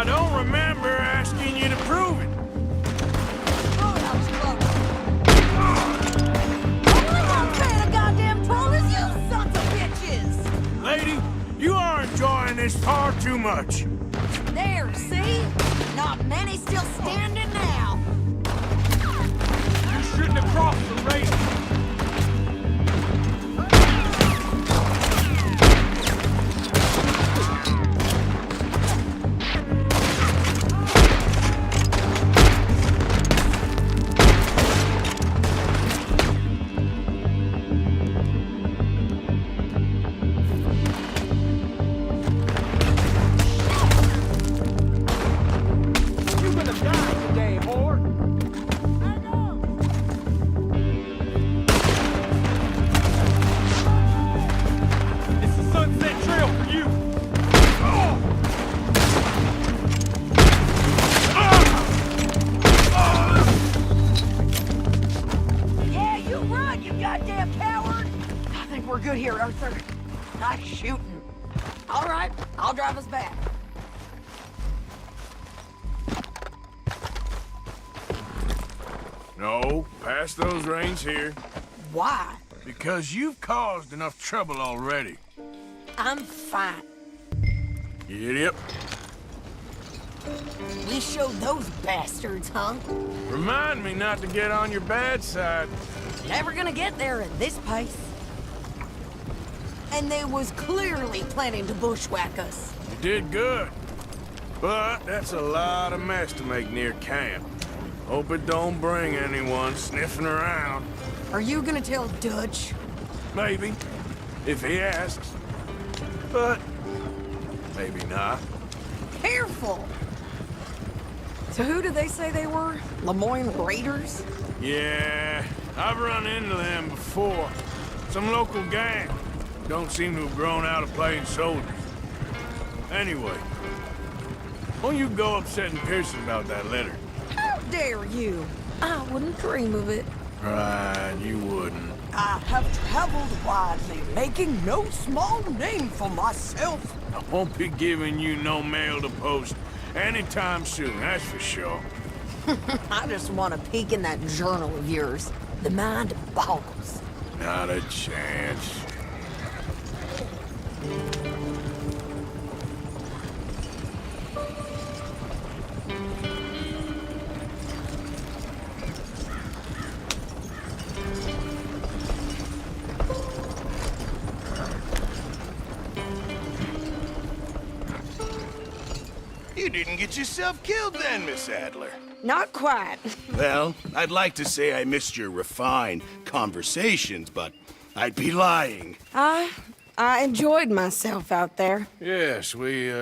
I don't remember asking you to prove it. Oh, that was close. Only one fan of goddamn troll is you sons of bitches! Lady, you are enjoying this far too much. There, see? Not many still standing now. You shouldn't have crossed the rail. We're good here, Arthur. Nice shooting. All right, I'll drive us back. No, pass those reins here. Why? Because you've caused enough trouble already. I'm fine. Giddy up. We showed those bastards, huh? Remind me not to get on your bad side. Never gonna get there at this pace. And they was clearly planning to bushwhack us. You did good. But that's a lot of mess to make near camp. Hope it don't bring anyone sniffing around. Are you gonna tell Dutch? Maybe, if he asks. But maybe not. Careful! So who did they say they were? Lemoyne Raiders? Yeah, I've run into them before. Some local gang. Don't seem to have grown out of playing soldiers. Anyway, why don't you go upsetting Pearson about that letter? How dare you? I wouldn't dream of it. Right, you wouldn't. I have traveled widely, making no small name for myself. I won't be giving you no mail to post anytime soon, that's for sure. I just want to peek in that journal of yours. The mind boggles. Not a chance. You didn't get yourself killed then, Miss Adler. Not quite. Well, I'd like to say I missed your refined conversations, but I'd be lying. I enjoyed myself out there. Yes, we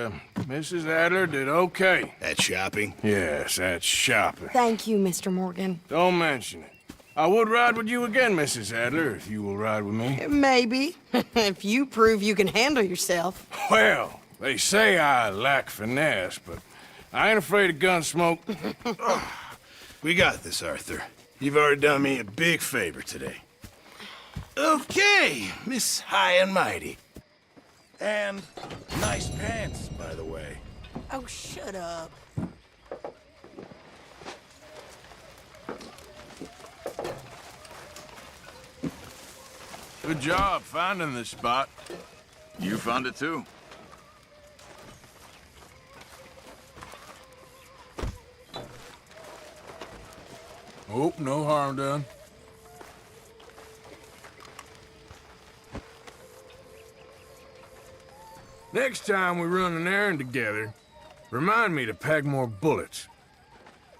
Mrs. Adler did okay. That shopping? Yes, that's shopping. Thank you, Mr. Morgan. Don't mention it. I would ride with you again, Mrs. Adler, if you will ride with me. Maybe. If you prove you can handle yourself. Well, they say I lack finesse, but I ain't afraid of gun smoke. We got this, Arthur. You've already done me a big favor today. Okay, Miss High and Mighty. And nice pants, by the way. Oh, shut up. Good job finding this spot. You found it too. Oh, no harm done. Next time we run an errand together, remind me to pack more bullets.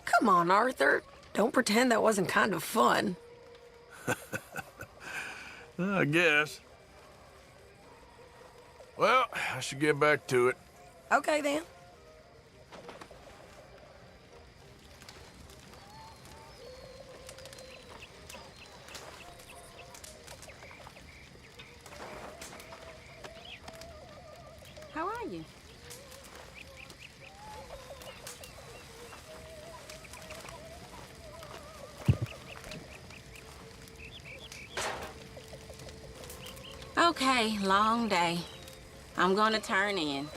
Come on, Arthur. Don't pretend that wasn't kind of fun. I guess. Well, I should get back to it. Okay, then. How are you? Okay, long day. I'm gonna turn in.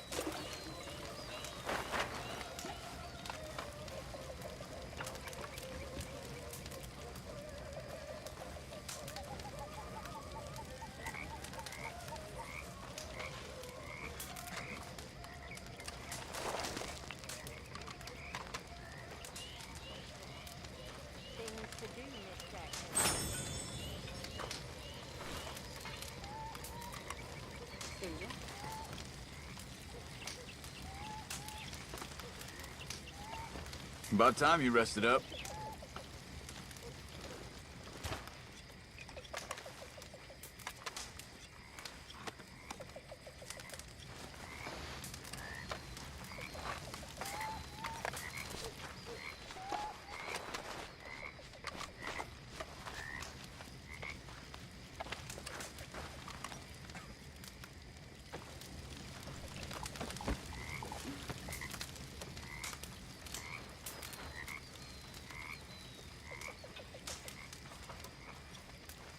About time you rested up.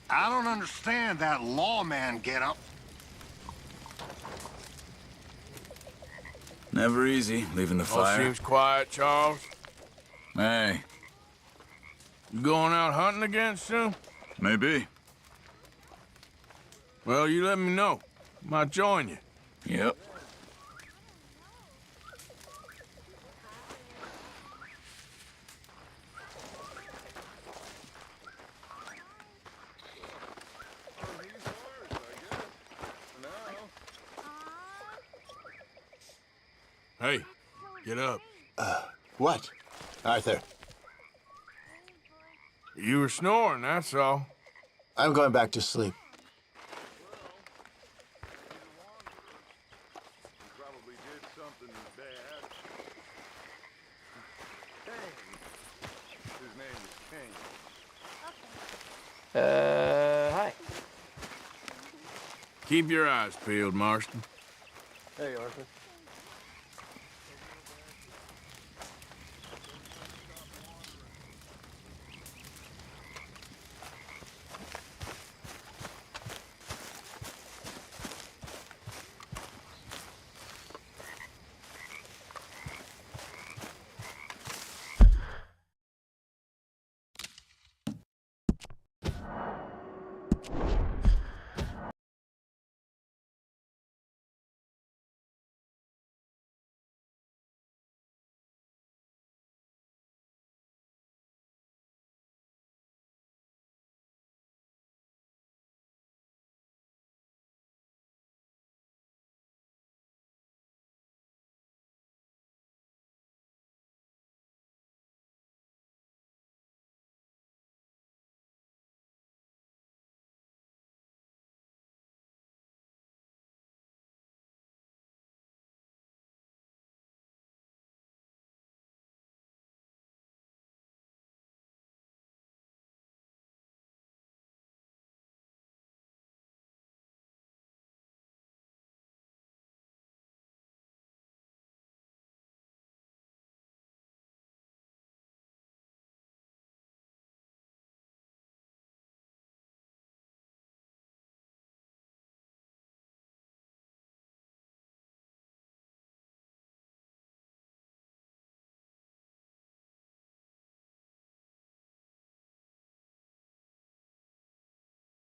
I don't understand that lawman getup. Never easy, leaving the All fire. seems quiet, Charles. Hey, You going out hunting again soon? maybe. Well, you let me know. Might join you. Yep. Hey, get up. What? Arthur, You were snoring, that's all. I'm going back to sleep. Probably did something bad. His name is Kane. Hi. Keep your eyes peeled, Marston. Hey, Arthur.